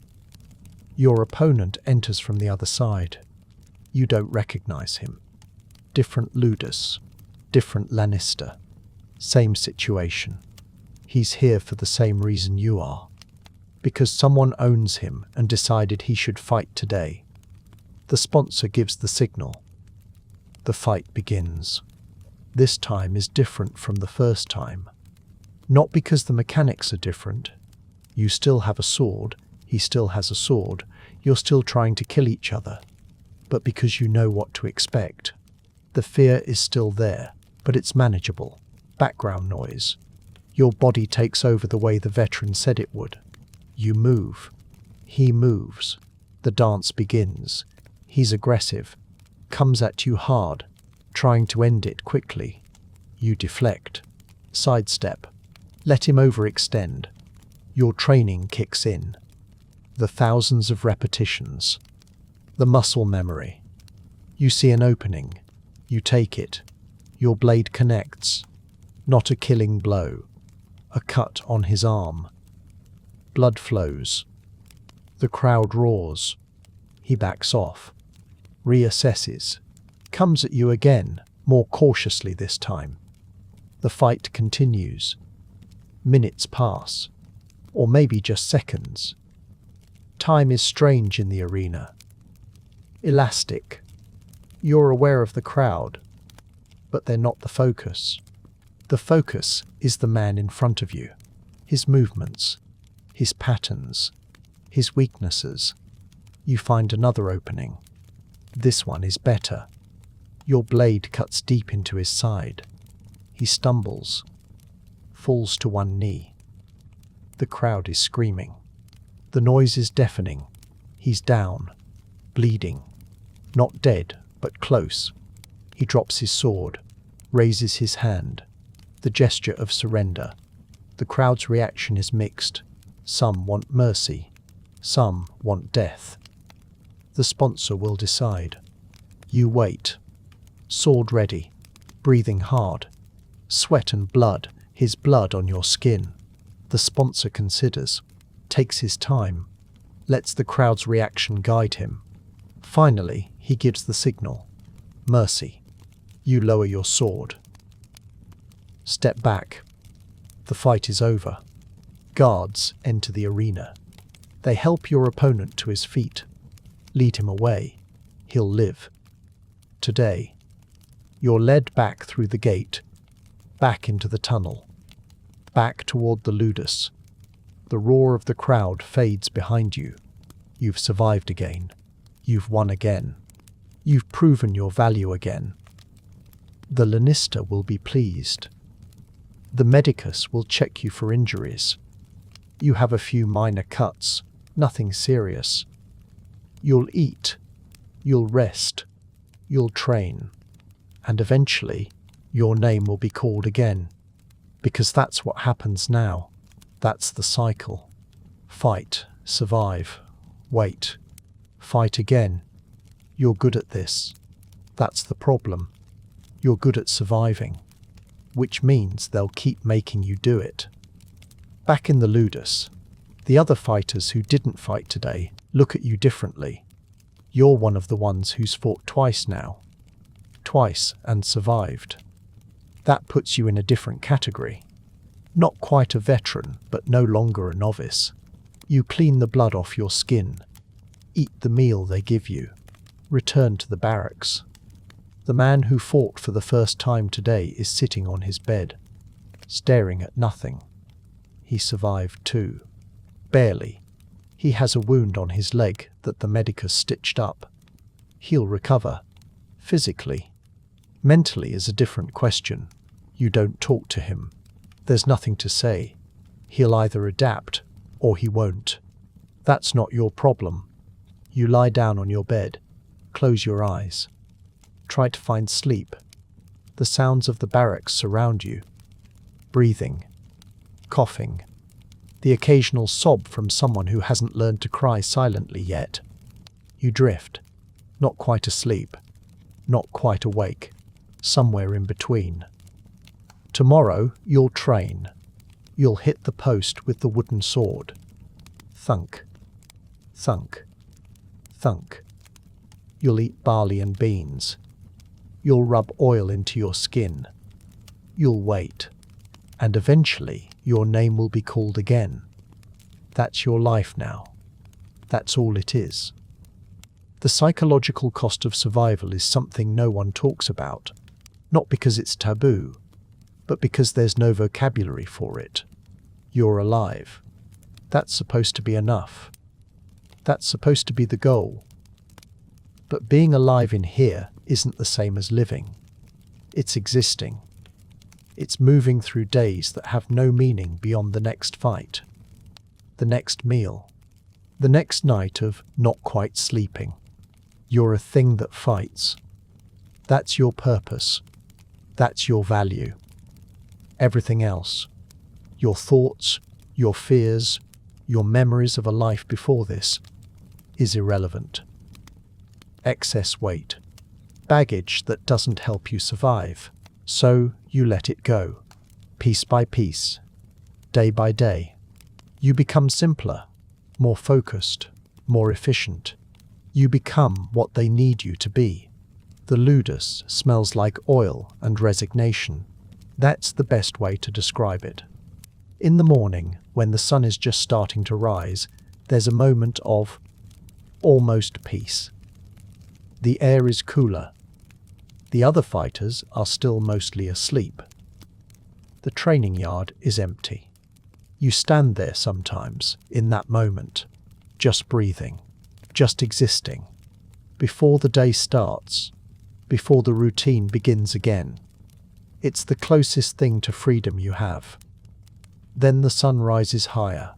Your opponent enters from the other side. You don't recognize him. Different Ludus, different Lannister. Same situation. He's here for the same reason you are. Because someone owns him and decided he should fight today. The sponsor gives the signal. The fight begins. This time is different from the first time. Not because the mechanics are different. You still have a sword, he still has a sword, you're still trying to kill each other. But because you know what to expect. The fear is still there, but it's manageable. Background noise. Your body takes over the way the veteran said it would. You move. He moves. The dance begins. He's aggressive. Comes at you hard, trying to end it quickly. You deflect. Sidestep. Let him overextend. Your training kicks in. The thousands of repetitions. The muscle memory. You see an opening. You take it. Your blade connects. Not a killing blow. A cut on his arm. Blood flows. The crowd roars. He backs off. Reassesses. Comes at you again, more cautiously this time. The fight continues. Minutes pass. Or maybe just seconds. Time is strange in the arena. Elastic. You're aware of the crowd, but they're not the focus. The focus is the man in front of you. His movements. His patterns. His weaknesses. You find another opening. This one is better. Your blade cuts deep into his side. He stumbles. Falls to one knee. The crowd is screaming. The noise is deafening. He's down. Bleeding. Not dead, but close. He drops his sword. Raises his hand. The gesture of surrender. The crowd's reaction is mixed. Some want mercy. Some want death. The sponsor will decide. You wait. Sword ready. Breathing hard. Sweat and blood. His blood on your skin. The sponsor considers. Takes his time. Lets the crowd's reaction guide him. Finally, he gives the signal. Mercy. You lower your sword. Step back. The fight is over. Guards enter the arena. They help your opponent to his feet. Lead him away. He'll live. Today, you're led back through the gate, back into the tunnel, back toward the Ludus. The roar of the crowd fades behind you. You've survived again. You've won again. You've proven your value again. The Lannister will be pleased. The medicus will check you for injuries. You have a few minor cuts, nothing serious. You'll eat. You'll rest. You'll train. And eventually, your name will be called again. Because that's what happens now. That's the cycle. Fight, survive, wait, fight again. You're good at this. That's the problem. You're good at surviving. Which means they'll keep making you do it. Back in the Ludus, the other fighters who didn't fight today look at you differently. You're one of the ones who's fought twice now. Twice and survived. That puts you in a different category. Not quite a veteran, but no longer a novice. You clean the blood off your skin. Eat the meal they give you. Return to the barracks. The man who fought for the first time today is sitting on his bed, staring at nothing. He survived too. Barely. He has a wound on his leg that the medicus stitched up. He'll recover. Physically. Mentally is a different question. You don't talk to him. There's nothing to say. He'll either adapt, or he won't. That's not your problem. You lie down on your bed. Close your eyes. Try to find sleep. The sounds of the barracks surround you. Breathing. Coughing. the occasional sob from someone who hasn't learned to cry silently yet. You drift, not quite asleep, not quite awake, somewhere in between. Tomorrow you'll train. You'll hit the post with the wooden sword. Thunk, thunk, thunk. You'll eat barley and beans. You'll rub oil into your skin. You'll wait. And eventually your name will be called again. That's your life now. That's all it is. The psychological cost of survival is something no one talks about, not because it's taboo, but because there's no vocabulary for it. You're alive. That's supposed to be enough. That's supposed to be the goal. But being alive in here isn't the same as living. It's existing. It's moving through days that have no meaning beyond the next fight, the next meal, the next night of not quite sleeping. You're a thing that fights. That's your purpose. That's your value. Everything else, your thoughts, your fears, your memories of a life before this, is irrelevant. Excess weight, baggage that doesn't help you survive, so you let it go, piece by piece, day by day. You become simpler, more focused, more efficient. You become what they need you to be. The ludus smells like oil and resignation. That's the best way to describe it. In the morning, when the sun is just starting to rise, there's a moment of almost peace. The air is cooler. The other fighters are still mostly asleep. The training yard is empty. You stand there sometimes, in that moment, just breathing, just existing, before the day starts, before the routine begins again. It's the closest thing to freedom you have. Then the sun rises higher.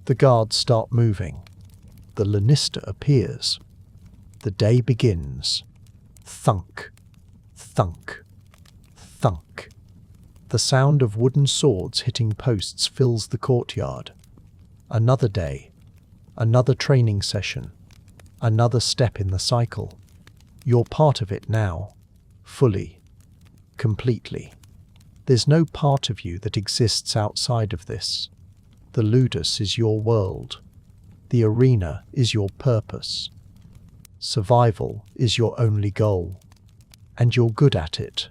The guards start moving. The lanista appears. The day begins. Thunk, thunk, thunk. The sound of wooden swords hitting posts fills the courtyard. Another day, another training session, another step in the cycle. You're part of it now, fully, completely. There's no part of you that exists outside of this. The ludus is your world. The arena is your purpose. Survival is your only goal. And you're good at it.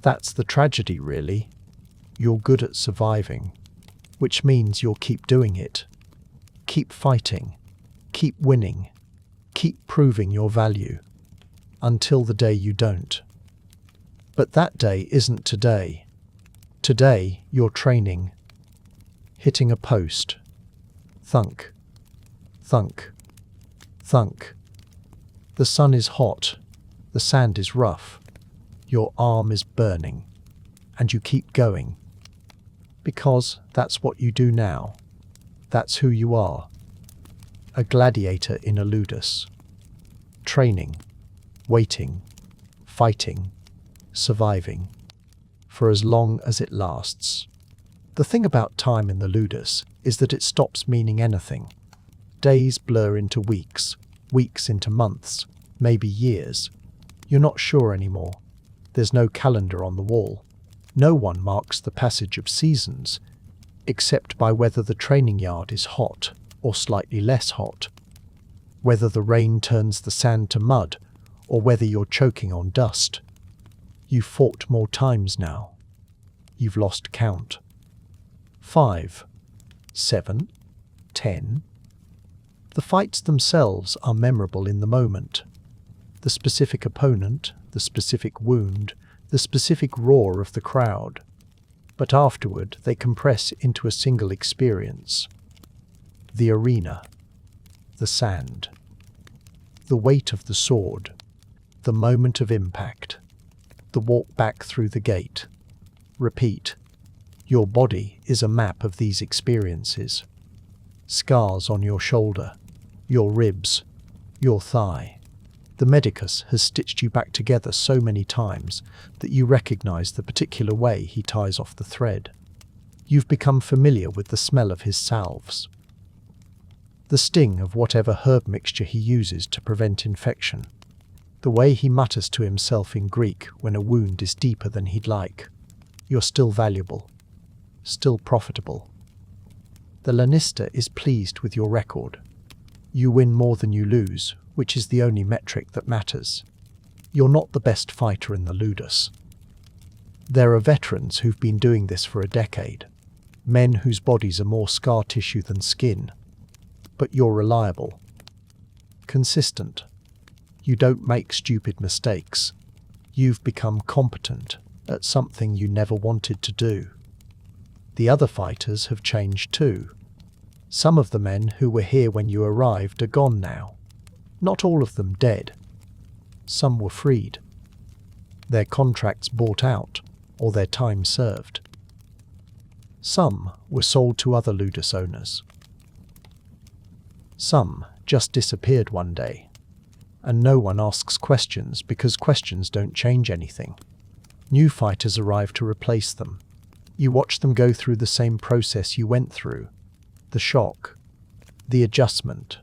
That's the tragedy, really. You're good at surviving, which means you'll keep doing it. Keep fighting. Keep winning. Keep proving your value. Until the day you don't. But that day isn't today. Today, you're training. Hitting a post. Thunk. Thunk. Thunk. The sun is hot. The sand is rough. Your arm is burning. And you keep going. Because that's what you do now. That's who you are. A gladiator in a ludus. Training. Waiting. Fighting. Surviving. For as long as it lasts. The thing about time in the ludus is that it stops meaning anything. Days blur into weeks, weeks into months, maybe years. You're not sure anymore. There's no calendar on the wall. No one marks the passage of seasons, except by whether the training yard is hot or slightly less hot, whether the rain turns the sand to mud, or whether you're choking on dust. You've fought more times now. You've lost count. 5, 7, 10. The fights themselves are memorable in the moment. The specific opponent, the specific wound, the specific roar of the crowd. But afterward they compress into a single experience. The arena. The sand. The weight of the sword. The moment of impact. The walk back through the gate. Repeat. Your body is a map of these experiences. Scars on your shoulder, your ribs, your thigh. The medicus has stitched you back together so many times that you recognize the particular way he ties off the thread. You've become familiar with the smell of his salves, the sting of whatever herb mixture he uses to prevent infection, the way he mutters to himself in Greek when a wound is deeper than he'd like. You're still valuable, still profitable. The Lannister is pleased with your record. You win more than you lose, which is the only metric that matters. You're not the best fighter in the Ludus. There are veterans who've been doing this for a decade, men whose bodies are more scar tissue than skin. But you're reliable, consistent. You don't make stupid mistakes. You've become competent at something you never wanted to do. The other fighters have changed too. Some of the men who were here when you arrived are gone now. Not all of them dead. Some were freed. Their contracts bought out, or their time served. Some were sold to other Ludus owners. Some just disappeared one day, and no one asks questions because questions don't change anything. New fighters arrive to replace them. You watch them go through the same process you went through. The shock, the adjustment,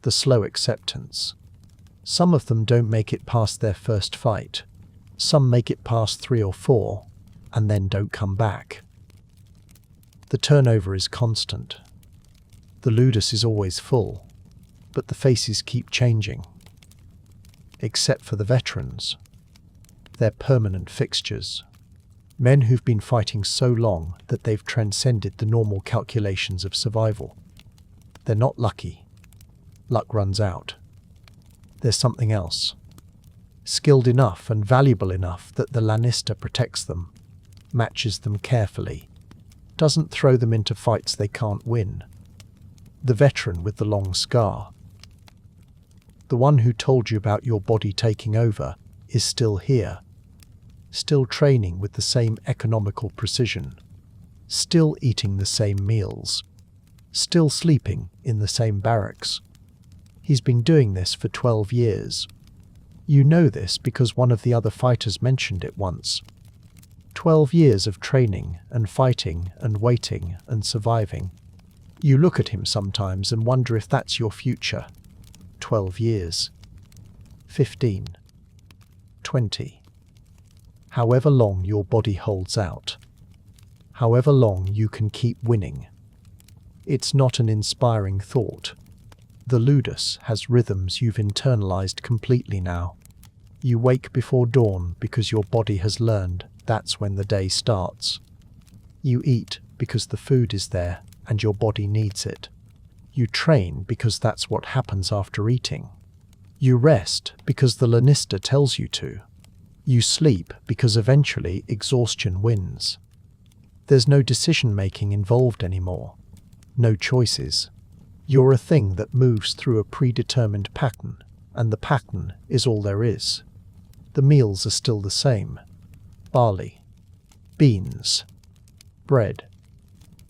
the slow acceptance. Some of them don't make it past their first fight. Some make it past 3 or 4, and then don't come back. The turnover is constant. The Ludus is always full, but the faces keep changing. Except for the veterans. They're permanent fixtures. Men who've been fighting so long that they've transcended the normal calculations of survival. They're not lucky. Luck runs out. There's something else. Skilled enough and valuable enough that the Lannister protects them, matches them carefully, doesn't throw them into fights they can't win. The veteran with the long scar. The one who told you about your body taking over is still here. Still training with the same economical precision. Still eating the same meals. Still sleeping in the same barracks. He's been doing this for 12 years. You know this because one of the other fighters mentioned it once. 12 years of training and fighting and waiting and surviving. You look at him sometimes and wonder if that's your future. 12 years. 15. 20. However long your body holds out. However long you can keep winning. It's not an inspiring thought. The Ludus has rhythms you've internalized completely now. You wake before dawn because your body has learned that's when the day starts. You eat because the food is there and your body needs it. You train because that's what happens after eating. You rest because the Lannister tells you to. You sleep because eventually exhaustion wins. There's no decision-making involved anymore. No choices. You're a thing that moves through a predetermined pattern, and the pattern is all there is. The meals are still the same. Barley, beans, bread.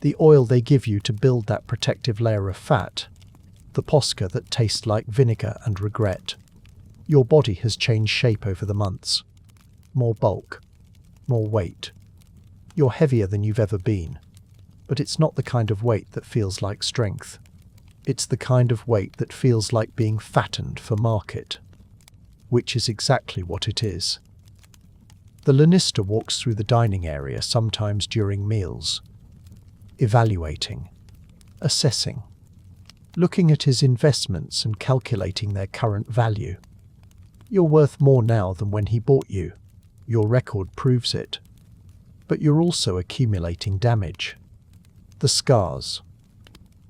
The oil they give you to build that protective layer of fat. The posca that tastes like vinegar and regret. Your body has changed shape over the months. More bulk, more weight. You're heavier than you've ever been. But it's not the kind of weight that feels like strength. It's the kind of weight that feels like being fattened for market. Which is exactly what it is. The Lannister walks through the dining area sometimes during meals. Evaluating. Assessing. Looking at his investments and calculating their current value. You're worth more now than when he bought you. Your record proves it. But you're also accumulating damage. The scars.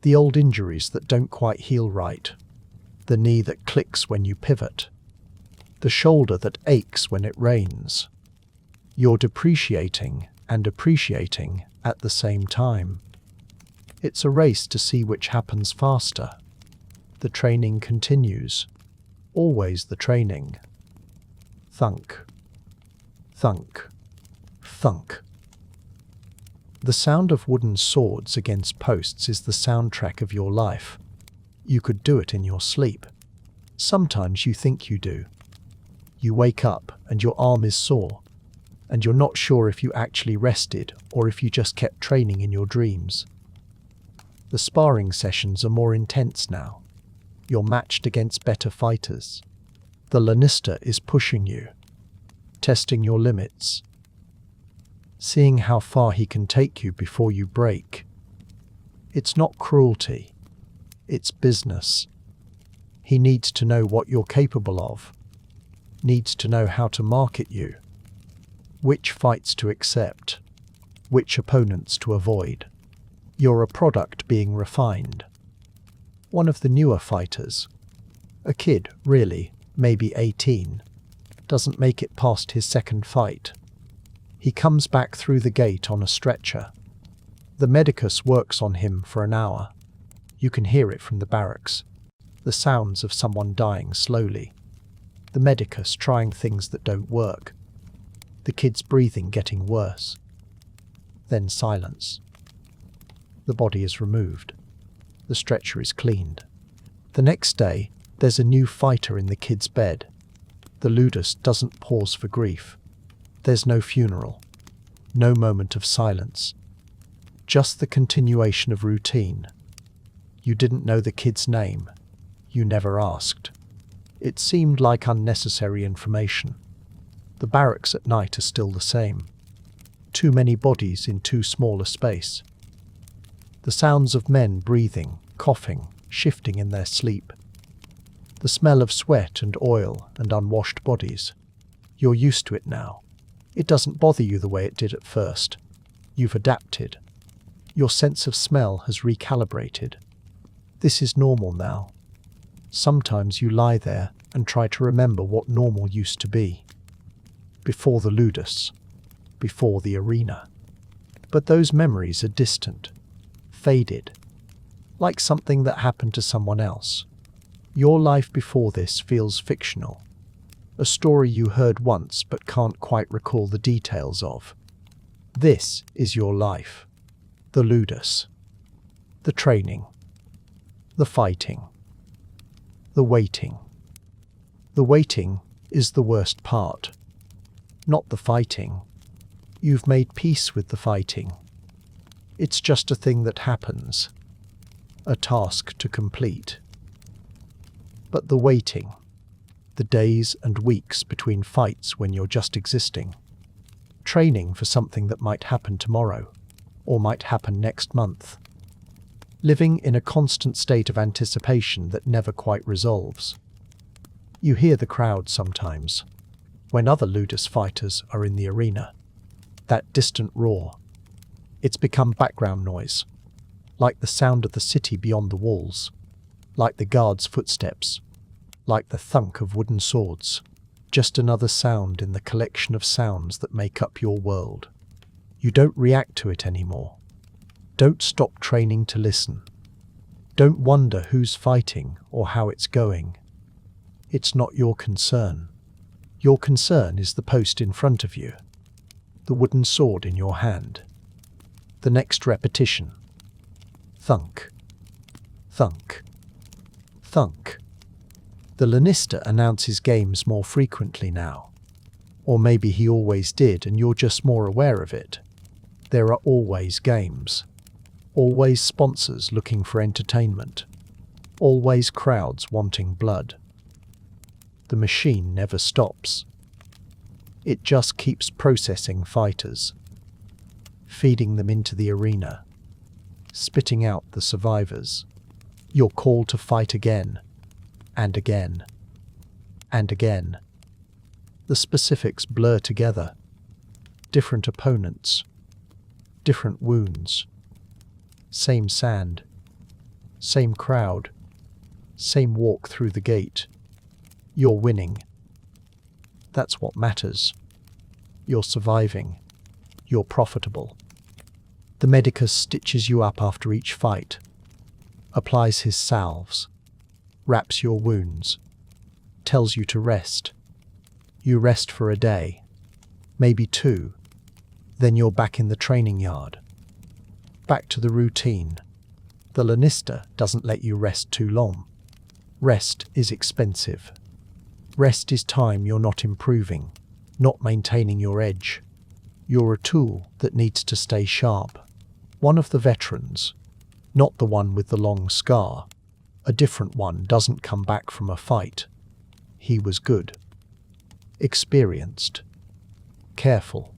The old injuries that don't quite heal right. The knee that clicks when you pivot. The shoulder that aches when it rains. You're depreciating and appreciating at the same time. It's a race to see which happens faster. The training continues. Always the training. Thunk. Thunk. Thunk. The sound of wooden swords against posts is the soundtrack of your life. You could do it in your sleep. Sometimes you think you do. You wake up and your arm is sore. and you're not sure if you actually rested or if you just kept training in your dreams. The sparring sessions are more intense now. You're matched against better fighters. The Lannister is pushing you, testing your limits, seeing how far he can take you before you break. It's not cruelty, it's business. He needs to know what you're capable of, needs to know how to market you, which fights to accept, which opponents to avoid. You're a product being refined. One of the newer fighters, a kid, really, maybe 18, doesn't make it past his second fight. He comes back through the gate on a stretcher. The medicus works on him for an hour. You can hear it from the barracks. The sounds of someone dying slowly. The medicus trying things that don't work. The kid's breathing getting worse. Then silence. The body is removed. The stretcher is cleaned. The next day, there's a new fighter in the kid's bed. The ludus doesn't pause for grief. There's no funeral. No moment of silence. Just the continuation of routine. You didn't know the kid's name. You never asked. It seemed like unnecessary information. The barracks at night are still the same. Too many bodies in too small a space. The sounds of men breathing, coughing, shifting in their sleep. The smell of sweat and oil and unwashed bodies. You're used to it now. It doesn't bother you the way it did at first. You've adapted. Your sense of smell has recalibrated. This is normal now. Sometimes you lie there and try to remember what normal used to be. Before the ludus. Before the arena. But those memories are distant. Faded. Like something that happened to someone else. Your life before this feels fictional. A story you heard once but can't quite recall the details of. This is your life. The ludus. The training. The fighting. The waiting. The waiting is the worst part. Not the fighting. You've made peace with the fighting. It's just a thing that happens. A task to complete. But the waiting, the days and weeks between fights when you're just existing, training for something that might happen tomorrow, or might happen next month, living in a constant state of anticipation that never quite resolves. You hear the crowd sometimes, when other ludus fighters are in the arena, that distant roar. It's become background noise, like the sound of the city beyond the walls, like the guards' footsteps, like the thunk of wooden swords, just another sound in the collection of sounds that make up your world. You don't react to it anymore. Don't stop training to listen. Don't wonder who's fighting or how it's going. It's not your concern. Your concern is the post in front of you, the wooden sword in your hand. The next repetition. Thunk. Thunk. Thunk. The Lannister announces games more frequently now. Or maybe he always did and you're just more aware of it. There are always games. Always sponsors looking for entertainment. Always crowds wanting blood. The machine never stops. It just keeps processing fighters. Feeding them into the arena. Spitting out the survivors. You're called to fight again. And again. And again. The specifics blur together. Different opponents. Different wounds. Same sand. Same crowd. Same walk through the gate. You're winning. That's what matters. You're surviving. You're profitable. The medicus stitches you up after each fight. Applies his salves. Wraps your wounds. Tells you to rest. You rest for a day. Maybe two. Then you're back in the training yard. Back to the routine. The Lannister doesn't let you rest too long. Rest is expensive. Rest is time you're not improving, not maintaining your edge, You're a tool that needs to stay sharp. One of the veterans, not the one with the long scar, a different one, doesn't come back from a fight. He was good, experienced, careful.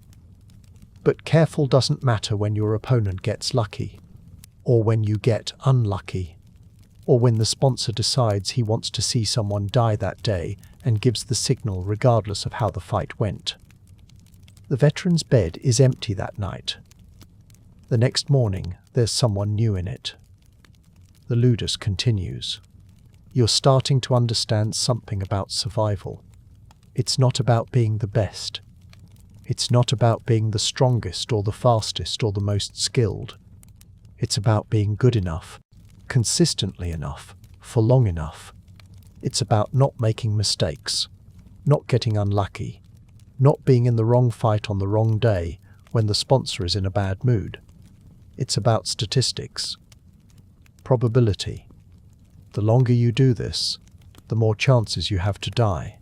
But careful doesn't matter when your opponent gets lucky, or when you get unlucky, or when the sponsor decides he wants to see someone die that day and gives the signal regardless of how the fight went. The veteran's bed is empty that night. The next morning, there's someone new in it. The ludus continues. You're starting to understand something about survival. It's not about being the best. It's not about being the strongest or the fastest or the most skilled. It's about being good enough, consistently enough, for long enough. It's about not making mistakes, not getting unlucky, not being in the wrong fight on the wrong day when the sponsor is in a bad mood. It's about statistics, probability. The longer you do this, the more chances you have to die.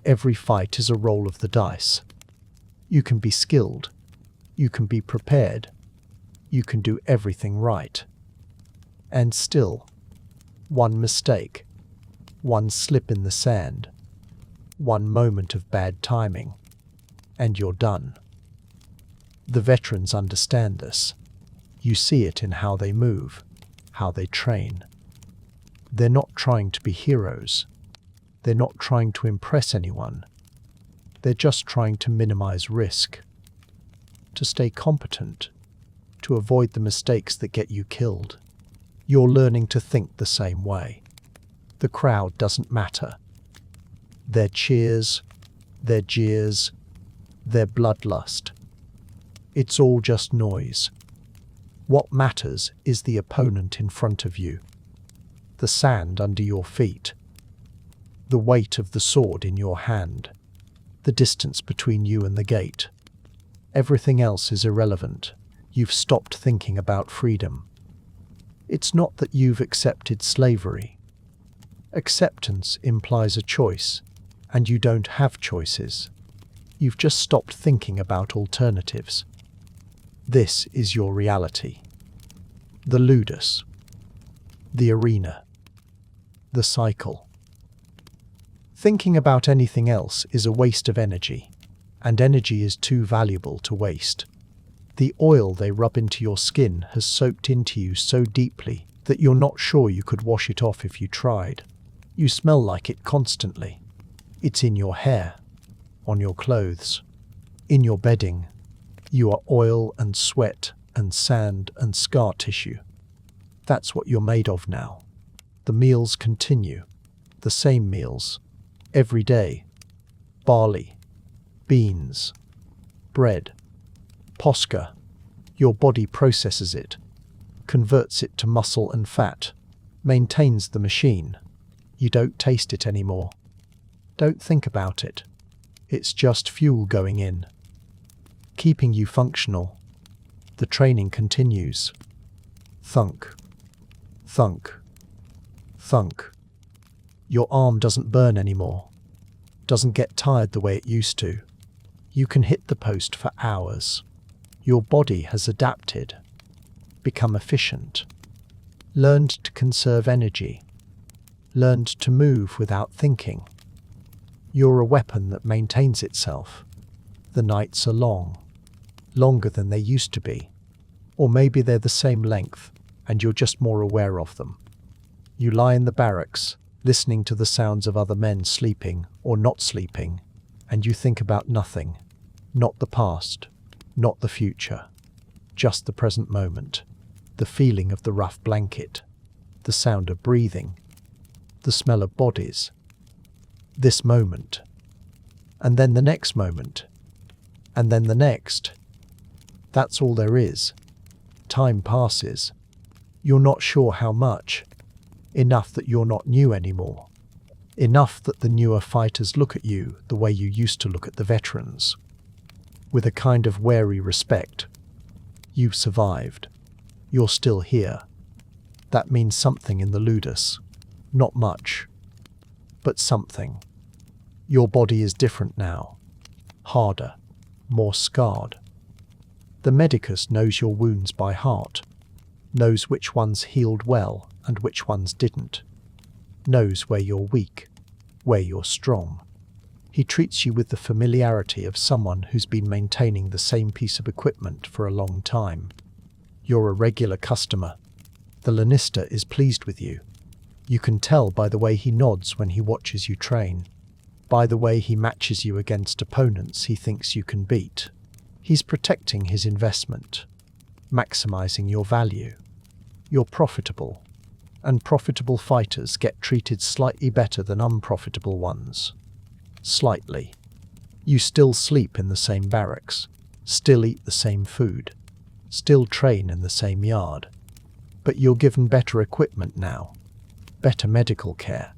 Every fight is a roll of the dice. You can be skilled. You can be prepared. You can do everything right. And still, one mistake, one slip in the sand, one moment of bad timing, and you're done. The veterans understand this. You see it in how they move, how they train. They're not trying to be heroes. They're not trying to impress anyone. They're just trying to minimize risk, to stay competent, to avoid the mistakes that get you killed. You're learning to think the same way. The crowd doesn't matter. Their cheers, their jeers, their bloodlust. It's all just noise. What matters is the opponent in front of you, the sand under your feet, the weight of the sword in your hand, the distance between you and the gate. Everything else is irrelevant. You've stopped thinking about freedom. It's not that you've accepted slavery. Acceptance implies a choice, and you don't have choices. You've just stopped thinking about alternatives. This is your reality. The ludus, the arena, the cycle. Thinking about anything else is a waste of energy, and energy is too valuable to waste. The oil they rub into your skin has soaked into you so deeply that you're not sure you could wash it off if you tried. You smell like it constantly. It's in your hair, on your clothes, in your bedding. You are oil and sweat and sand and scar tissue. That's what you're made of now. The meals continue, the same meals, every day. Barley, beans, bread, posca. Your body processes it, converts it to muscle and fat, maintains the machine. You don't taste it anymore. Don't think about it. It's just fuel going in, keeping you functional. The training continues. Thunk, thunk, thunk. Your arm doesn't burn anymore, doesn't get tired the way it used to. You can hit the post for hours. Your body has adapted, become efficient, learned to conserve energy, learned to move without thinking. You're a weapon that maintains itself. The nights are long, longer than they used to be. Or maybe they're the same length, and you're just more aware of them. You lie in the barracks, listening to the sounds of other men sleeping or not sleeping, and you think about nothing. Not the past, not the future. Just the present moment. The feeling of the rough blanket. The sound of breathing. The smell of bodies. This moment. And then the next moment. And then the next. That's all there is. Time passes. You're not sure how much. Enough that you're not new anymore. Enough that the newer fighters look at you the way you used to look at the veterans. With a kind of wary respect. You've survived. You're still here. That means something in the ludus. Not much. But something. Your body is different now. Harder. More scarred. The medicus knows your wounds by heart, knows which ones healed well and which ones didn't, knows where you're weak, where you're strong. He treats you with the familiarity of someone who's been maintaining the same piece of equipment for a long time. You're a regular customer. The Lannister is pleased with you. You can tell by the way he nods when he watches you train, by the way he matches you against opponents he thinks you can beat. He's protecting his investment, maximizing your value. You're profitable, and profitable fighters get treated slightly better than unprofitable ones. Slightly. You still sleep in the same barracks, still eat the same food, still train in the same yard. But you're given better equipment now, better medical care.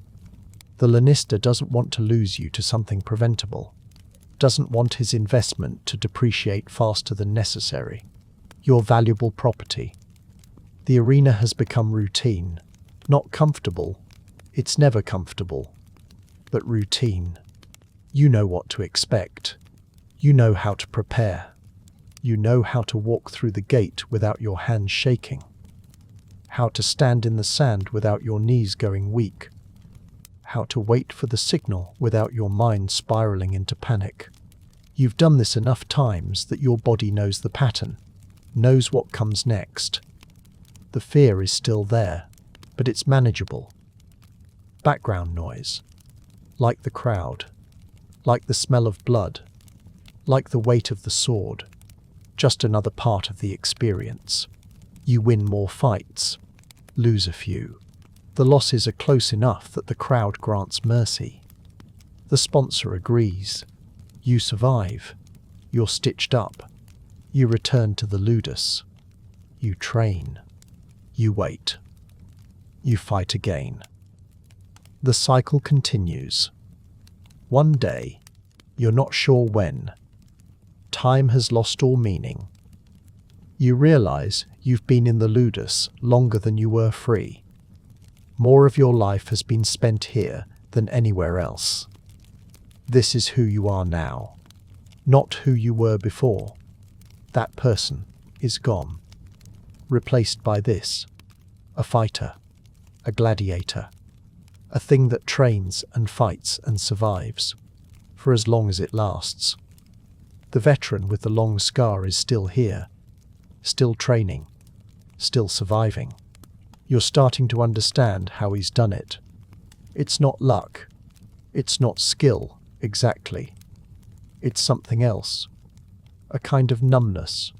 The Lannister doesn't want to lose you to something preventable, doesn't want his investment to depreciate faster than necessary. You're valuable property. The arena has become routine, not comfortable. It's never comfortable, but routine. You know what to expect. You know how to prepare. You know how to walk through the gate without your hands shaking. How to stand in the sand without your knees going weak. How to wait for the signal without your mind spiraling into panic. You've done this enough times that your body knows the pattern, knows what comes next. The fear is still there, but it's manageable. Background noise. Like the crowd. Like the smell of blood. Like the weight of the sword. Just another part of the experience. You win more fights. Lose a few. The losses are close enough that the crowd grants mercy. The sponsor agrees. You survive. You're stitched up. You return to the ludus. You train. You wait. You fight again. The cycle continues. One day, you're not sure when, time has lost all meaning. You realize you've been in the ludus longer than you were free. More of your life has been spent here than anywhere else. This is who you are now, not who you were before. That person is gone, replaced by this, a fighter, a gladiator, a thing that trains and fights and survives, for as long as it lasts. The veteran with the long scar is still here, still training, still surviving. You're starting to understand how he's done it. It's not luck. It's not skill, exactly. It's something else. A kind of numbness.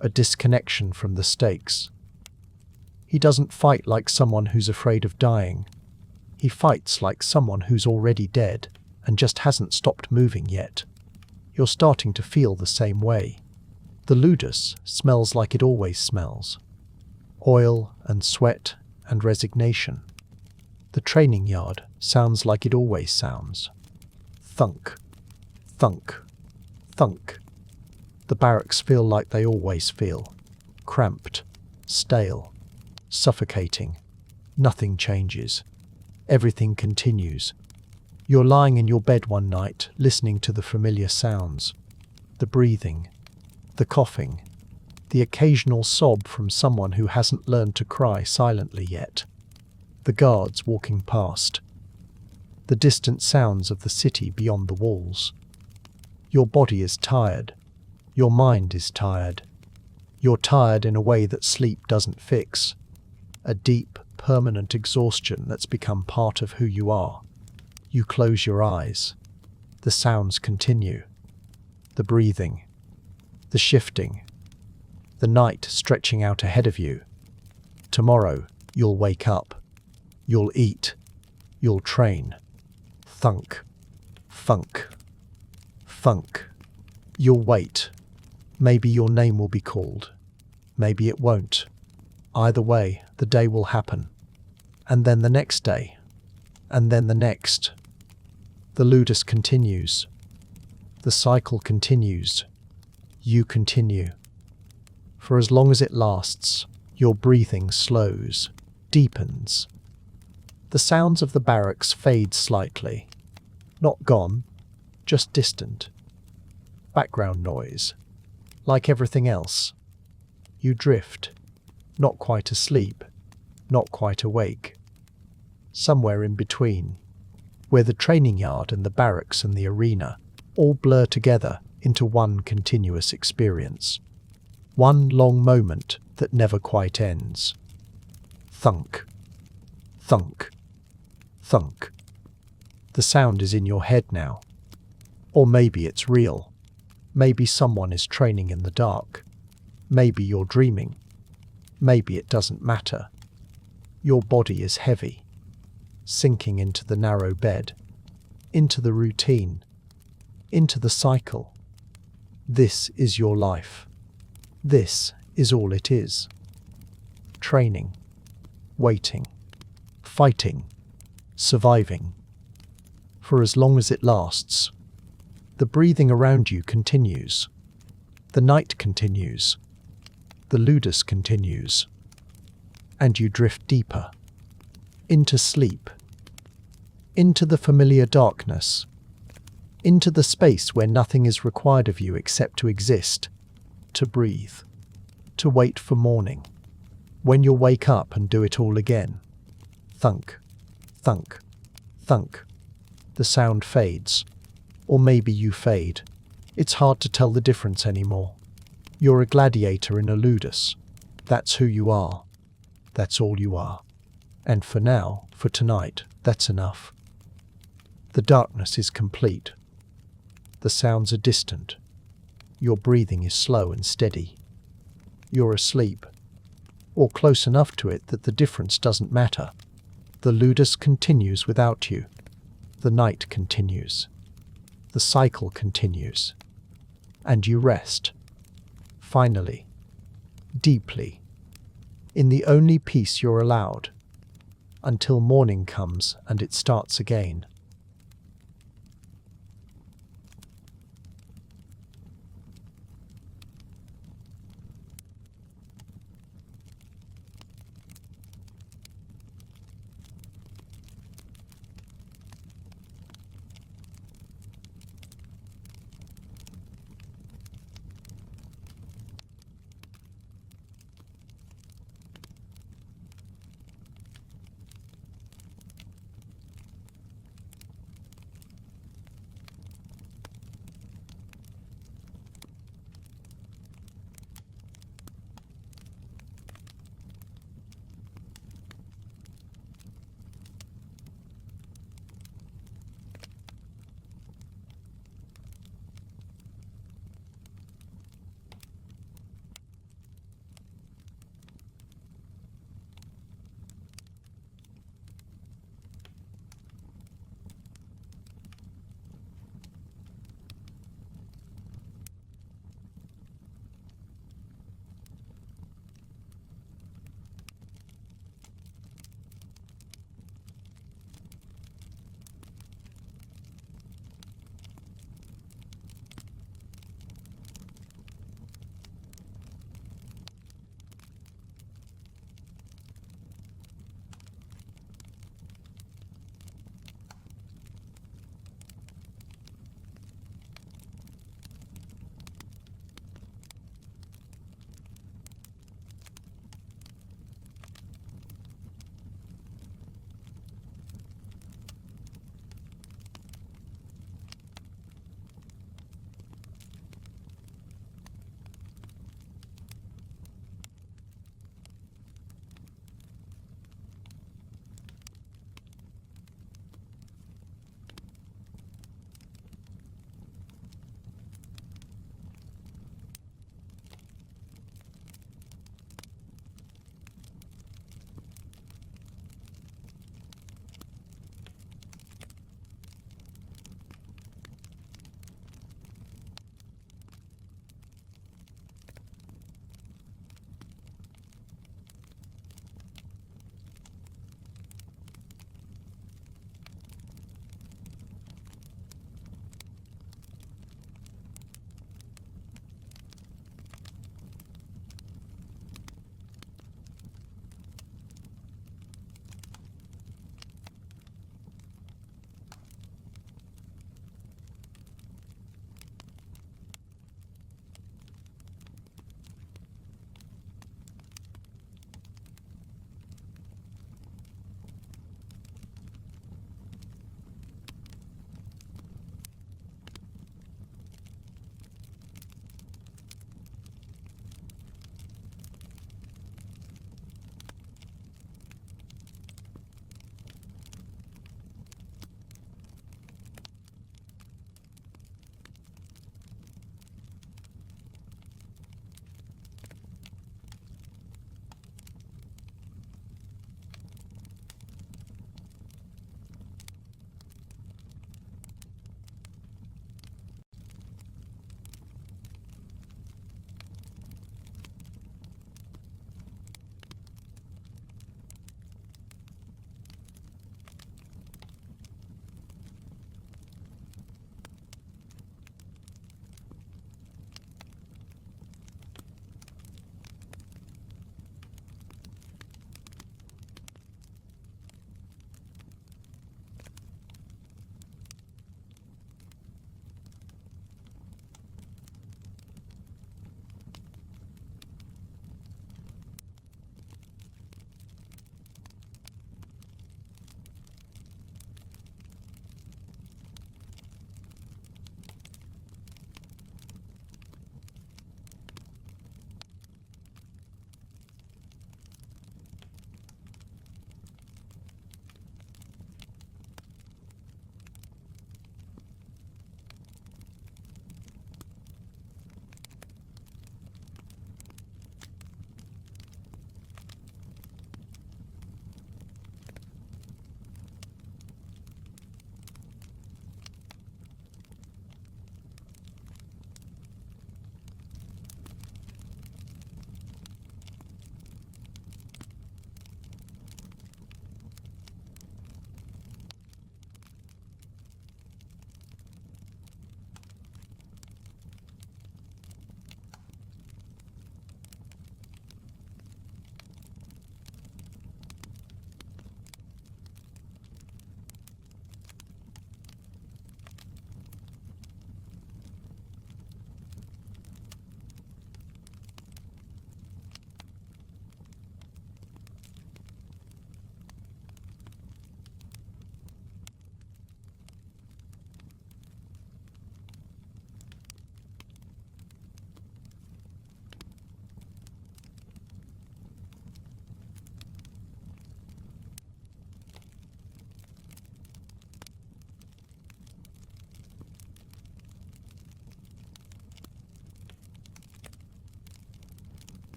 A disconnection from the stakes. He doesn't fight like someone who's afraid of dying. He fights like someone who's already dead and just hasn't stopped moving yet. You're starting to feel the same way. The ludus smells like it always smells. Oil and sweat and resignation. The training yard sounds like it always sounds. Thunk, thunk, thunk. The barracks feel like they always feel. Cramped, stale, suffocating. Nothing changes. Everything continues. You're lying in your bed one night, listening to the familiar sounds. The breathing, the coughing, the occasional sob from someone who hasn't learned to cry silently yet. The guards walking past. The distant sounds of the city beyond the walls. Your body is tired. Your mind is tired. You're tired in a way that sleep doesn't fix. A deep, permanent exhaustion that's become part of who you are. You close your eyes. The sounds continue. The breathing. The shifting. The night stretching out ahead of you. Tomorrow, you'll wake up. You'll eat. You'll train. Thunk. Funk. Funk. You'll wait. Maybe your name will be called. Maybe it won't. Either way, the day will happen. And then the next day. And then the next. The ludus continues. The cycle continues. You continue. For as long as it lasts, your breathing slows, deepens. The sounds of the barracks fade slightly. Not gone, just distant. Background noise. Like everything else, you drift, not quite asleep, not quite awake. Somewhere in between, where the training yard and the barracks and the arena all blur together into one continuous experience. One long moment that never quite ends. Thunk, thunk, thunk. The sound is in your head now. Or maybe it's real. Maybe someone is training in the dark. Maybe you're dreaming. Maybe it doesn't matter. Your body is heavy, sinking into the narrow bed, into the routine, into the cycle. This is your life. This is all it is. Training, waiting, fighting, surviving. For as long as it lasts, the breathing around you continues. The night continues. The ludus continues. And you drift deeper, into sleep, into the familiar darkness, into the space where nothing is required of you except to exist, to breathe, to wait for morning, when you'll wake up and do it all again. Thunk, thunk, thunk. The sound fades. Or maybe you fade. It's hard to tell the difference anymore. You're a gladiator in a ludus. That's who you are. That's all you are. And for now, for tonight, that's enough. The darkness is complete. The sounds are distant. Your breathing is slow and steady. You're asleep. Or close enough to it that the difference doesn't matter. The ludus continues without you. The night continues. The cycle continues. And you rest. Finally. Deeply. In the only peace you're allowed. Until morning comes and it starts again.